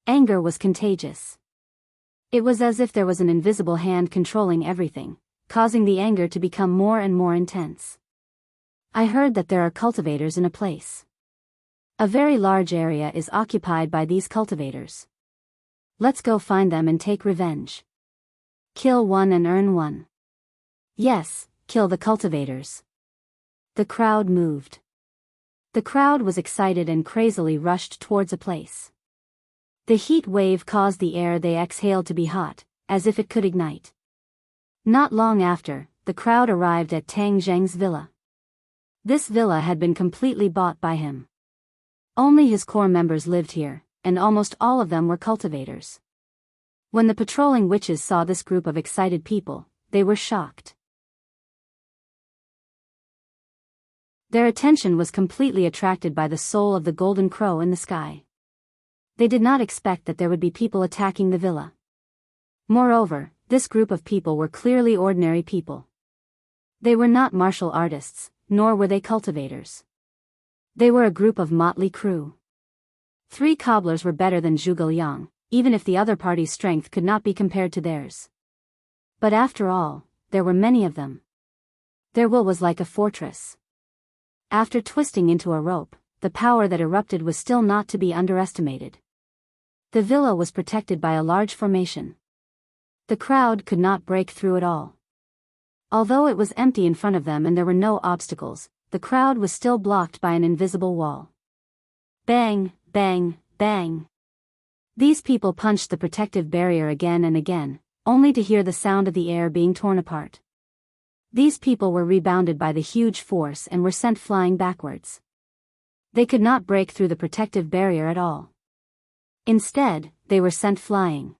Anger was contagious. It was as if there was an invisible hand controlling everything, causing the anger to become more and more intense. I heard that there are cultivators in a place. A very large area is occupied by these cultivators. Let's go find them and take revenge. Kill one and earn one. Yes, kill the cultivators. The crowd moved. The crowd was excited and crazily rushed towards a place. The heat wave caused the air they exhaled to be hot, as if it could ignite. Not long after, the crowd arrived at Tang Zheng's villa. This villa had been completely bought by him. Only his core members lived here, and almost all of them were cultivators. When the patrolling witches saw this group of excited people, they were shocked. Their attention was completely attracted by the soul of the golden crow in the sky. They did not expect that there would be people attacking the villa. Moreover, this group of people were clearly ordinary people. They were not martial artists, nor were they cultivators. They were a group of motley crew. 3 cobblers were better than Zhuge Liang, even if the other party's strength could not be compared to theirs. But after all, there were many of them. Their will was like a fortress. After twisting into a rope, the power that erupted was still not to be underestimated. The villa was protected by a large formation. The crowd could not break through it all. Although it was empty in front of them and there were no obstacles, the crowd was still blocked by an invisible wall. Bang, bang, bang. These people punched the protective barrier again and again, only to hear the sound of the air being torn apart. These people were rebounded by the huge force and were sent flying backwards. They could not break through the protective barrier at all. Instead, they were sent flying.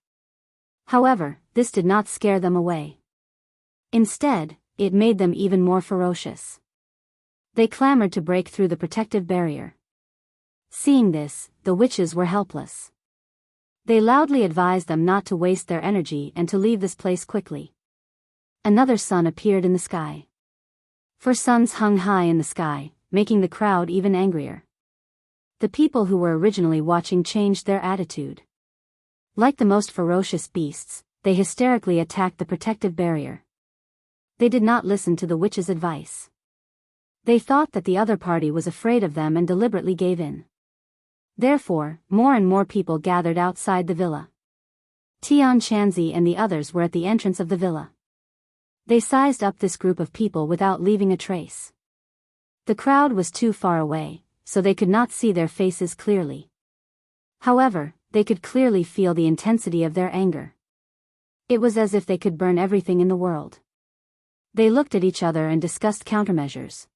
However, this did not scare them away. Instead, it made them even more ferocious. They clamored to break through the protective barrier. Seeing this, the witches were helpless. They loudly advised them not to waste their energy and to leave this place quickly. Another sun appeared in the sky. 4 suns hung high in the sky, making the crowd even angrier. The people who were originally watching changed their attitude. Like the most ferocious beasts, they hysterically attacked the protective barrier. They did not listen to the witch's advice. They thought that the other party was afraid of them and deliberately gave in. Therefore, more and more people gathered outside the villa. Tian Chanzi and the others were at the entrance of the villa. They sized up this group of people without leaving a trace. The crowd was too far away, so they could not see their faces clearly. However, they could clearly feel the intensity of their anger. It was as if they could burn everything in the world. They looked at each other and discussed countermeasures.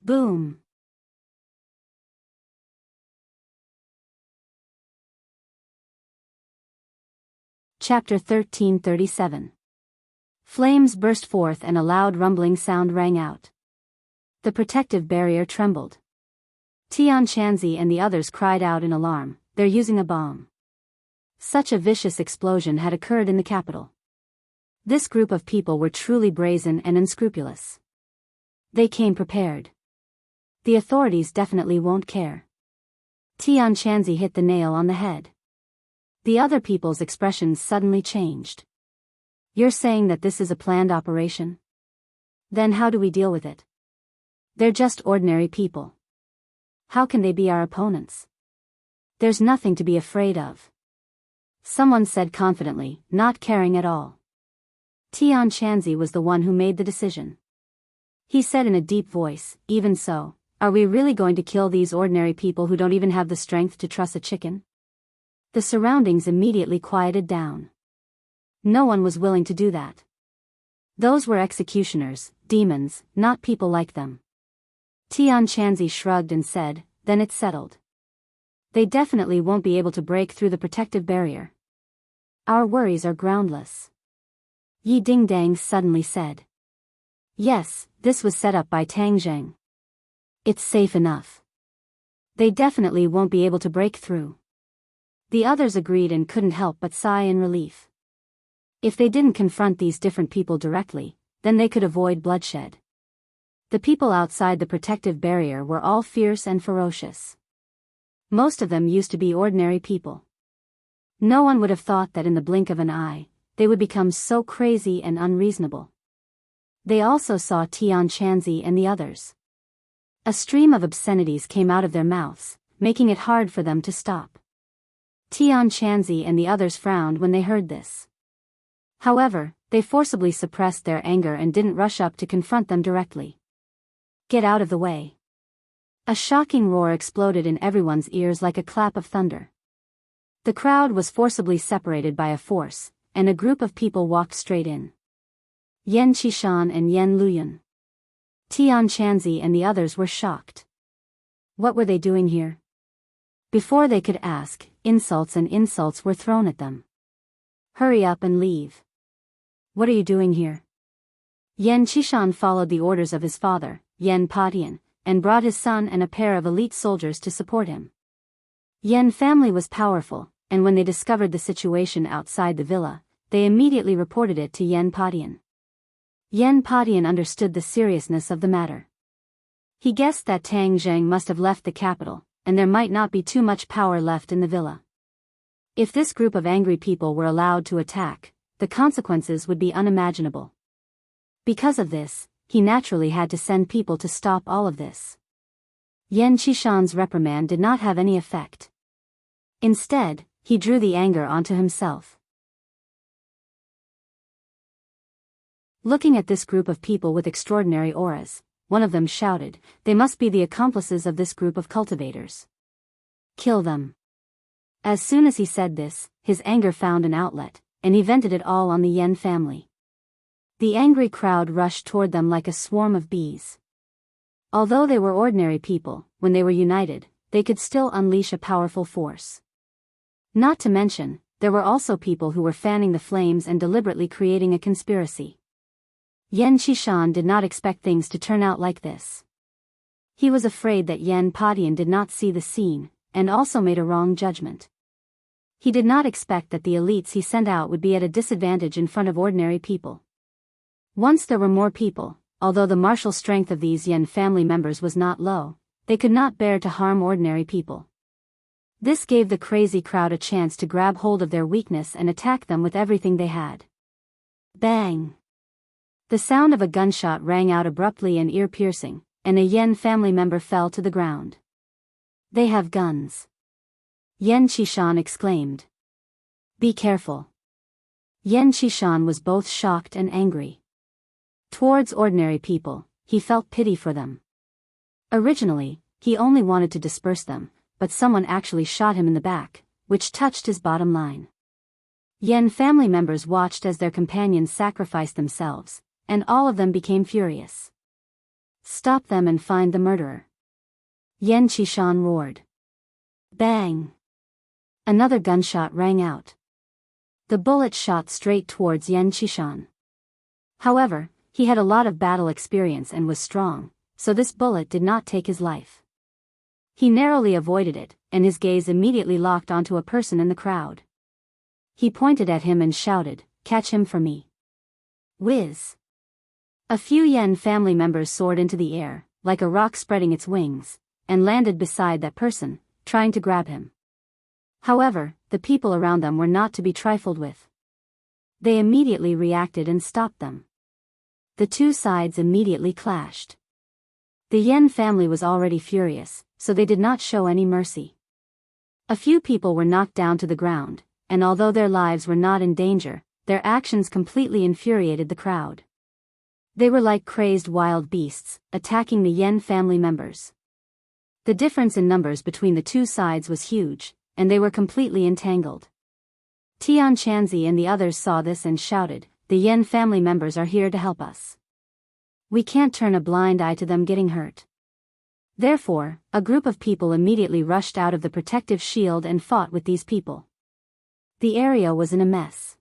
Boom! Chapter 1337. Flames burst forth and a loud rumbling sound rang out. The protective barrier trembled. Tian Chanzi and the others cried out in alarm, "They're using a bomb." Such a vicious explosion had occurred in the capital. This group of people were truly brazen and unscrupulous. They came prepared. The authorities definitely won't care. Tian Chanzi hit the nail on the head. The other people's expressions suddenly changed. You're saying that this is a planned operation? Then how do we deal with it? They're just ordinary people. How can they be our opponents? There's nothing to be afraid of. Someone said confidently, not caring at all. Tian Chanzi was the one who made the decision. He said in a deep voice, "Even so, are we really going to kill these ordinary people who don't even have the strength to truss a chicken?" The surroundings immediately quieted down. No one was willing to do that. Those were executioners, demons, not people like them. Tian Chanzi shrugged and said, "Then it's settled. They definitely won't be able to break through the protective barrier. Our worries are groundless." Yi Dingdang suddenly said. "Yes, this was set up by Tang Zheng. It's safe enough. They definitely won't be able to break through." The others agreed and couldn't help but sigh in relief. If they didn't confront these different people directly, then they could avoid bloodshed. The people outside the protective barrier were all fierce and ferocious. Most of them used to be ordinary people. No one would have thought that in the blink of an eye, they would become so crazy and unreasonable. They also saw Tian Chanzi and the others. A stream of obscenities came out of their mouths, making it hard for them to stop. Tian Chanzi and the others frowned when they heard this. However, they forcibly suppressed their anger and didn't rush up to confront them directly. "Get out of the way." A shocking roar exploded in everyone's ears like a clap of thunder. The crowd was forcibly separated by a force, and a group of people walked straight in. Yan Qishan and Yan Luyan. Tian Chanzi and the others were shocked. What were they doing here? Before they could ask, insults were thrown at them. Hurry up and leave. What are you doing here? Yan Qishan followed the orders of his father, Yan Patian, and brought his son and a pair of elite soldiers to support him. Yan family was powerful, and when they discovered the situation outside the villa, they immediately reported it to Yan Patian. Yan Patian understood the seriousness of the matter. He guessed that Tang Zheng must have left the capital, and there might not be too much power left in the villa. If this group of angry people were allowed to attack, the consequences would be unimaginable. Because of this, he naturally had to send people to stop all of this. Yan Qishan's reprimand did not have any effect. Instead, he drew the anger onto himself. Looking at this group of people with extraordinary auras, one of them shouted, "They must be the accomplices of this group of cultivators. Kill them." As soon as he said this, his anger found an outlet, and he vented it all on the Yan family. The angry crowd rushed toward them like a swarm of bees. Although they were ordinary people, when they were united, they could still unleash a powerful force. Not to mention, there were also people who were fanning the flames and deliberately creating a conspiracy. Yan Qishan did not expect things to turn out like this. He was afraid that Yan Patian did not see the scene, and also made a wrong judgment. He did not expect that the elites he sent out would be at a disadvantage in front of ordinary people. Once there were more people, although the martial strength of these Yan family members was not low, they could not bear to harm ordinary people. This gave the crazy crowd a chance to grab hold of their weakness and attack them with everything they had. Bang! The sound of a gunshot rang out abruptly and ear-piercing, and a Yan family member fell to the ground. They have guns. Yan Qishan exclaimed. Be careful. Yan Qishan was both shocked and angry. Towards ordinary people, he felt pity for them. Originally, he only wanted to disperse them, but someone actually shot him in the back, which touched his bottom line. Yan family members watched as their companions sacrificed themselves, and all of them became furious. Stop them and find the murderer. Yan Qishan roared. Bang! Another gunshot rang out. The bullet shot straight towards Yan Qishan. However, he had a lot of battle experience and was strong, so this bullet did not take his life. He narrowly avoided it, and his gaze immediately locked onto a person in the crowd. He pointed at him and shouted, "Catch him for me." Whiz! A few Yan family members soared into the air, like a rock spreading its wings, and landed beside that person, trying to grab him. However, the people around them were not to be trifled with. They immediately reacted and stopped them. The two sides immediately clashed. The Yan family was already furious, so they did not show any mercy. A few people were knocked down to the ground, and although their lives were not in danger, their actions completely infuriated the crowd. They were like crazed wild beasts, attacking the Yan family members. The difference in numbers between the two sides was huge, and they were completely entangled. Tian Chanzi and the others saw this and shouted, "The Yan family members are here to help us. We can't turn a blind eye to them getting hurt." Therefore, a group of people immediately rushed out of the protective shield and fought with these people. The area was in a mess.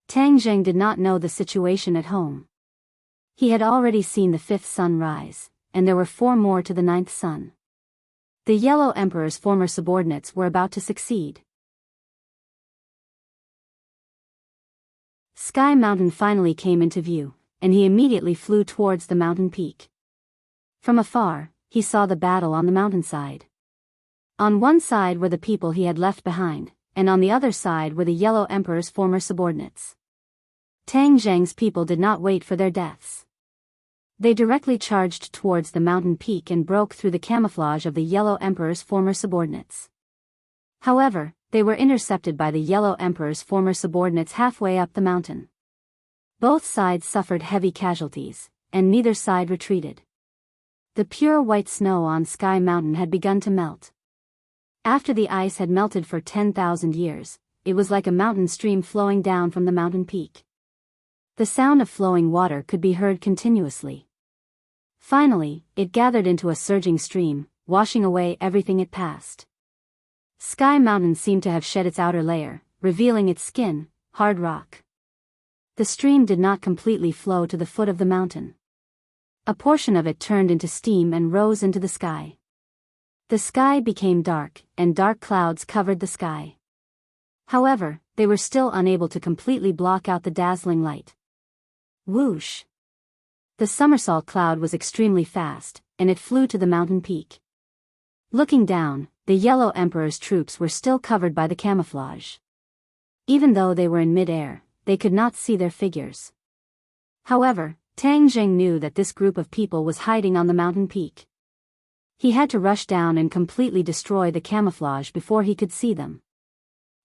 Tang Zheng did not know the situation at home. He had already seen the 5th sun rise, and there were 4 more to the 9th sun. The Yellow Emperor's former subordinates were about to succeed. Sky Mountain finally came into view, and he immediately flew towards the mountain peak. From afar, he saw the battle on the mountainside. On one side were the people he had left behind, and on the other side were the Yellow Emperor's former subordinates. Tang Zheng's people did not wait for their deaths. They directly charged towards the mountain peak and broke through the camouflage of the Yellow Emperor's former subordinates. However, they were intercepted by the Yellow Emperor's former subordinates halfway up the mountain. Both sides suffered heavy casualties, and neither side retreated. The pure white snow on Sky Mountain had begun to melt. After the ice had melted for 10,000 years, it was like a mountain stream flowing down from the mountain peak. The sound of flowing water could be heard continuously. Finally, it gathered into a surging stream, washing away everything it passed. Sky Mountain seemed to have shed its outer layer, revealing its skin, hard rock. The stream did not completely flow to the foot of the mountain. A portion of it turned into steam and rose into the sky. The sky became dark, and dark clouds covered the sky. However, they were still unable to completely block out the dazzling light. Whoosh! The somersault cloud was extremely fast, and it flew to the mountain peak. Looking down, the Yellow Emperor's troops were still covered by the camouflage. Even though they were in mid-air, they could not see their figures. However, Tang Jing knew that this group of people was hiding on the mountain peak. He had to rush down and completely destroy the camouflage before he could see them.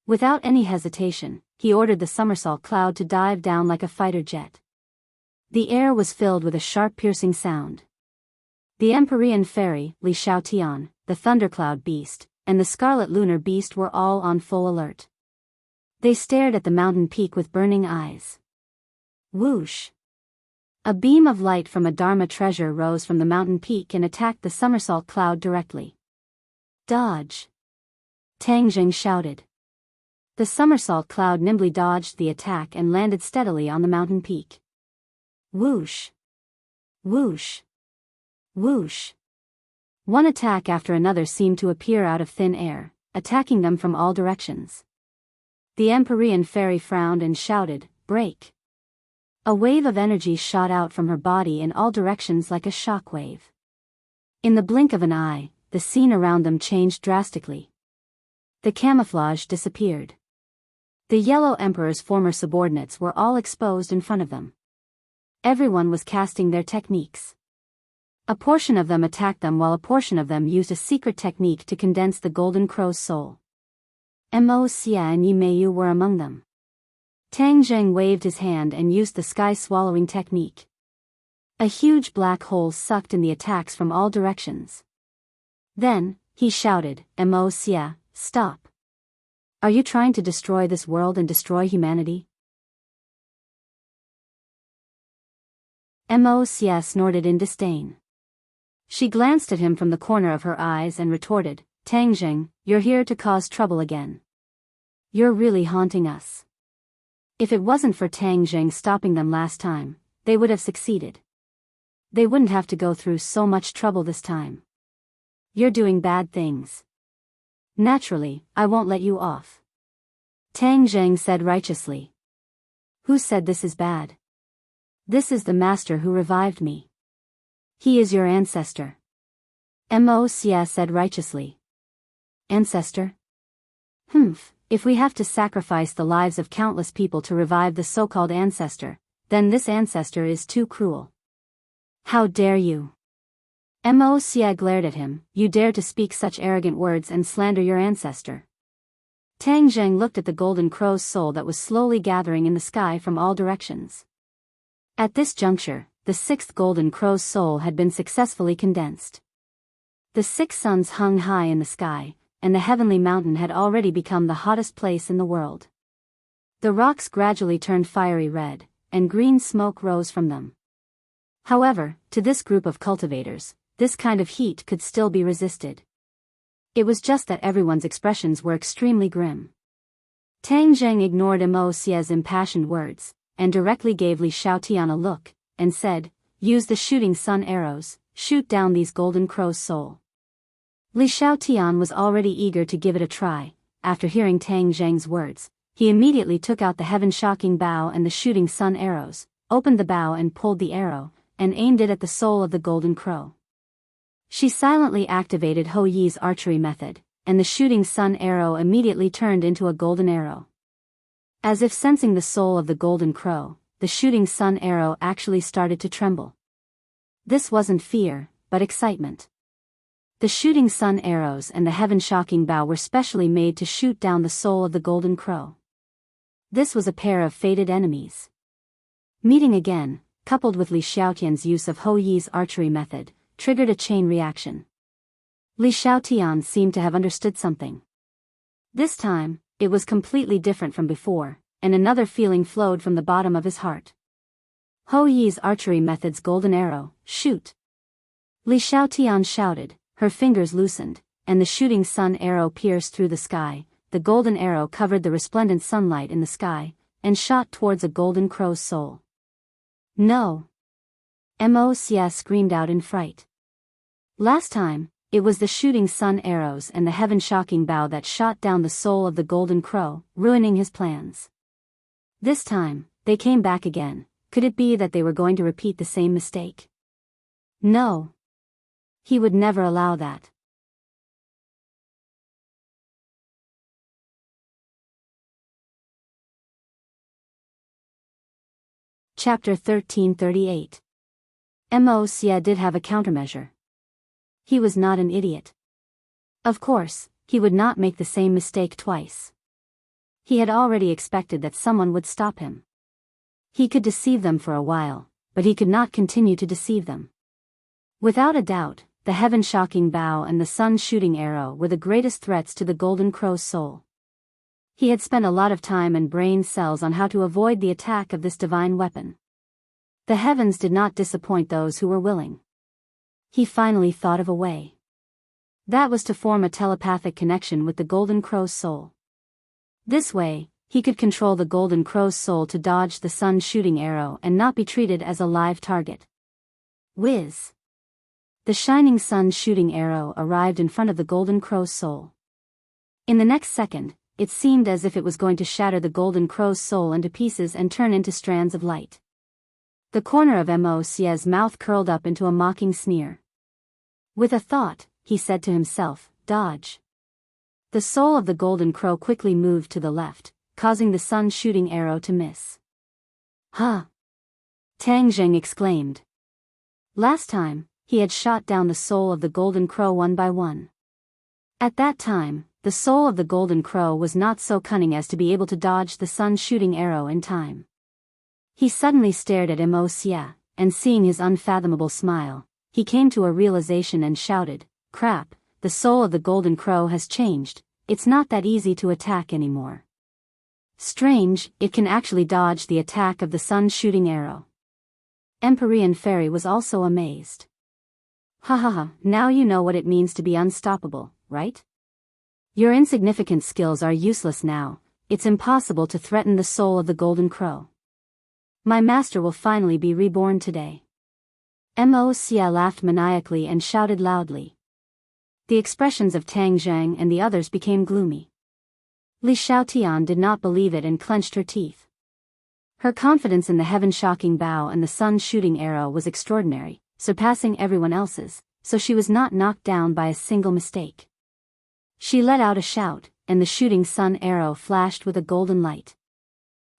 Without any hesitation, he ordered the somersault cloud to dive down like a fighter jet. The air was filled with a sharp piercing sound. The Empyrean Fairy, Li Xiaotian, the Thundercloud Beast, and the Scarlet Lunar Beast were all on full alert. They stared at the mountain peak with burning eyes. Whoosh! A beam of light from a Dharma treasure rose from the mountain peak and attacked the somersault cloud directly. Dodge! Tang Jing shouted. The somersault cloud nimbly dodged the attack and landed steadily on the mountain peak. Whoosh! Whoosh! Whoosh! One attack after another seemed to appear out of thin air, attacking them from all directions. The Empyrean Fairy frowned and shouted, "Break!" A wave of energy shot out from her body in all directions like a shock wave. In the blink of an eye, the scene around them changed drastically. The camouflage disappeared. The Yellow Emperor's former subordinates were all exposed in front of them. Everyone was casting their techniques. A portion of them attacked them while a portion of them used a secret technique to condense the Golden Crow's soul. Mo Xia and Yi Meiyu were among them. Tang Zheng waved his hand and used the sky-swallowing technique. A huge black hole sucked in the attacks from all directions. Then, he shouted, "Mo Xia, stop! Are you trying to destroy this world and destroy humanity?" Mo Xia snorted in disdain. She glanced at him from the corner of her eyes and retorted, "Tang Zheng, you're here to cause trouble again. You're really haunting us." If it wasn't for Tang Zheng stopping them last time, they would have succeeded. They wouldn't have to go through so much trouble this time. You're doing bad things. Naturally, I won't let you off. Tang Zheng said righteously. Who said this is bad? This is the master who revived me. He is your ancestor. Mo Xia said righteously. Ancestor? If we have to sacrifice the lives of countless people to revive the so-called ancestor, then this ancestor is too cruel. How dare you? Mo Xia glared at him, you dare to speak such arrogant words and slander your ancestor. Tang Zheng looked at the Golden Crow's soul that was slowly gathering in the sky from all directions. At this juncture, the sixth Golden Crow's soul had been successfully condensed. The 6 suns hung high in the sky, and the heavenly mountain had already become the hottest place in the world. The rocks gradually turned fiery red, and green smoke rose from them. However, to this group of cultivators, this kind of heat could still be resisted. It was just that everyone's expressions were extremely grim. Tang Zheng ignored Mo Xia's impassioned words, and directly gave Li Xiaotian a look, and said, "Use the shooting sun arrows, shoot down these Golden Crow's soul." Li Xiaotian was already eager to give it a try. After hearing Tang Zheng's words, he immediately took out the heaven-shocking bow and the shooting sun arrows, opened the bow and pulled the arrow, and aimed it at the soul of the Golden Crow. She silently activated Ho Yi's archery method, and the shooting sun arrow immediately turned into a golden arrow. As if sensing the soul of the Golden Crow, the shooting sun arrow actually started to tremble. This wasn't fear, but excitement. The shooting sun arrows and the heaven-shocking bow were specially made to shoot down the soul of the Golden Crow. This was a pair of fated enemies. Meeting again, coupled with Li Xiaotian's use of Ho Yi's archery method, triggered a chain reaction. Li Xiaotian seemed to have understood something. This time, it was completely different from before, and another feeling flowed from the bottom of his heart. Hou Yi's archery method's golden arrow, shoot! Li Xiaotian shouted, her fingers loosened, and the shooting sun arrow pierced through the sky. The golden arrow covered the resplendent sunlight in the sky, and shot towards a golden crow's soul. No! Mo Xia screamed out in fright. Last time, it was the shooting sun arrows and the heaven-shocking bow that shot down the soul of the golden crow, ruining his plans. This time, they came back again. Could it be that they were going to repeat the same mistake? No. He would never allow that. Chapter 1338. Mo Xia did have a countermeasure. He was not an idiot. Of course, he would not make the same mistake twice. He had already expected that someone would stop him. He could deceive them for a while, but he could not continue to deceive them. Without a doubt, the heaven-shocking bow and the sun-shooting arrow were the greatest threats to the golden crow's soul. He had spent a lot of time and brain cells on how to avoid the attack of this divine weapon. The heavens did not disappoint those who were willing. He finally thought of a way. That was to form a telepathic connection with the golden crow's soul. This way, he could control the golden crow's soul to dodge the sun-shooting arrow and not be treated as a live target. Whiz! The shining sun-shooting arrow arrived in front of the golden crow's soul. In the next second, it seemed as if it was going to shatter the golden crow's soul into pieces and turn into strands of light. The corner of Mo Xia's mouth curled up into a mocking sneer. With a thought, he said to himself, "Dodge." The soul of the golden crow quickly moved to the left, causing the sun-shooting arrow to miss. "Huh!" Tang Zheng exclaimed. Last time, he had shot down the soul of the golden crow one by one. At that time, the soul of the golden crow was not so cunning as to be able to dodge the sun-shooting arrow in time. He suddenly stared at Mo Xia, and seeing his unfathomable smile, he came to a realization and shouted, "Crap, the soul of the golden crow has changed, it's not that easy to attack anymore. Strange, it can actually dodge the attack of the sun-shooting arrow." Empyrean Fairy was also amazed. "Ha ha ha, now you know what it means to be unstoppable, right? Your insignificant skills are useless now, it's impossible to threaten the soul of the golden crow. My master will finally be reborn today." Mo Xia laughed maniacally and shouted loudly. The expressions of Tang Zheng and the others became gloomy. Li Xiaotian did not believe it and clenched her teeth. Her confidence in the heaven-shocking bow and the sun-shooting arrow was extraordinary, surpassing everyone else's, so she was not knocked down by a single mistake. She let out a shout, and the shooting sun arrow flashed with a golden light.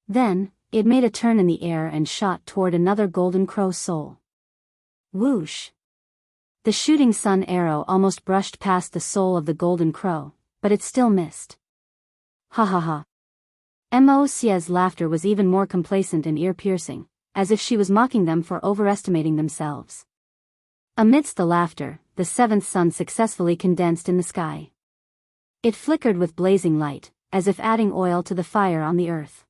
Then, it made a turn in the air and shot toward another golden crow soul. Whoosh! The shooting sun arrow almost brushed past the soul of the golden crow, but it still missed. Ha ha ha! Mo Xia's laughter was even more complacent and ear-piercing, as if she was mocking them for overestimating themselves. Amidst the laughter, the seventh sun successfully condensed in the sky. It flickered with blazing light, as if adding oil to the fire on the earth.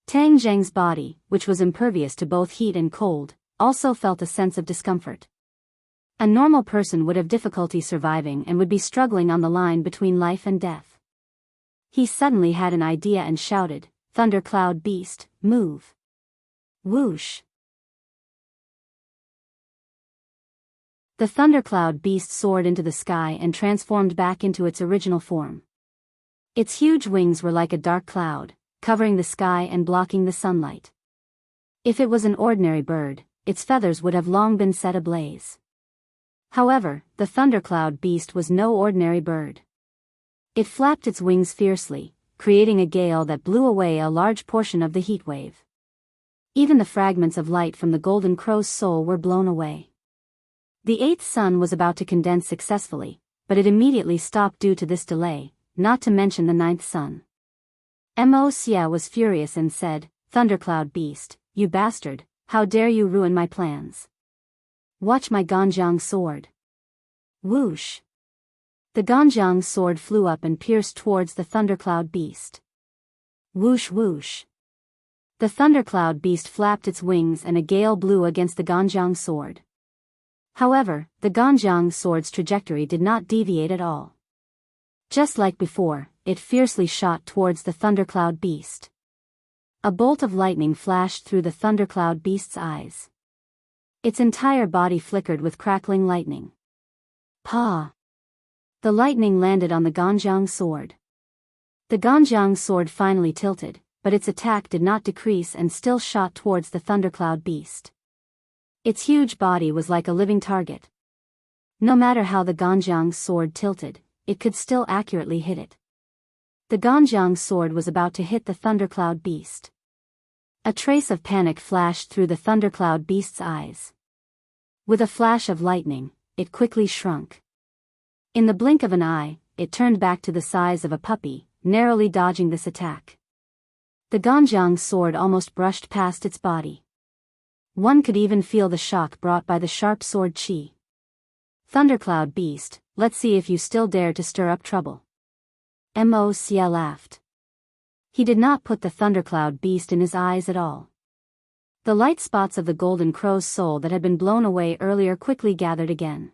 Tang Zheng's body, which was impervious to both heat and cold, also felt a sense of discomfort. A normal person would have difficulty surviving and would be struggling on the line between life and death. He suddenly had an idea and shouted, "Thundercloud beast, move!" Whoosh! The thundercloud beast soared into the sky and transformed back into its original form. Its huge wings were like a dark cloud, covering the sky and blocking the sunlight. If it was an ordinary bird, its feathers would have long been set ablaze. However, the thundercloud beast was no ordinary bird. It flapped its wings fiercely, creating a gale that blew away a large portion of the heat wave. Even the fragments of light from the golden crow's soul were blown away. The eighth sun was about to condense successfully, but it immediately stopped due to this delay, not to mention the ninth sun. Mo Xia was furious and said, "Thundercloud beast, you bastard, how dare you ruin my plans? Watch my Ganjiang sword." Whoosh! The Ganjiang's sword flew up and pierced towards the thundercloud beast. Whoosh whoosh. The thundercloud beast flapped its wings and a gale blew against the Ganjiang's sword. However, the Ganjiang's sword's trajectory did not deviate at all. Just like before, it fiercely shot towards the thundercloud beast. A bolt of lightning flashed through the thundercloud beast's eyes. Its entire body flickered with crackling lightning. Pa! The lightning landed on the Ganjiang's sword. The Ganjiang's sword finally tilted, but its attack did not decrease and still shot towards the thundercloud beast. Its huge body was like a living target. No matter how the Ganjiang's sword tilted, it could still accurately hit it. The Ganjiang's sword was about to hit the thundercloud beast. A trace of panic flashed through the thundercloud beast's eyes. With a flash of lightning, it quickly shrunk. In the blink of an eye, it turned back to the size of a puppy, narrowly dodging this attack. The Ganjiang's sword almost brushed past its body. One could even feel the shock brought by the sharp sword chi. Thundercloud beast, let's see if you still dare to stir up trouble. Mo Xie laughed. He did not put the thundercloud beast in his eyes at all. The light spots of the golden crow's soul that had been blown away earlier quickly gathered again.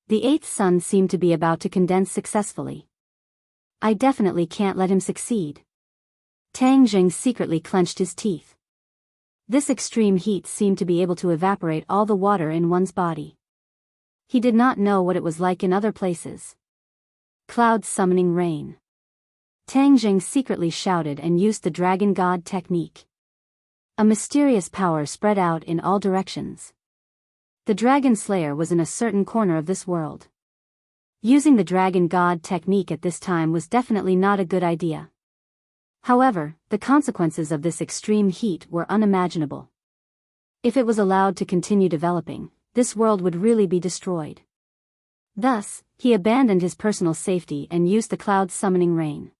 The eighth sun seemed to be about to condense successfully. I definitely can't let him succeed. Tang Jing secretly clenched his teeth. This extreme heat seemed to be able to evaporate all the water in one's body. He did not know what it was like in other places. Clouds summoning rain. Tang Jing secretly shouted and used the dragon god technique. A mysterious power spread out in all directions. The dragon slayer was in a certain corner of this world. Using the dragon god technique at this time was definitely not a good idea. However, the consequences of this extreme heat were unimaginable. If it was allowed to continue developing, this world would really be destroyed. Thus, he abandoned his personal safety and used the clouds summoning rain.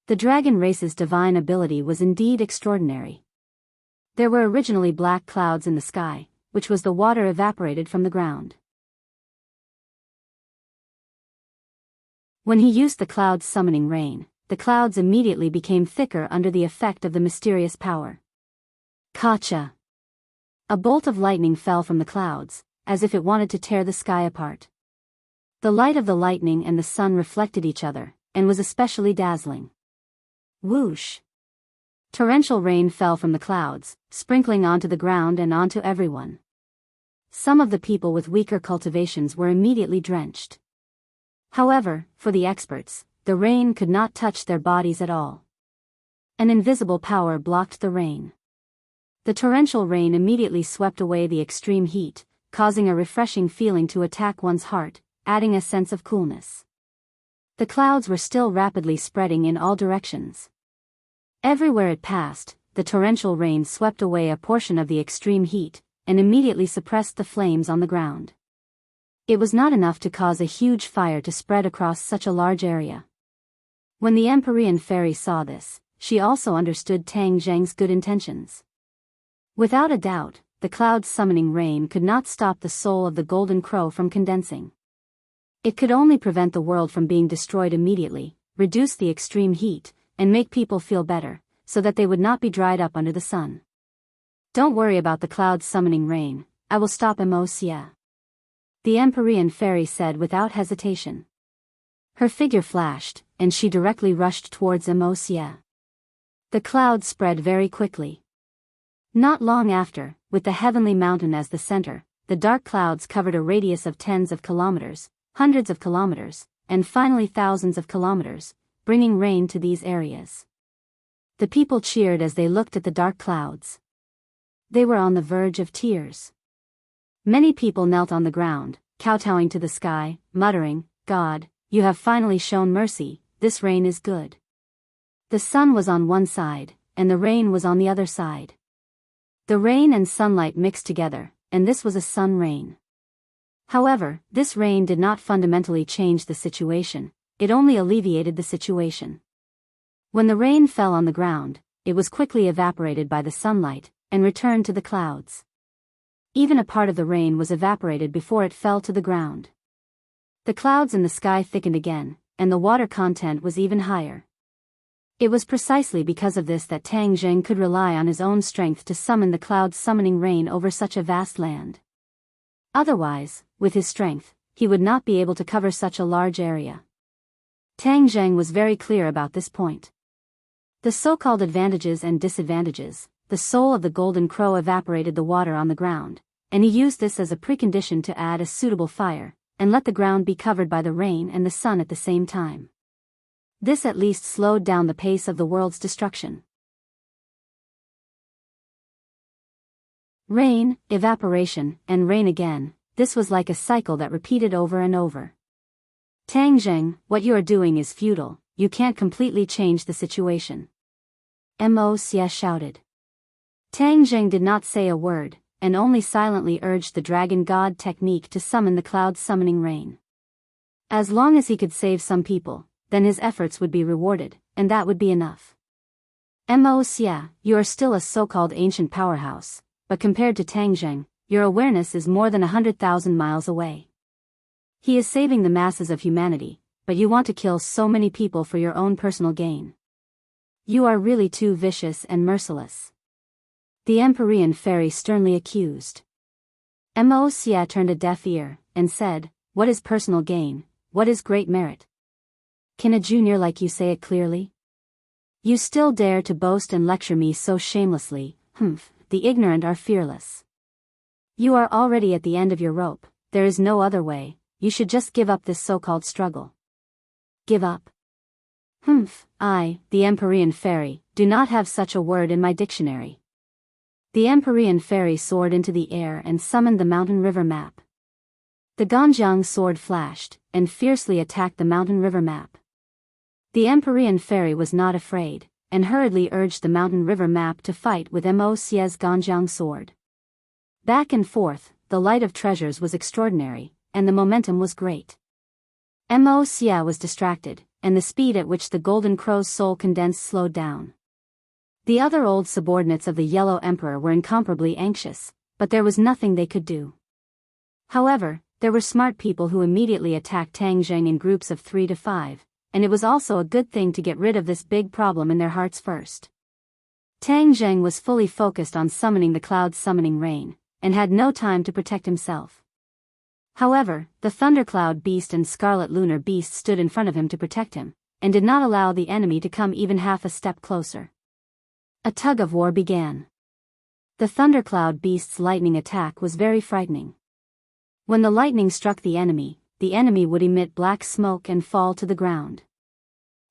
The dragon race's divine ability was indeed extraordinary. There were originally black clouds in the sky, which was the water evaporated from the ground. When he used the clouds summoning rain, the clouds immediately became thicker under the effect of the mysterious power. Kacha! A bolt of lightning fell from the clouds, as if it wanted to tear the sky apart. The light of the lightning and the sun reflected each other, and was especially dazzling. Whoosh! Torrential rain fell from the clouds, sprinkling onto the ground and onto everyone. Some of the people with weaker cultivations were immediately drenched. However, for the experts, the rain could not touch their bodies at all. An invisible power blocked the rain. The torrential rain immediately swept away the extreme heat, causing a refreshing feeling to attack one's heart, adding a sense of coolness. The clouds were still rapidly spreading in all directions. Everywhere it passed, the torrential rain swept away a portion of the extreme heat, and immediately suppressed the flames on the ground. It was not enough to cause a huge fire to spread across such a large area. When the Empyrean fairy saw this, she also understood Tang Zheng's good intentions. Without a doubt, the clouds summoning rain could not stop the soul of the golden crow from condensing. It could only prevent the world from being destroyed immediately, reduce the extreme heat, and make people feel better, so that they would not be dried up under the sun. Don't worry about the clouds summoning rain, I will stop Mo Xie. The Empyrean fairy said without hesitation. Her figure flashed, and she directly rushed towards Mo Xie. The clouds spread very quickly. Not long after, with the heavenly mountain as the center, the dark clouds covered a radius of tens of kilometers, hundreds of kilometers, and finally thousands of kilometers, bringing rain to these areas. The people cheered as they looked at the dark clouds. They were on the verge of tears. Many people knelt on the ground, kowtowing to the sky, muttering, "God, you have finally shown mercy, this rain is good." The sun was on one side, and the rain was on the other side. The rain and sunlight mixed together, and this was a sun rain. However, this rain did not fundamentally change the situation, it only alleviated the situation. When the rain fell on the ground, it was quickly evaporated by the sunlight, and returned to the clouds. Even a part of the rain was evaporated before it fell to the ground. The clouds in the sky thickened again, and the water content was even higher. It was precisely because of this that Tang Zheng could rely on his own strength to summon the clouds summoning rain over such a vast land. Otherwise, with his strength, he would not be able to cover such a large area. Tang Zheng was very clear about this point. The so-called advantages and disadvantages, the soul of the golden crow evaporated the water on the ground, and he used this as a precondition to add a suitable fire, and let the ground be covered by the rain and the sun at the same time. This at least slowed down the pace of the world's destruction. Rain, evaporation, and rain again, this was like a cycle that repeated over and over. Tang Zheng, what you are doing is futile, you can't completely change the situation. Mo Xie shouted. Tang Zheng did not say a word, and only silently urged the dragon god technique to summon the clouds summoning rain. As long as he could save some people, then his efforts would be rewarded, and that would be enough. Mo Xie, you are still a so-called ancient powerhouse, but compared to Tang Zheng, your awareness is more than 100,000 miles away. He is saving the masses of humanity, but you want to kill so many people for your own personal gain. You are really too vicious and merciless. The Empyrean fairy sternly accused. Mo Xie turned a deaf ear, and said, what is personal gain, what is great merit? Can a junior like you say it clearly? You still dare to boast and lecture me so shamelessly, the ignorant are fearless. You are already at the end of your rope, there is no other way, you should just give up this so-called struggle. Give up? I, the Empyrean fairy, do not have such a word in my dictionary. The Empyrean fairy soared into the air and summoned the mountain river map. The Ganjiang sword flashed, and fiercely attacked the mountain river map. The Empyrean fairy was not afraid, and hurriedly urged the mountain river map to fight with Mo Xie's Ganjiang sword. Back and forth, the light of treasures was extraordinary, and the momentum was great. Mo Xie was distracted, and the speed at which the golden crow's soul condensed slowed down. The other old subordinates of the Yellow Emperor were incomparably anxious, but there was nothing they could do. However, there were smart people who immediately attacked Tang Zheng in groups of 3 to 5, and it was also a good thing to get rid of this big problem in their hearts first. Tang Zheng was fully focused on summoning the clouds summoning rain, and had no time to protect himself. However, the thundercloud beast and scarlet lunar beast stood in front of him to protect him, and did not allow the enemy to come even half a step closer. A tug-of-war began. The thundercloud beast's lightning attack was very frightening. When the lightning struck the enemy would emit black smoke and fall to the ground.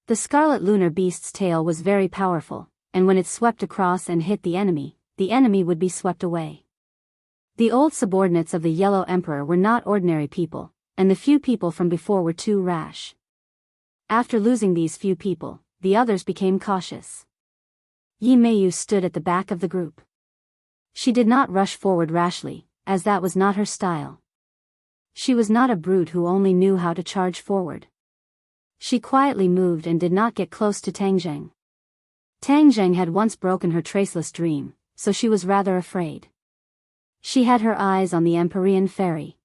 The scarlet lunar beast's tail was very powerful, and when it swept across and hit the enemy would be swept away. The old subordinates of the Yellow Emperor were not ordinary people, and the few people from before were too rash. After losing these few people, the others became cautious. Yi Meiyu stood at the back of the group. She did not rush forward rashly, as that was not her style. She was not a brute who only knew how to charge forward. She quietly moved and did not get close to Tang Zheng. Tang Zheng had once broken her traceless dream, so she was rather afraid. She had her eyes on the Empyrean fairy.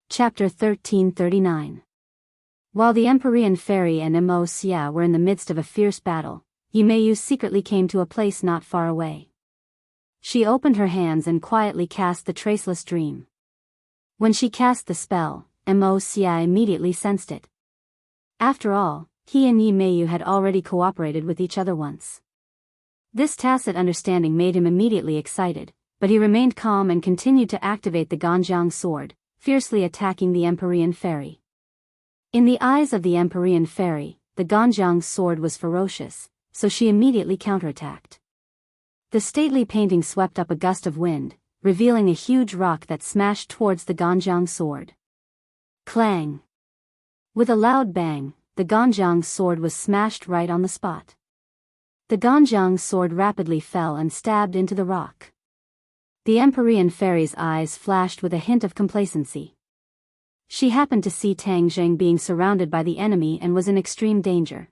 Chapter 1339. While the Empyrean fairy and Mo Xie were in the midst of a fierce battle, Yi Meiyu secretly came to a place not far away. She opened her hands and quietly cast the traceless dream. When she cast the spell, Mo Xie immediately sensed it. After all, he and Yi Meiyu had already cooperated with each other once. This tacit understanding made him immediately excited, but he remained calm and continued to activate the Ganjiang sword, fiercely attacking the Empyrean fairy. In the eyes of the Empyrean fairy, the Ganjiang sword was ferocious, so she immediately counterattacked. The stately painting swept up a gust of wind, revealing a huge rock that smashed towards the Ganjiang sword. Clang! With a loud bang, the Ganjiang sword was smashed right on the spot. The Ganjiang sword rapidly fell and stabbed into the rock. The Empyrean fairy's eyes flashed with a hint of complacency. She happened to see Tang Zheng being surrounded by the enemy and was in extreme danger.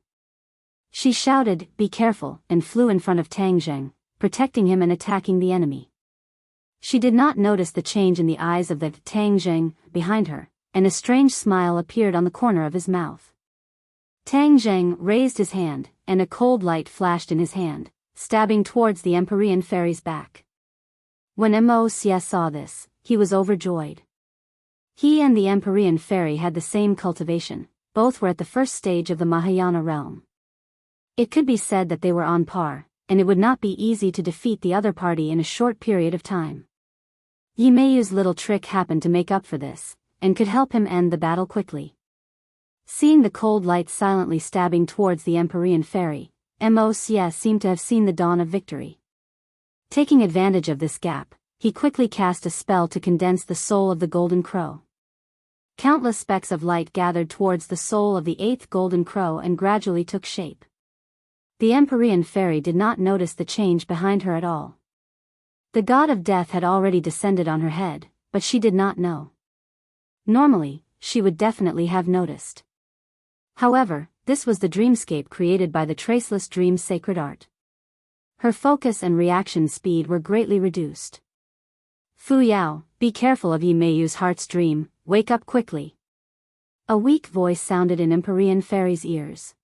She shouted, "Be careful," and flew in front of Tang Zheng, protecting him and attacking the enemy. She did not notice the change in the eyes of the Tang Zheng behind her, and a strange smile appeared on the corner of his mouth. Tang Zheng raised his hand, and a cold light flashed in his hand, stabbing towards the Empyrean fairy's back. When Mo Xie saw this, he was overjoyed. He and the Empyrean fairy had the same cultivation, both were at the first stage of the Mahayana realm. It could be said that they were on par, and it would not be easy to defeat the other party in a short period of time. Yi Meiyu's little trick happened to make up for this, and could help him end the battle quickly. Seeing the cold light silently stabbing towards the Empyrean fairy, Mo Xie seemed to have seen the dawn of victory. Taking advantage of this gap, he quickly cast a spell to condense the soul of the golden crow. Countless specks of light gathered towards the soul of the eighth golden crow and gradually took shape. The Empyrean fairy did not notice the change behind her at all. The god of death had already descended on her head, but she did not know. Normally, she would definitely have noticed. However, this was the dreamscape created by the Traceless Dream's sacred art. Her focus and reaction speed were greatly reduced. Fu Yao, be careful of Yi Meiyu's heart's dream, wake up quickly. A weak voice sounded in Empyrean fairy's ears.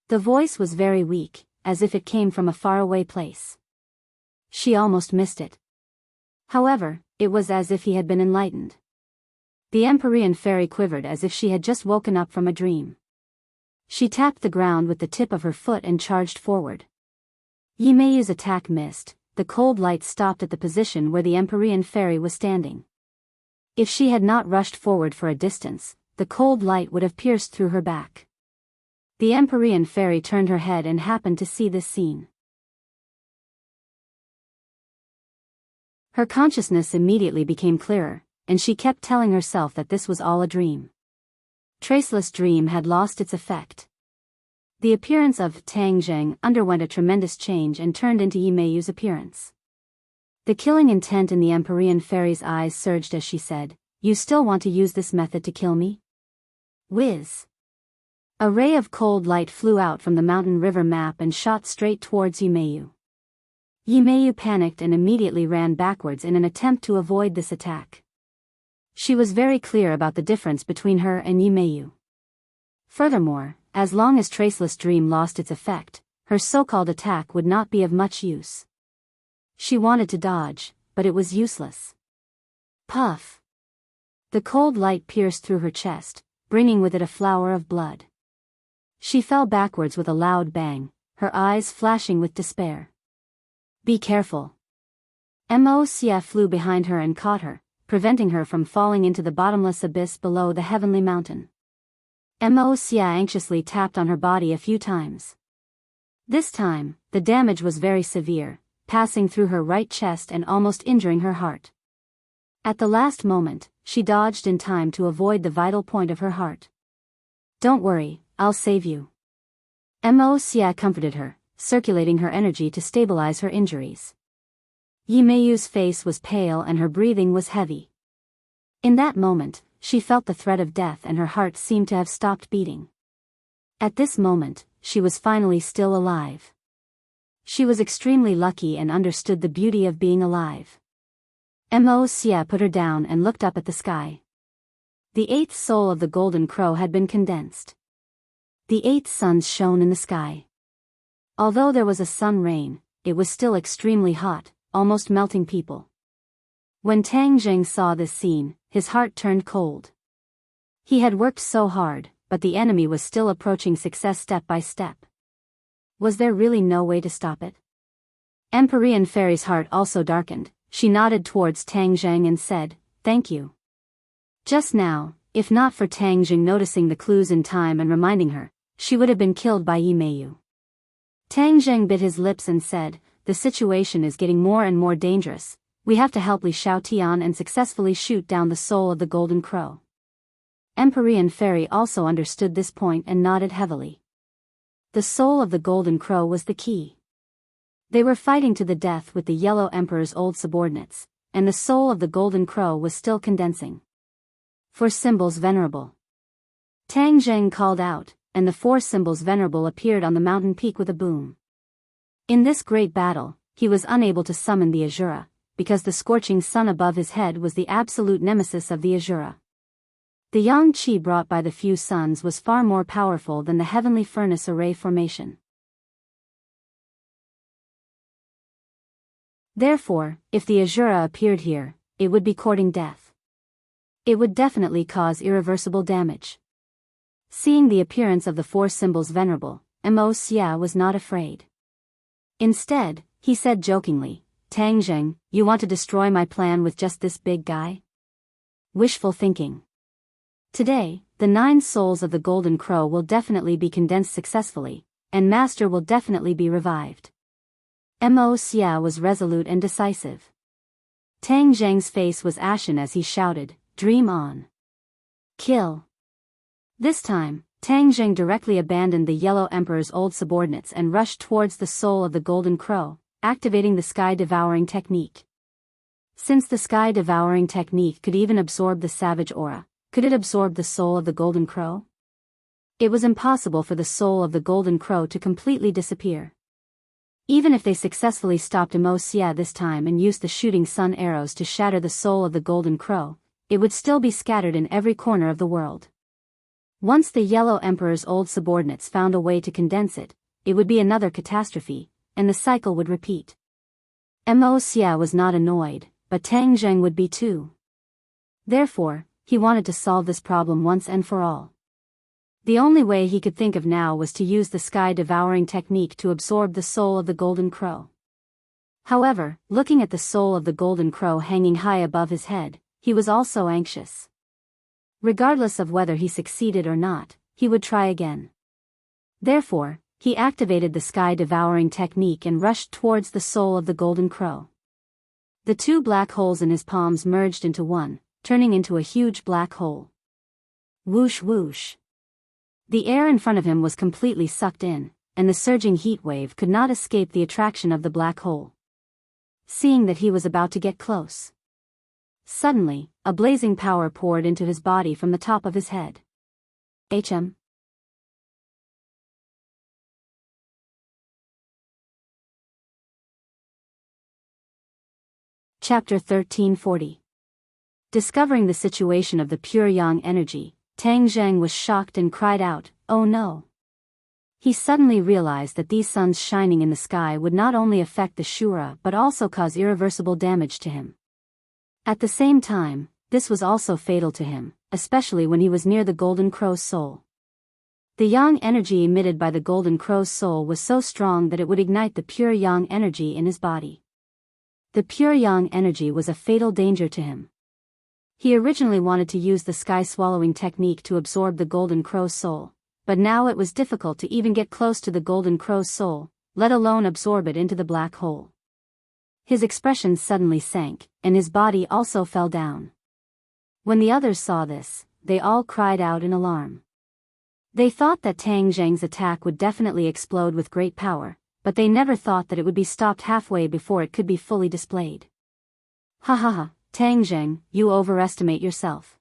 The voice was very weak, as if it came from a faraway place. She almost missed it. However, it was as if he had been enlightened. The Empyrean fairy quivered as if she had just woken up from a dream. She tapped the ground with the tip of her foot and charged forward. Yi Meiyu's attack missed, the cold light stopped at the position where the Empyrean fairy was standing. If she had not rushed forward for a distance, the cold light would have pierced through her back. The Empyrean fairy turned her head and happened to see this scene. Her consciousness immediately became clearer, and she kept telling herself that this was all a dream. Traceless Dream had lost its effect. The appearance of Tang Zheng underwent a tremendous change and turned into Yi Meiyu's appearance. The killing intent in the Empyrean fairy's eyes surged as she said, "You still want to use this method to kill me?" Whiz! A ray of cold light flew out from the mountain river map and shot straight towards Yi Meiyu. Yi Meiyu panicked and immediately ran backwards in an attempt to avoid this attack. She was very clear about the difference between her and Yi Meiyu. Furthermore, as long as Traceless Dream lost its effect, her so-called attack would not be of much use. She wanted to dodge, but it was useless. Puff! The cold light pierced through her chest, bringing with it a flower of blood. She fell backwards with a loud bang, her eyes flashing with despair. Be careful. Mo Xie flew behind her and caught her, preventing her from falling into the bottomless abyss below the heavenly mountain. Mo Xie anxiously tapped on her body a few times. This time, the damage was very severe, passing through her right chest and almost injuring her heart. At the last moment, she dodged in time to avoid the vital point of her heart. Don't worry, I'll save you. Mo Xie comforted her, circulating her energy to stabilize her injuries. Yi Meiyu's face was pale and her breathing was heavy. In that moment, she felt the threat of death and her heart seemed to have stopped beating. At this moment, she was finally still alive. She was extremely lucky and understood the beauty of being alive. Mo Xie put her down and looked up at the sky. The eighth soul of the golden crow had been condensed. The 8 suns shone in the sky. Although there was a sun rain, it was still extremely hot, almost melting people. When Tang Zheng saw this scene, his heart turned cold. He had worked so hard, but the enemy was still approaching success step by step. Was there really no way to stop it? Empyrean Fairy's heart also darkened. She nodded towards Tang Zheng and said, "Thank you." Just now, if not for Tang Zheng noticing the clues in time and reminding her, she would have been killed by Yi Meiyu. Tang Zheng bit his lips and said, "The situation is getting more and more dangerous. We have to help Li Xiaotian and successfully shoot down the soul of the golden crow." Empyrean Fairy also understood this point and nodded heavily. The soul of the golden crow was the key. They were fighting to the death with the Yellow Emperor's old subordinates, and the soul of the golden crow was still condensing. "For symbols venerable." Tang Zheng called out, and the 4 symbols venerable appeared on the mountain peak with a boom. In this great battle, he was unable to summon the Azura, because the scorching sun above his head was the absolute nemesis of the Azura. The yang qi brought by the few suns was far more powerful than the heavenly furnace array formation. Therefore, if the Azura appeared here, it would be courting death. It would definitely cause irreversible damage. Seeing the appearance of the four symbols venerable, Mo Xia was not afraid. Instead, he said jokingly, "Tang Zheng, you want to destroy my plan with just this big guy?" Wishful thinking. Today, the 9 souls of the Golden Crow will definitely be condensed successfully, and Master will definitely be revived. Mo Xia was resolute and decisive. Tang Zheng's face was ashen as he shouted, "Dream on. Kill." This time, Tang Zheng directly abandoned the Yellow Emperor's old subordinates and rushed towards the soul of the Golden Crow, activating the sky-devouring technique. Since the sky-devouring technique could even absorb the savage aura, could it absorb the soul of the Golden Crow? It was impossible for the soul of the Golden Crow to completely disappear. Even if they successfully stopped Mo Xia this time and used the shooting sun arrows to shatter the soul of the Golden Crow, it would still be scattered in every corner of the world. Once the Yellow Emperor's old subordinates found a way to condense it, it would be another catastrophe, and the cycle would repeat. Mo Xia was not annoyed, but Tang Zheng would be too. Therefore, he wanted to solve this problem once and for all. The only way he could think of now was to use the sky-devouring technique to absorb the soul of the Golden Crow. However, looking at the soul of the Golden Crow hanging high above his head, he was also anxious. Regardless of whether he succeeded or not, he would try again. Therefore, he activated the sky-devouring technique and rushed towards the soul of the Golden Crow. The 2 black holes in his palms merged into one, turning into a huge black hole. Whoosh whoosh. The air in front of him was completely sucked in, and the surging heat wave could not escape the attraction of the black hole. Seeing that he was about to get close, suddenly, a blazing power poured into his body from the top of his head. HM. Chapter 1340. Discovering the situation of the pure yang energy, Tang Zheng was shocked and cried out, "Oh no!" He suddenly realized that these suns shining in the sky would not only affect the Shura but also cause irreversible damage to him. At the same time, this was also fatal to him, especially when he was near the Golden Crow's soul. The yang energy emitted by the Golden Crow's soul was so strong that it would ignite the pure yang energy in his body. The pure yang energy was a fatal danger to him. He originally wanted to use the sky-swallowing technique to absorb the Golden Crow's soul, but now it was difficult to even get close to the Golden Crow's soul, let alone absorb it into the black hole. His expression suddenly sank, and his body also fell down. When the others saw this, they all cried out in alarm. They thought that Tang Zheng's attack would definitely explode with great power, but they never thought that it would be stopped halfway before it could be fully displayed. Ha ha ha, Tang Zheng, you overestimate yourself.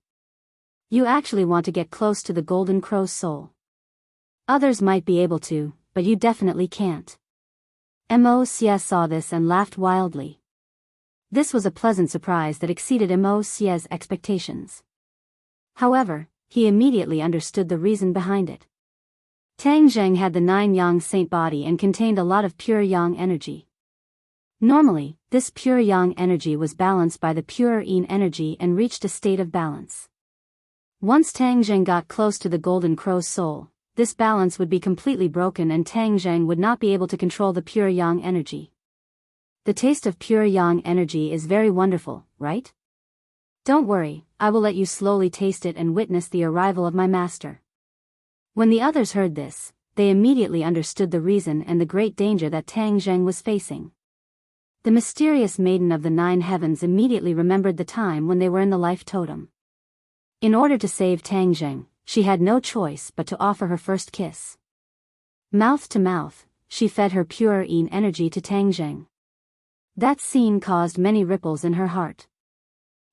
You actually want to get close to the Golden Crow's soul. Others might be able to, but you definitely can't. Mo Xia saw this and laughed wildly. This was a pleasant surprise that exceeded Mo Xia's expectations. However, he immediately understood the reason behind it. Tang Zheng had the 9 yang saint body and contained a lot of pure yang energy. Normally, this pure yang energy was balanced by the pure yin energy and reached a state of balance. Once Tang Zheng got close to the Golden Crow's soul, this balance would be completely broken and Tang Zheng would not be able to control the pure yang energy. The taste of pure yang energy is very wonderful, right? Don't worry, I will let you slowly taste it and witness the arrival of my master. When the others heard this, they immediately understood the reason and the great danger that Tang Zheng was facing. The mysterious maiden of the 9 heavens immediately remembered the time when they were in the life totem. In order to save Tang Zheng, she had no choice but to offer her first kiss. Mouth to mouth, she fed her pure yin energy to Tang Zheng. That scene caused many ripples in her heart.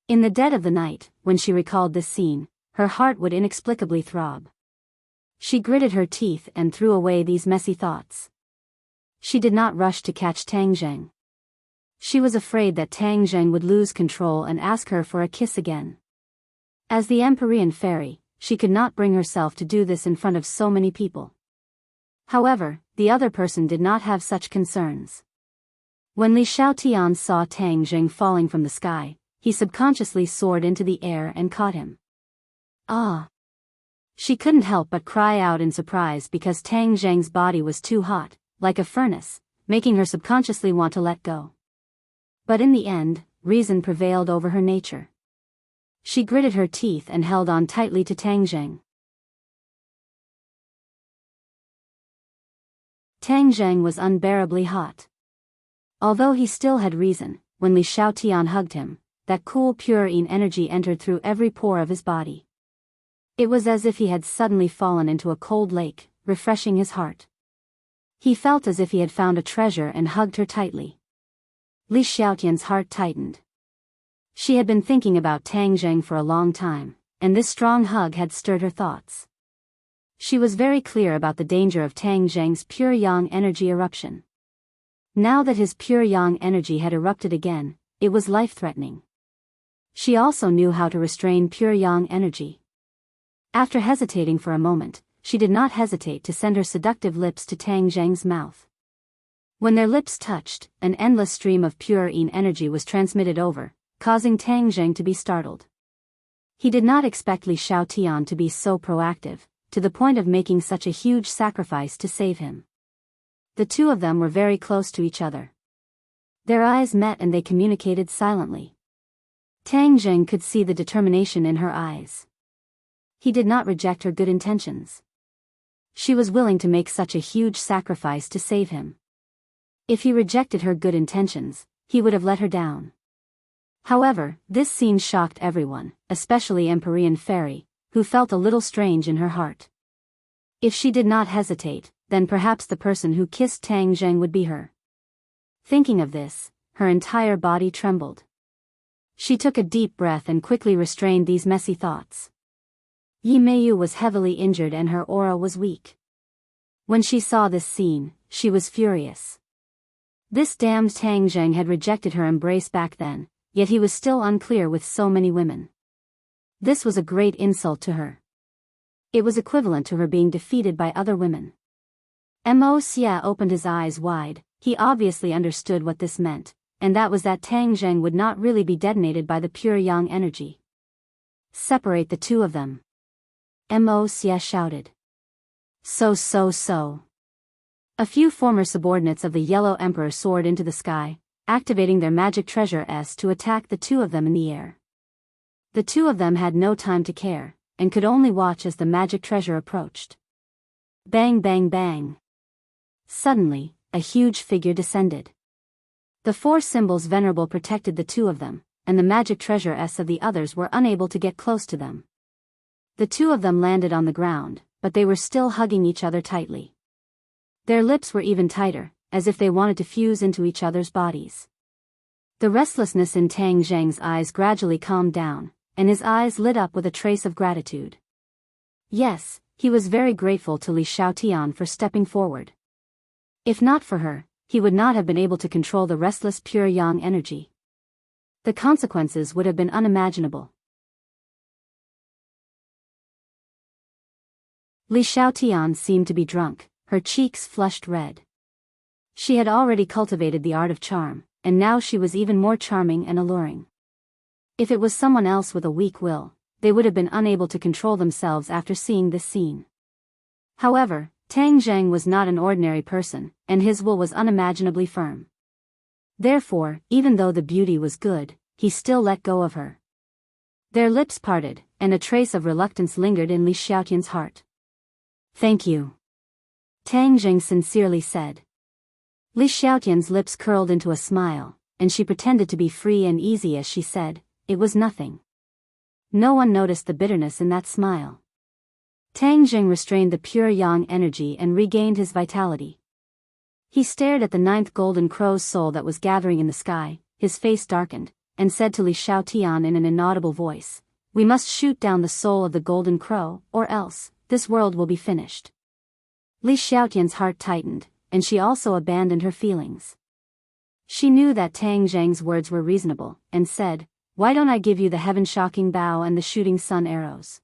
In the dead of the night, when she recalled this scene, her heart would inexplicably throb. She gritted her teeth and threw away these messy thoughts. She did not rush to catch Tang Zheng. She was afraid that Tang Zheng would lose control and ask her for a kiss again. As the Empyrean fairy, she could not bring herself to do this in front of so many people. However, the other person did not have such concerns. When Li Xiaotian saw Tang Zheng falling from the sky, he subconsciously soared into the air and caught him. Ah! She couldn't help but cry out in surprise because Tang Zheng's body was too hot, like a furnace, making her subconsciously want to let go. But in the end, reason prevailed over her nature. She gritted her teeth and held on tightly to Tang Zheng. Tang Zheng was unbearably hot. Although he still had reason, when Li Xiaotian hugged him, that cool purine energy entered through every pore of his body. It was as if he had suddenly fallen into a cold lake, refreshing his heart. He felt as if he had found a treasure and hugged her tightly. Li Xiaotian's heart tightened. She had been thinking about Tang Zheng for a long time, and this strong hug had stirred her thoughts. She was very clear about the danger of Tang Zheng's pure yang energy eruption. Now that his pure yang energy had erupted again, it was life-threatening. She also knew how to restrain pure yang energy. After hesitating for a moment, she did not hesitate to send her seductive lips to Tang Zheng's mouth. When their lips touched, an endless stream of purine energy was transmitted over, causing Tang Zheng to be startled. He did not expect Li Xiaotian to be so proactive, to the point of making such a huge sacrifice to save him. The two of them were very close to each other. Their eyes met and they communicated silently. Tang Zheng could see the determination in her eyes. He did not reject her good intentions. She was willing to make such a huge sacrifice to save him. If he rejected her good intentions, he would have let her down. However, this scene shocked everyone, especially Empyrean Fairy, who felt a little strange in her heart. If she did not hesitate, then perhaps the person who kissed Tang Zheng would be her. Thinking of this, her entire body trembled. She took a deep breath and quickly restrained these messy thoughts. Yi Meiyu was heavily injured and her aura was weak. When she saw this scene, she was furious. This damned Tang Zheng had rejected her embrace back then, yet he was still unclear with so many women. This was a great insult to her. It was equivalent to her being defeated by other women. Mo Xia opened his eyes wide. He obviously understood what this meant, and that was that Tang Zheng would not really be detonated by the pure yang energy. Separate the two of them. Mo Xia shouted. So. A few former subordinates of the Yellow Emperor soared into the sky, activating their magic treasure S to attack the two of them in the air. The two of them had no time to care, and could only watch as the magic treasure approached. Bang bang bang. Suddenly, a huge figure descended. The four symbols venerable protected the two of them, and the magic treasure S of the others were unable to get close to them. The two of them landed on the ground, but they were still hugging each other tightly. Their lips were even tighter, as if they wanted to fuse into each other's bodies. The restlessness in Tang Zheng's eyes gradually calmed down, and his eyes lit up with a trace of gratitude. Yes, he was very grateful to Li Xiaotian for stepping forward. If not for her, he would not have been able to control the restless pure yang energy. The consequences would have been unimaginable. Li Xiaotian seemed to be drunk, her cheeks flushed red. She had already cultivated the art of charm, and now she was even more charming and alluring. If it was someone else with a weak will, they would have been unable to control themselves after seeing this scene. However, Tang Zheng was not an ordinary person, and his will was unimaginably firm. Therefore, even though the beauty was good, he still let go of her. Their lips parted, and a trace of reluctance lingered in Li Xiaotian's heart. Thank you. Tang Zheng sincerely said. Li Xiaotian's lips curled into a smile, and she pretended to be free and easy as she said, it was nothing. No one noticed the bitterness in that smile. Tang Zheng restrained the pure yang energy and regained his vitality. He stared at the ninth golden crow's soul that was gathering in the sky, his face darkened, and said to Li Xiaotian in an inaudible voice, we must shoot down the soul of the golden crow, or else, this world will be finished. Li Xiaotian's heart tightened, and she also abandoned her feelings. She knew that Tang Zhang's words were reasonable, and said, "Why don't I give you the heaven-shocking bow and the shooting sun arrows?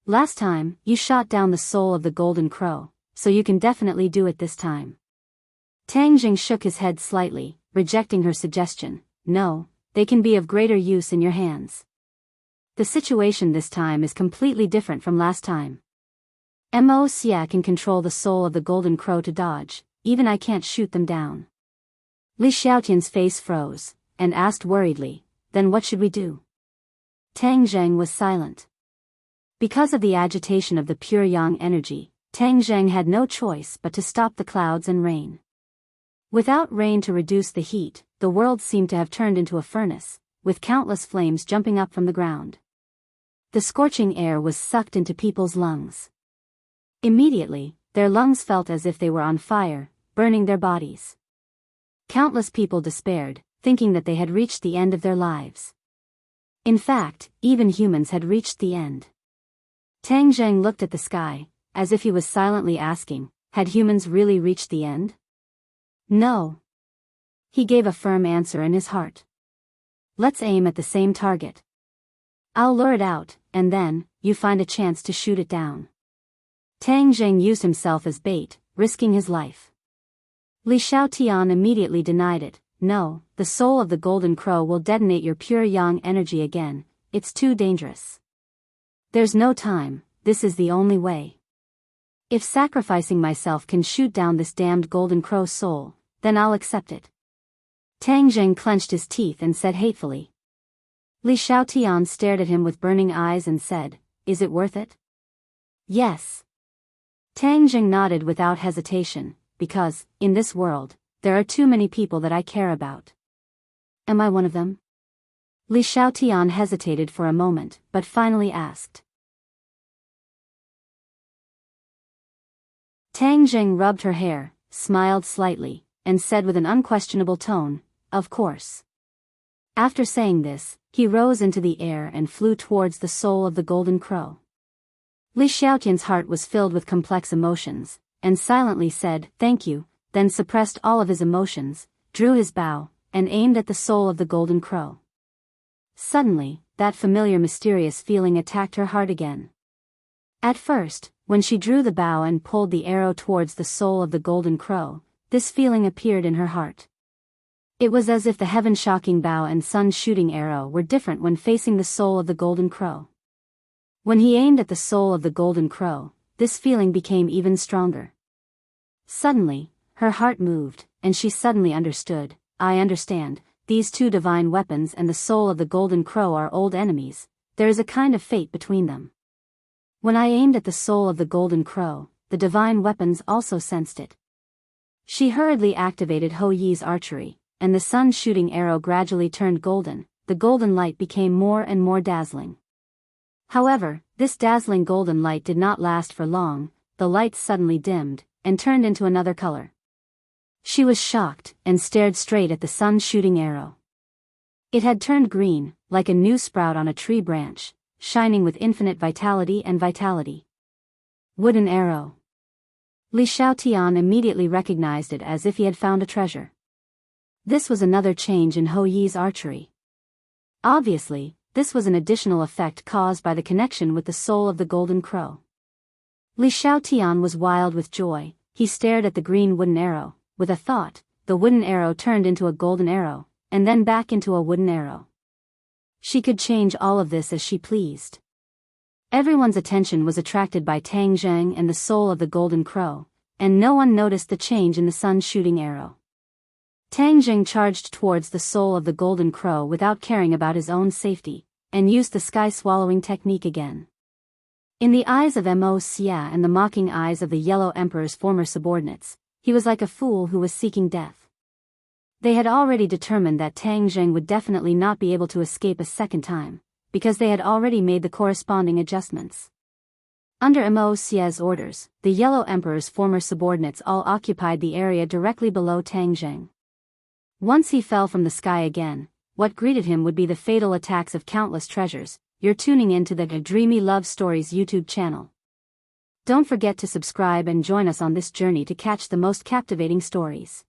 Last time, you shot down the soul of the golden crow, so you can definitely do it this time." Tang Zhang shook his head slightly, rejecting her suggestion. "No, they can be of greater use in your hands. The situation this time is completely different from last time. Mo Xia can control the soul of the golden crow to dodge, even I can't shoot them down." Li Xiaotian's face froze, and asked worriedly, "Then what should we do?" Tang Zhang was silent. Because of the agitation of the pure yang energy, Tang Zhang had no choice but to stop the clouds and rain. Without rain to reduce the heat, the world seemed to have turned into a furnace, with countless flames jumping up from the ground. The scorching air was sucked into people's lungs. Immediately, their lungs felt as if they were on fire, burning their bodies. Countless people despaired, thinking that they had reached the end of their lives. In fact, even humans had reached the end. Tang Zhang looked at the sky, as if he was silently asking, had humans really reached the end? No. He gave a firm answer in his heart. "Let's aim at the same target. I'll lure it out, and then, you find a chance to shoot it down." Tang Zhang used himself as bait, risking his life. Li Xiaotian immediately denied it. "No, the soul of the golden crow will detonate your pure yang energy again, it's too dangerous. There's no time, this is the only way. If sacrificing myself can shoot down this damned golden crow soul, then I'll accept it." Tang Zhang clenched his teeth and said hatefully. Li Xiaotian stared at him with burning eyes and said, "Is it worth it?" "Yes." Tang Zhang nodded without hesitation, "Because, in this world, there are too many people that I care about." "Am I one of them?" Li Xiaotian hesitated for a moment, but finally asked. Tang Zhang rubbed her hair, smiled slightly, and said with an unquestionable tone, "Of course." After saying this, he rose into the air and flew towards the soul of the golden crow. Li Xiaotian's heart was filled with complex emotions, and silently said, "Thank you," then suppressed all of his emotions, drew his bow, and aimed at the soul of the golden crow. Suddenly, that familiar mysterious feeling attacked her heart again. At first, when she drew the bow and pulled the arrow towards the soul of the golden crow, this feeling appeared in her heart. It was as if the heaven-shocking bow and sun-shooting arrow were different when facing the soul of the golden crow. When he aimed at the soul of the golden crow, this feeling became even stronger. Suddenly, her heart moved, and she suddenly understood. "I understand, these two divine weapons and the soul of the golden crow are old enemies, there is a kind of fate between them. When I aimed at the soul of the golden crow, the divine weapons also sensed it." She hurriedly activated Ho Yi's archery, and the sun-shooting arrow gradually turned golden. The golden light became more and more dazzling. However, this dazzling golden light did not last for long. The light suddenly dimmed, and turned into another color. She was shocked, and stared straight at the sun-shooting arrow. It had turned green, like a new sprout on a tree branch, shining with infinite vitality and vitality. Wooden arrow. Li Xiaotian immediately recognized it as if he had found a treasure. This was another change in Ho Yi's archery. Obviously, this was an additional effect caused by the connection with the soul of the golden crow. Li Xiaotian was wild with joy. He stared at the green wooden arrow. With a thought, the wooden arrow turned into a golden arrow, and then back into a wooden arrow. She could change all of this as she pleased. Everyone's attention was attracted by Tang Zhang and the soul of the golden crow, and no one noticed the change in the sun-shooting arrow. Tang Zhang charged towards the soul of the golden crow without caring about his own safety, and used the sky-swallowing technique again. In the eyes of Mo Xia and the mocking eyes of the Yellow Emperor's former subordinates, he was like a fool who was seeking death. They had already determined that Tang Zhang would definitely not be able to escape a second time, because they had already made the corresponding adjustments. Under Mo Xia's orders, the Yellow Emperor's former subordinates all occupied the area directly below Tang Zhang. Once he fell from the sky again, what greeted him would be the fatal attacks of countless treasures. You're tuning into the Dreamy Love Stories YouTube channel. Don't forget to subscribe and join us on this journey to catch the most captivating stories.